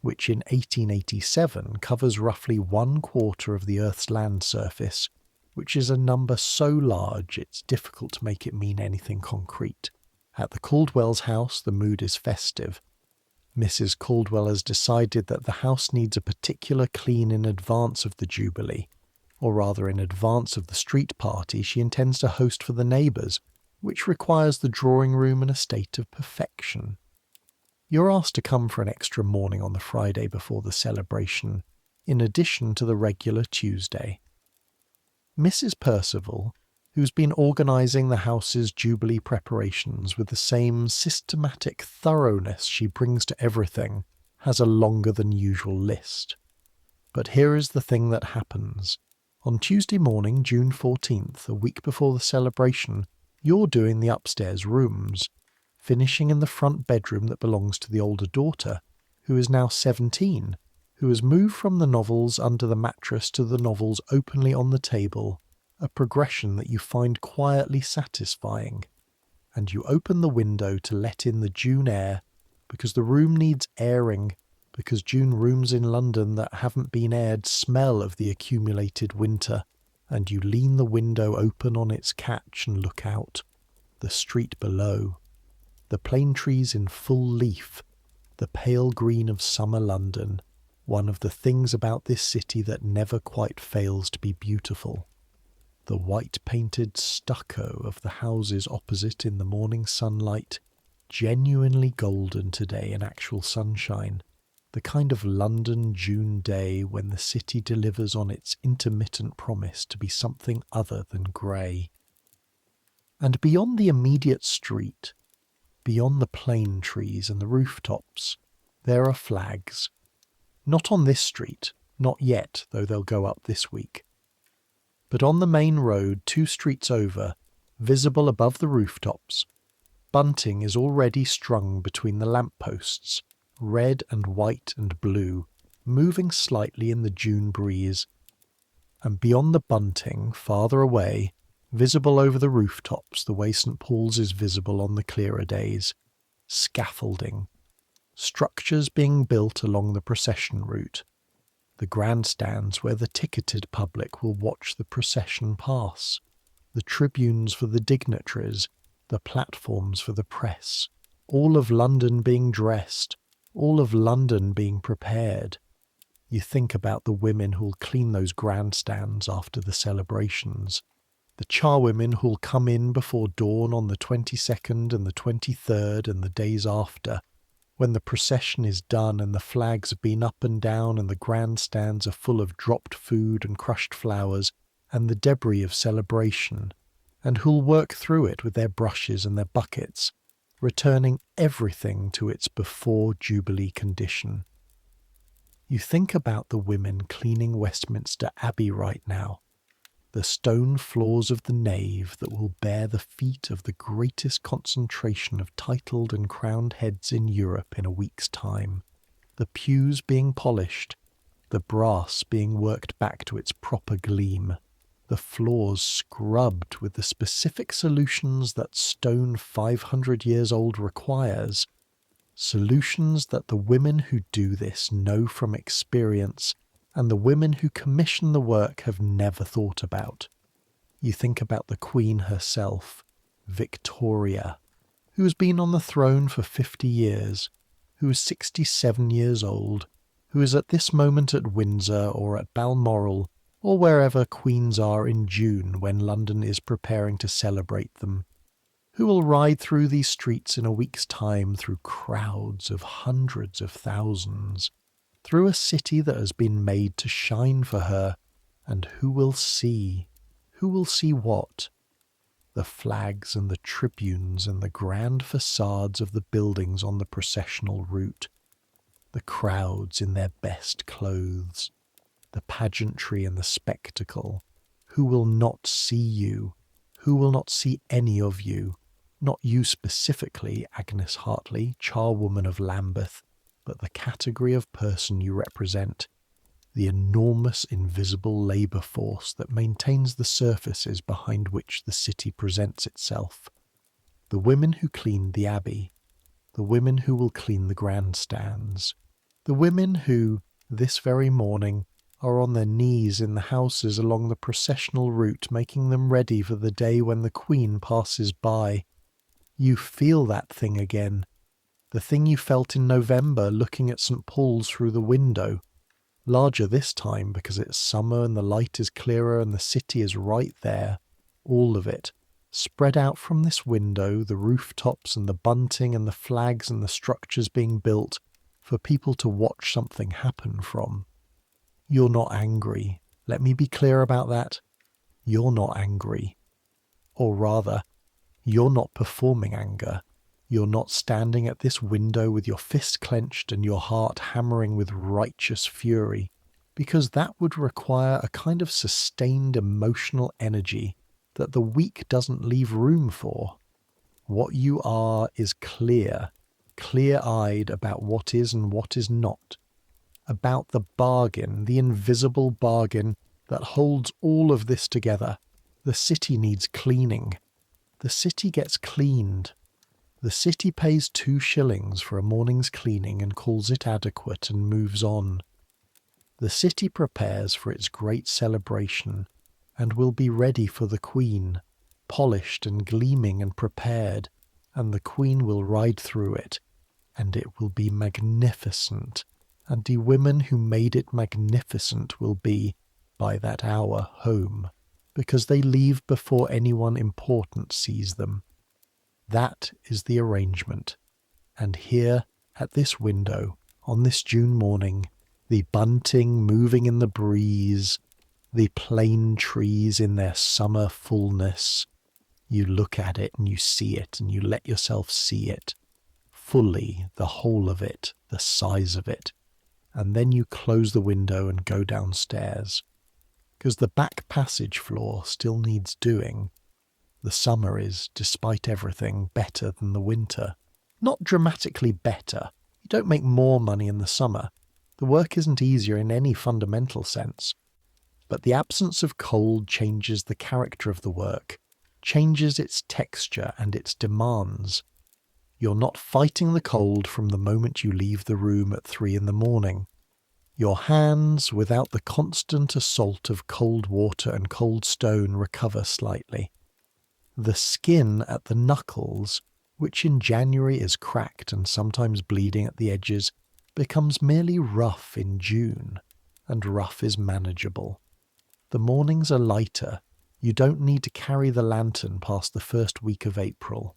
which in 1887 covers roughly 1/4 of the Earth's land surface, which is a number so large it's difficult to make it mean anything concrete. At the Caldwell's house, the mood is festive. Mrs. Caldwell has decided that the house needs a particular clean in advance of the Jubilee, or rather in advance of the street party she intends to host for the neighbours, which requires the drawing room in a state of perfection. You're asked to come for an extra morning on the Friday before the celebration, in addition to the regular Tuesday. Mrs. Percival, who's been organising the house's Jubilee preparations with the same systematic thoroughness she brings to everything, has a longer than usual list. But here is the thing that happens. On Tuesday morning, June 14th, a week before the celebration, you're doing the upstairs rooms, finishing in the front bedroom that belongs to the older daughter, who is now 17, who has moved from the novels under the mattress to the novels openly on the table, a progression that you find quietly satisfying. And you open the window to let in the June air, because the room needs airing, because June rooms in London that haven't been aired smell of the accumulated winter, and you lean the window open on its catch and look out. The street below. The plane trees in full leaf. The pale green of summer London. One of the things about this city that never quite fails to be beautiful. The white-painted stucco of the houses opposite in the morning sunlight, genuinely golden today in actual sunshine, the kind of London June day when the city delivers on its intermittent promise to be something other than grey. And beyond the immediate street, beyond the plane trees and the rooftops, there are flags. Not on this street, not yet, though they'll go up this week. But on the main road 2 streets over, visible above the rooftops, bunting is already strung between the lampposts, red and white and blue, moving slightly in the June breeze. And beyond the bunting, farther away, visible over the rooftops the way St. Paul's is visible on the clearer days, scaffolding. Structures being built along the procession route, the grandstands where the ticketed public will watch the procession pass, the tribunes for the dignitaries, the platforms for the press, all of London being dressed, all of London being prepared. You think about the women who'll clean those grandstands after the celebrations, the charwomen who'll come in before dawn on the 22nd and the 23rd and the days after, when the procession is done and the flags have been up and down and the grandstands are full of dropped food and crushed flowers and the debris of celebration, and who'll work through it with their brushes and their buckets, returning everything to its before Jubilee condition. You think about the women cleaning Westminster Abbey right now, the stone floors of the nave that will bear the feet of the greatest concentration of titled and crowned heads in Europe in a week's time, the pews being polished, the brass being worked back to its proper gleam, the floors scrubbed with the specific solutions that stone 500 years old requires, solutions that the women who do this know from experience and the women who commission the work have never thought about. You think about the Queen herself, Victoria, who has been on the throne for 50 years, who is 67 years old, who is at this moment at Windsor or at Balmoral or wherever queens are in June when London is preparing to celebrate them, who will ride through these streets in a week's time through crowds of hundreds of thousands, through a city that has been made to shine for her, and who will see? Who will see what? The flags and the tribunes and the grand facades of the buildings on the processional route, the crowds in their best clothes, the pageantry and the spectacle. Who will not see you? Who will not see any of you? Not you specifically, Agnes Hartley, charwoman of Lambeth, but the category of person you represent, the enormous invisible labour force that maintains the surfaces behind which the city presents itself. The women who cleaned the Abbey, the women who will clean the grandstands, the women who, this very morning, are on their knees in the houses along the processional route making them ready for the day when the Queen passes by. You feel that thing again, the thing you felt in November looking at St. Paul's through the window, larger this time because it's summer and the light is clearer and the city is right there, all of it, spread out from this window, the rooftops and the bunting and the flags and the structures being built for people to watch something happen from. You're not angry. Let me be clear about that. You're not angry. Or rather, you're not performing anger. You're not standing at this window with your fist clenched and your heart hammering with righteous fury, because that would require a kind of sustained emotional energy that the weak doesn't leave room for. What you are is clear-eyed about what is and what is not, about the bargain, the invisible bargain that holds all of this together. The city needs cleaning. The city gets cleaned. The city pays 2 shillings for a morning's cleaning and calls it adequate and moves on. The city prepares for its great celebration and will be ready for the Queen, polished and gleaming and prepared, and the Queen will ride through it, and it will be magnificent, and the women who made it magnificent will be, by that hour, home, because they leave before anyone important sees them. That is the arrangement, and here, at this window, on this June morning, the bunting moving in the breeze, the plane trees in their summer fullness, you look at it and you see it and you let yourself see it, fully, the whole of it, the size of it, and then you close the window and go downstairs, because the back passage floor still needs doing. The summer is, despite everything, better than the winter. Not dramatically better. You don't make more money in the summer. The work isn't easier in any fundamental sense. But the absence of cold changes the character of the work, changes its texture and its demands. You're not fighting the cold from the moment you leave the room at 3 a.m. Your hands, without the constant assault of cold water and cold stone, recover slightly. The skin at the knuckles, which in January is cracked and sometimes bleeding at the edges, becomes merely rough in June, and rough is manageable. The mornings are lighter. You don't need to carry the lantern past the first week of April.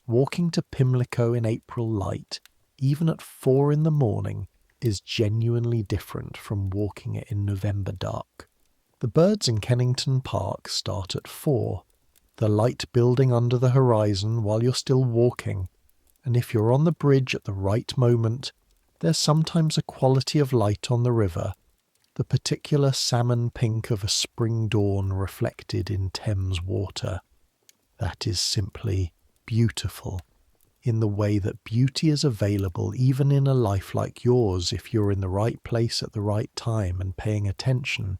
Walking to Pimlico in April light, even at 4 a.m, is genuinely different from walking it in November dark. The birds in Kennington Park start at 4, the light building under the horizon while you're still walking, and if you're on the bridge at the right moment, there's sometimes a quality of light on the river, the particular salmon pink of a spring dawn reflected in Thames water. That is simply beautiful, in the way that beauty is available even in a life like yours if you're in the right place at the right time and paying attention.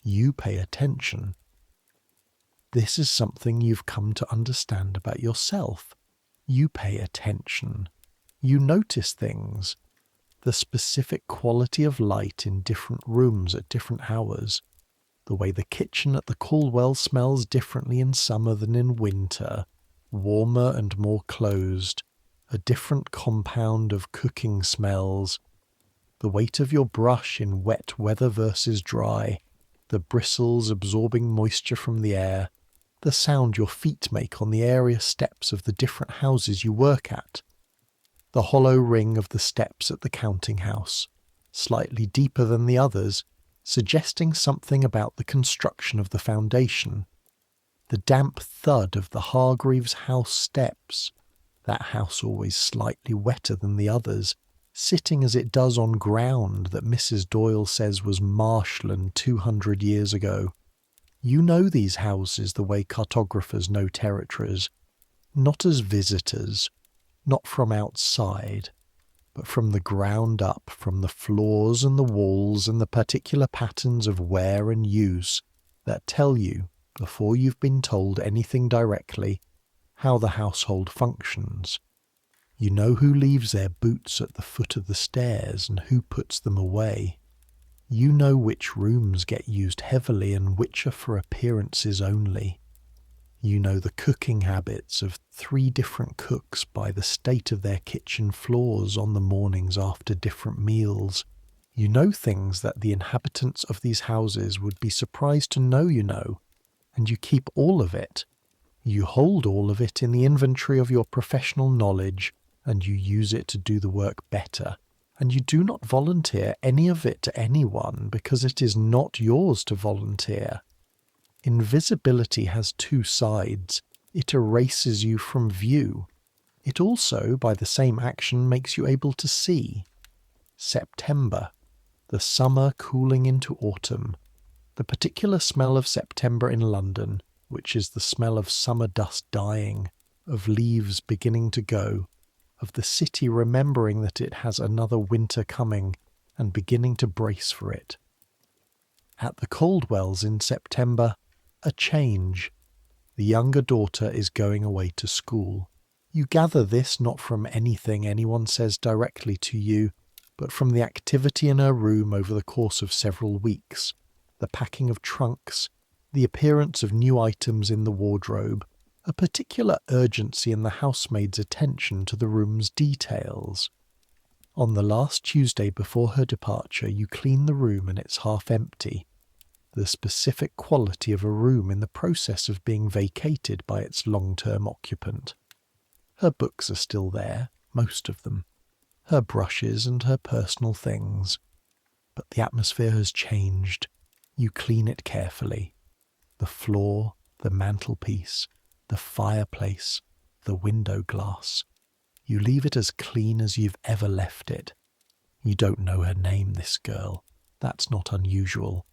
You pay attention. This is something you've come to understand about yourself. You pay attention. You notice things. The specific quality of light in different rooms at different hours. The way the kitchen at the Caldwell smells differently in summer than in winter. warmer and more closed, a different compound of cooking smells, the weight of your brush in wet weather versus dry, the bristles absorbing moisture from the air, the sound your feet make on the area steps of the different houses you work at, the hollow ring of the steps at the counting house, slightly deeper than the others, suggesting something about the construction of the foundation, the damp thud of the Hargreaves house steps, that house always slightly wetter than the others, sitting as it does on ground that Mrs. Doyle says was marshland 200 years ago. You know these houses the way cartographers know territories, not as visitors, not from outside, but from the ground up, from the floors and the walls and the particular patterns of wear and use that tell you, before you've been told anything directly, how the household functions. You know who leaves their boots at the foot of the stairs and who puts them away. You know which rooms get used heavily and which are for appearances only. You know the cooking habits of 3 different cooks by the state of their kitchen floors on the mornings after different meals. You know things that the inhabitants of these houses would be surprised to know you know, and you keep all of it. You hold all of it in the inventory of your professional knowledge, and you use it to do the work better. And you do not volunteer any of it to anyone because it is not yours to volunteer. Invisibility has 2 sides. It erases you from view. It also, by the same action, makes you able to see. September, the summer cooling into autumn, the particular smell of September in London, which is the smell of summer dust dying, of leaves beginning to go, of the city remembering that it has another winter coming and beginning to brace for it. At the Caldwells in September, a change. The younger daughter is going away to school. You gather this not from anything anyone says directly to you, but from the activity in her room over the course of several weeks, the packing of trunks, the appearance of new items in the wardrobe, a particular urgency in the housemaid's attention to the room's details. On the last Tuesday before her departure, you clean the room and it's half empty, the specific quality of a room in the process of being vacated by its long-term occupant. Her books are still there, most of them, her brushes and her personal things, but the atmosphere has changed. You clean it carefully. The floor, the mantelpiece, the fireplace, the window glass. You leave it as clean as you've ever left it. You don't know her name, this girl. That's not unusual.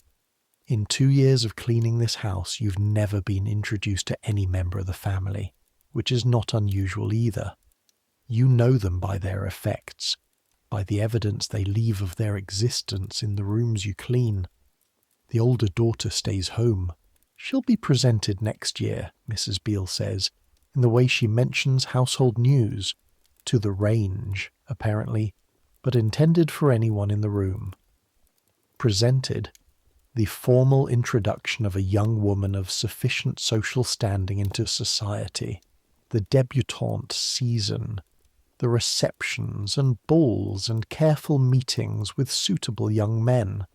In 2 years of cleaning this house, you've never been introduced to any member of the family, which is not unusual either. You know them by their effects, by the evidence they leave of their existence in the rooms you clean. The older daughter stays home. She'll be presented next year, Mrs. Beale says, in the way she mentions household news, to the range, apparently, but intended for anyone in the room. Presented, the formal introduction of a young woman of sufficient social standing into society, the debutante season, the receptions and balls and careful meetings with suitable young men,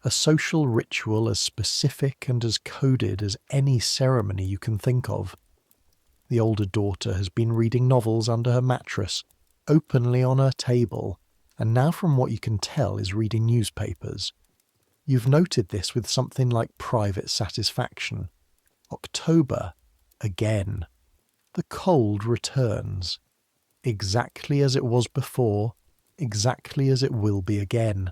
a social ritual as specific and as coded as any ceremony you can think of. The older daughter has been reading novels under her mattress, openly on her table, and now from what you can tell is reading newspapers. You've noted this with something like private satisfaction. October, again. The cold returns. Exactly as it was before, exactly as it will be again.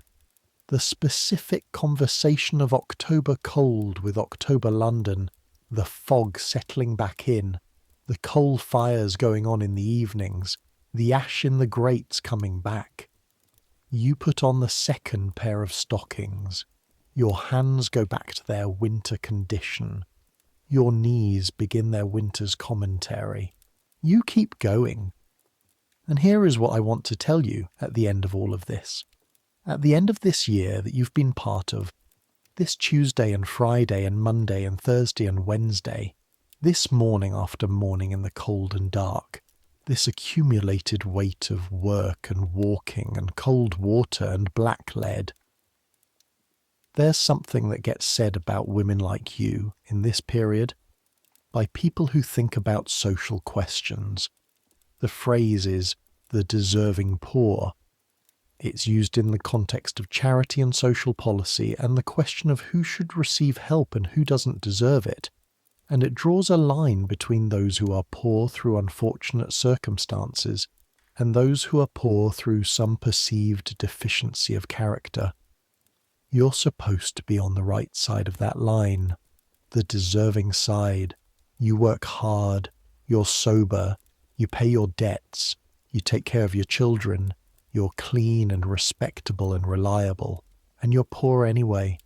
The specific conversation of October cold with October London, the fog settling back in, the coal fires going on in the evenings, the ash in the grates coming back. You put on the second pair of stockings. Your hands go back to their winter condition. Your knees begin their winter's commentary. You keep going. And here is what I want to tell you at the end of all of this. At the end of this year that you've been part of, this Tuesday and Friday and Monday and Thursday and Wednesday, This morning after morning in the cold and dark, this accumulated weight of work and walking and cold water and black lead. There's something that gets said about women like you in this period by people who think about social questions. The phrase is the deserving poor. It's used in the context of charity and social policy and the question of who should receive help and who doesn't deserve it. And it draws a line between those who are poor through unfortunate circumstances and those who are poor through some perceived deficiency of character. You're supposed to be on the right side of that line, the deserving side. You work hard, you're sober, you pay your debts, you take care of your children, you're clean and respectable and reliable, and you're poor anyway,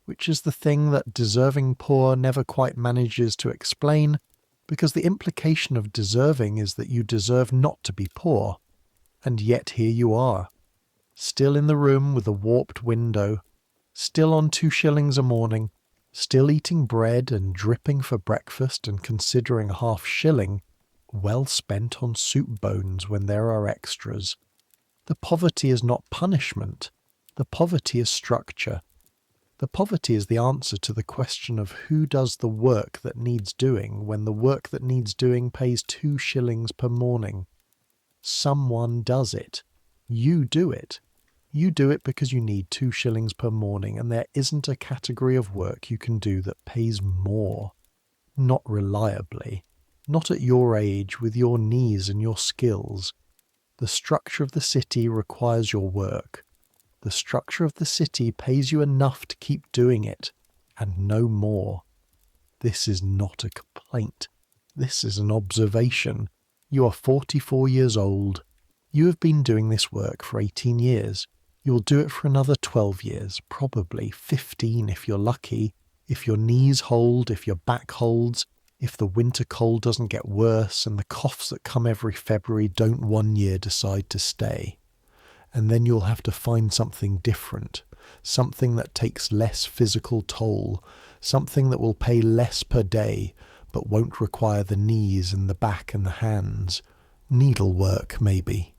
which is the thing that deserving poor never quite manages to explain, because the implication of deserving is that you deserve not to be poor. And yet here you are, still in the room with the warped window, still on 2 shillings a morning, still eating bread and dripping for breakfast and considering a ½ shilling well spent on soup bones when there are extras. The poverty is not punishment. The poverty is structure. The poverty is the answer to the question of who does the work that needs doing when the work that needs doing pays 2 shillings per morning. Someone does it. You do it. You do it because you need 2 shillings per morning, and there isn't a category of work you can do that pays more. Not reliably. Not at your age, with your knees and your skills. The structure of the city requires your work. The structure of the city pays you enough to keep doing it, and no more. This is not a complaint. This is an observation. You are 44 years old. You have been doing this work for 18 years. You'll do it for another 12 years, probably 15 if you're lucky, if your knees hold, if your back holds, if the winter cold doesn't get worse and the coughs that come every February don't one year decide to stay. And then you'll have to find something different, something that takes less physical toll, something that will pay less per day, but won't require the knees and the back and the hands. Needlework, maybe.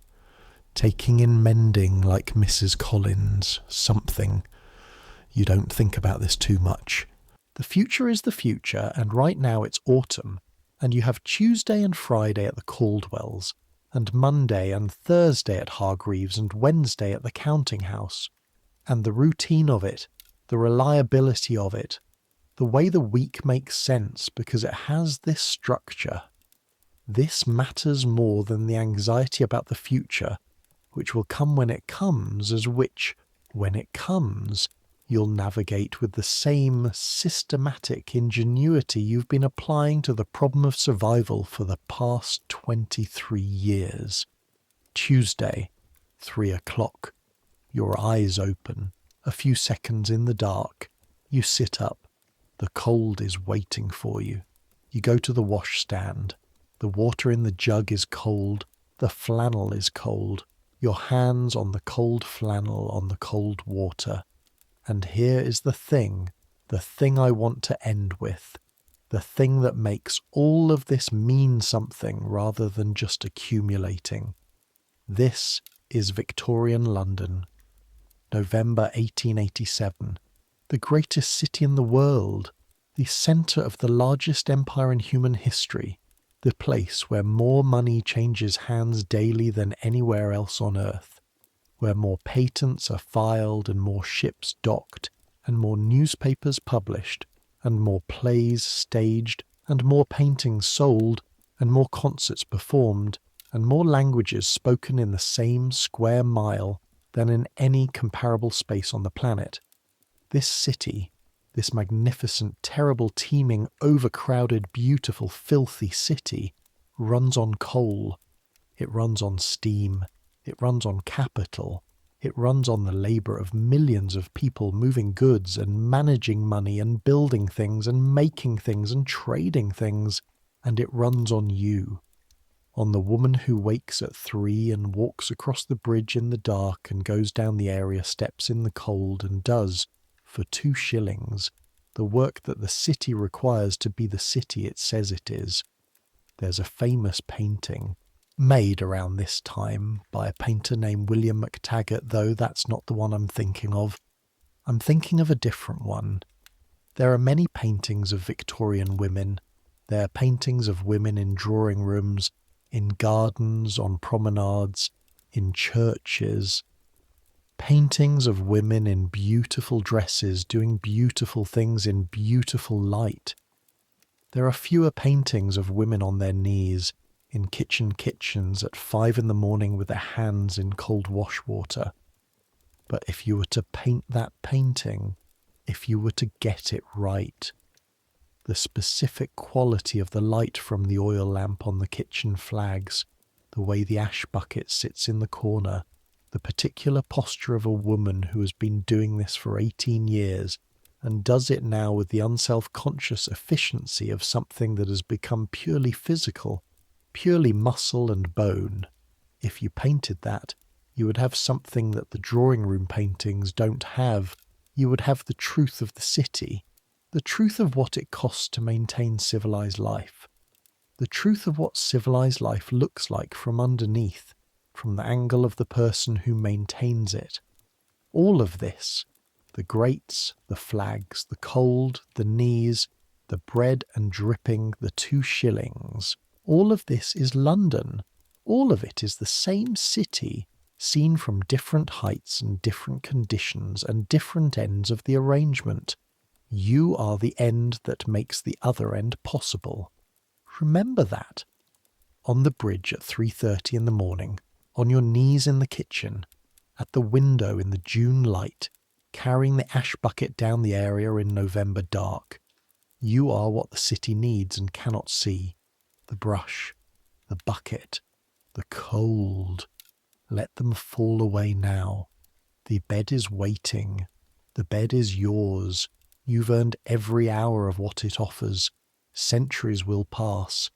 Taking in mending like Mrs. Collins, something. You don't think about this too much. The future is the future, and right now it's autumn, and you have Tuesday and Friday at the Caldwells, and Monday and Thursday at Hargreaves, and Wednesday at the counting house. And the routine of it, the reliability of it, the way the week makes sense because it has this structure. This matters more than the anxiety about the future, which will come when it comes, as which, when it comes, you'll navigate with the same systematic ingenuity you've been applying to the problem of survival for the past 23 years. Tuesday, 3 o'clock. Your eyes open, a few seconds in the dark. You sit up. The cold is waiting for you. You go to the washstand. The water in the jug is cold. The flannel is cold. Your hands on the cold flannel on the cold water. And here is the thing I want to end with, the thing that makes all of this mean something rather than just accumulating. This is Victorian London, November 1887, the greatest city in the world, the centre of the largest empire in human history, the place where more money changes hands daily than anywhere else on earth, where more patents are filed and more ships docked, and more newspapers published, and more plays staged, and more paintings sold, and more concerts performed, and more languages spoken in the same square mile than in any comparable space on the planet. This city, this magnificent, terrible, teeming, overcrowded, beautiful, filthy city, runs on coal. It runs on steam. It runs on capital. It runs on the labour of millions of people moving goods and managing money and building things and making things and trading things. And it runs on you. On the woman who wakes at 3 and walks across the bridge in the dark and goes down the area steps in the cold and does, for 2 shillings, the work that the city requires to be the city it says it is. There's a famous painting, made around this time by a painter named William McTaggart, though that's not the one I'm thinking of. I'm thinking of a different one. There are many paintings of Victorian women. There are paintings of women in drawing rooms, in gardens, on promenades, in churches. Paintings of women in beautiful dresses doing beautiful things in beautiful light. There are fewer paintings of women on their knees in kitchens at 5 a.m. with their hands in cold wash water. But if you were to paint that painting, if you were to get it right, the specific quality of the light from the oil lamp on the kitchen flags, the way the ash bucket sits in the corner, the particular posture of a woman who has been doing this for 18 years and does it now with the unself-conscious efficiency of something that has become purely physical, purely muscle and bone. If you painted that, you would have something that the drawing room paintings don't have. You would have the truth of the city, the truth of what it costs to maintain civilized life, the truth of what civilized life looks like from underneath, from the angle of the person who maintains it. All of this, the grates, the flags, the cold, the knees, the bread and dripping, the 2 shillings, all of this is London. All of it is the same city, seen from different heights and different conditions and different ends of the arrangement. You are the end that makes the other end possible. Remember that. On the bridge at 3:30 in the morning, on your knees in the kitchen, at the window in the June light, carrying the ash bucket down the area in November dark, you are what the city needs and cannot see. The brush, the bucket, the cold. Let them fall away now. The bed is waiting. The bed is yours. You've earned every hour of what it offers. Centuries will pass.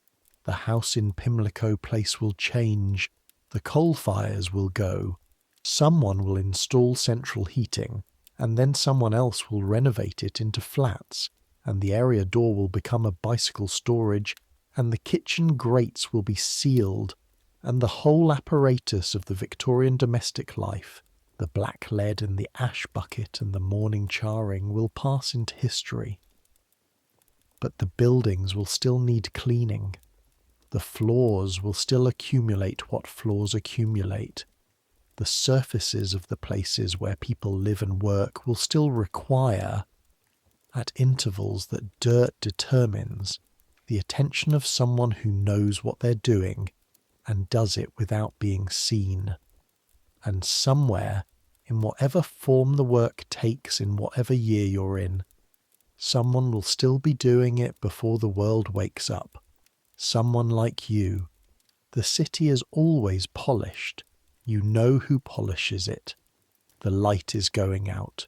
The house in Pimlico Place will change. The coal fires will go. Someone will install central heating, and then someone else will renovate it into flats, and the area door will become a bicycle storage, and the kitchen grates will be sealed, and the whole apparatus of the Victorian domestic life, the black lead and the ash bucket and the morning charring, will pass into history. But the buildings will still need cleaning. The floors will still accumulate what floors accumulate. The surfaces of the places where people live and work will still require, at intervals that dirt determines, the attention of someone who knows what they're doing and does it without being seen. And somewhere, in whatever form the work takes in whatever year you're in, someone will still be doing it before the world wakes up. Someone like you. The city is always polished. You know who polishes it. The light is going out.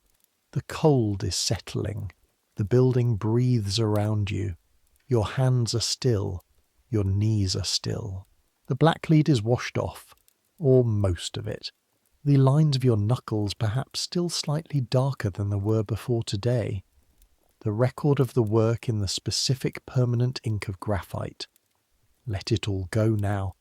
The cold is settling. The building breathes around you. Your hands are still. Your knees are still. The black lead is washed off, or most of it. The lines of your knuckles perhaps still slightly darker than they were before today. The record of the work in the specific permanent ink of graphite. Let it all go now.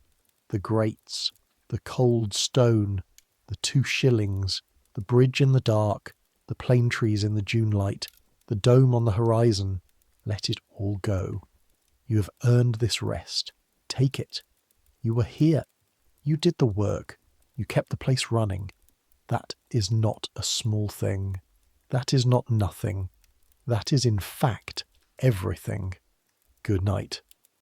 The grates, the cold stone, the 2 shillings, the bridge in the dark, the plane trees in the June light, the dome on the horizon. Let it all go. You have earned this rest. Take it. You were here. You did the work. You kept the place running. That is not a small thing. That is not nothing. That is in fact everything. Good night.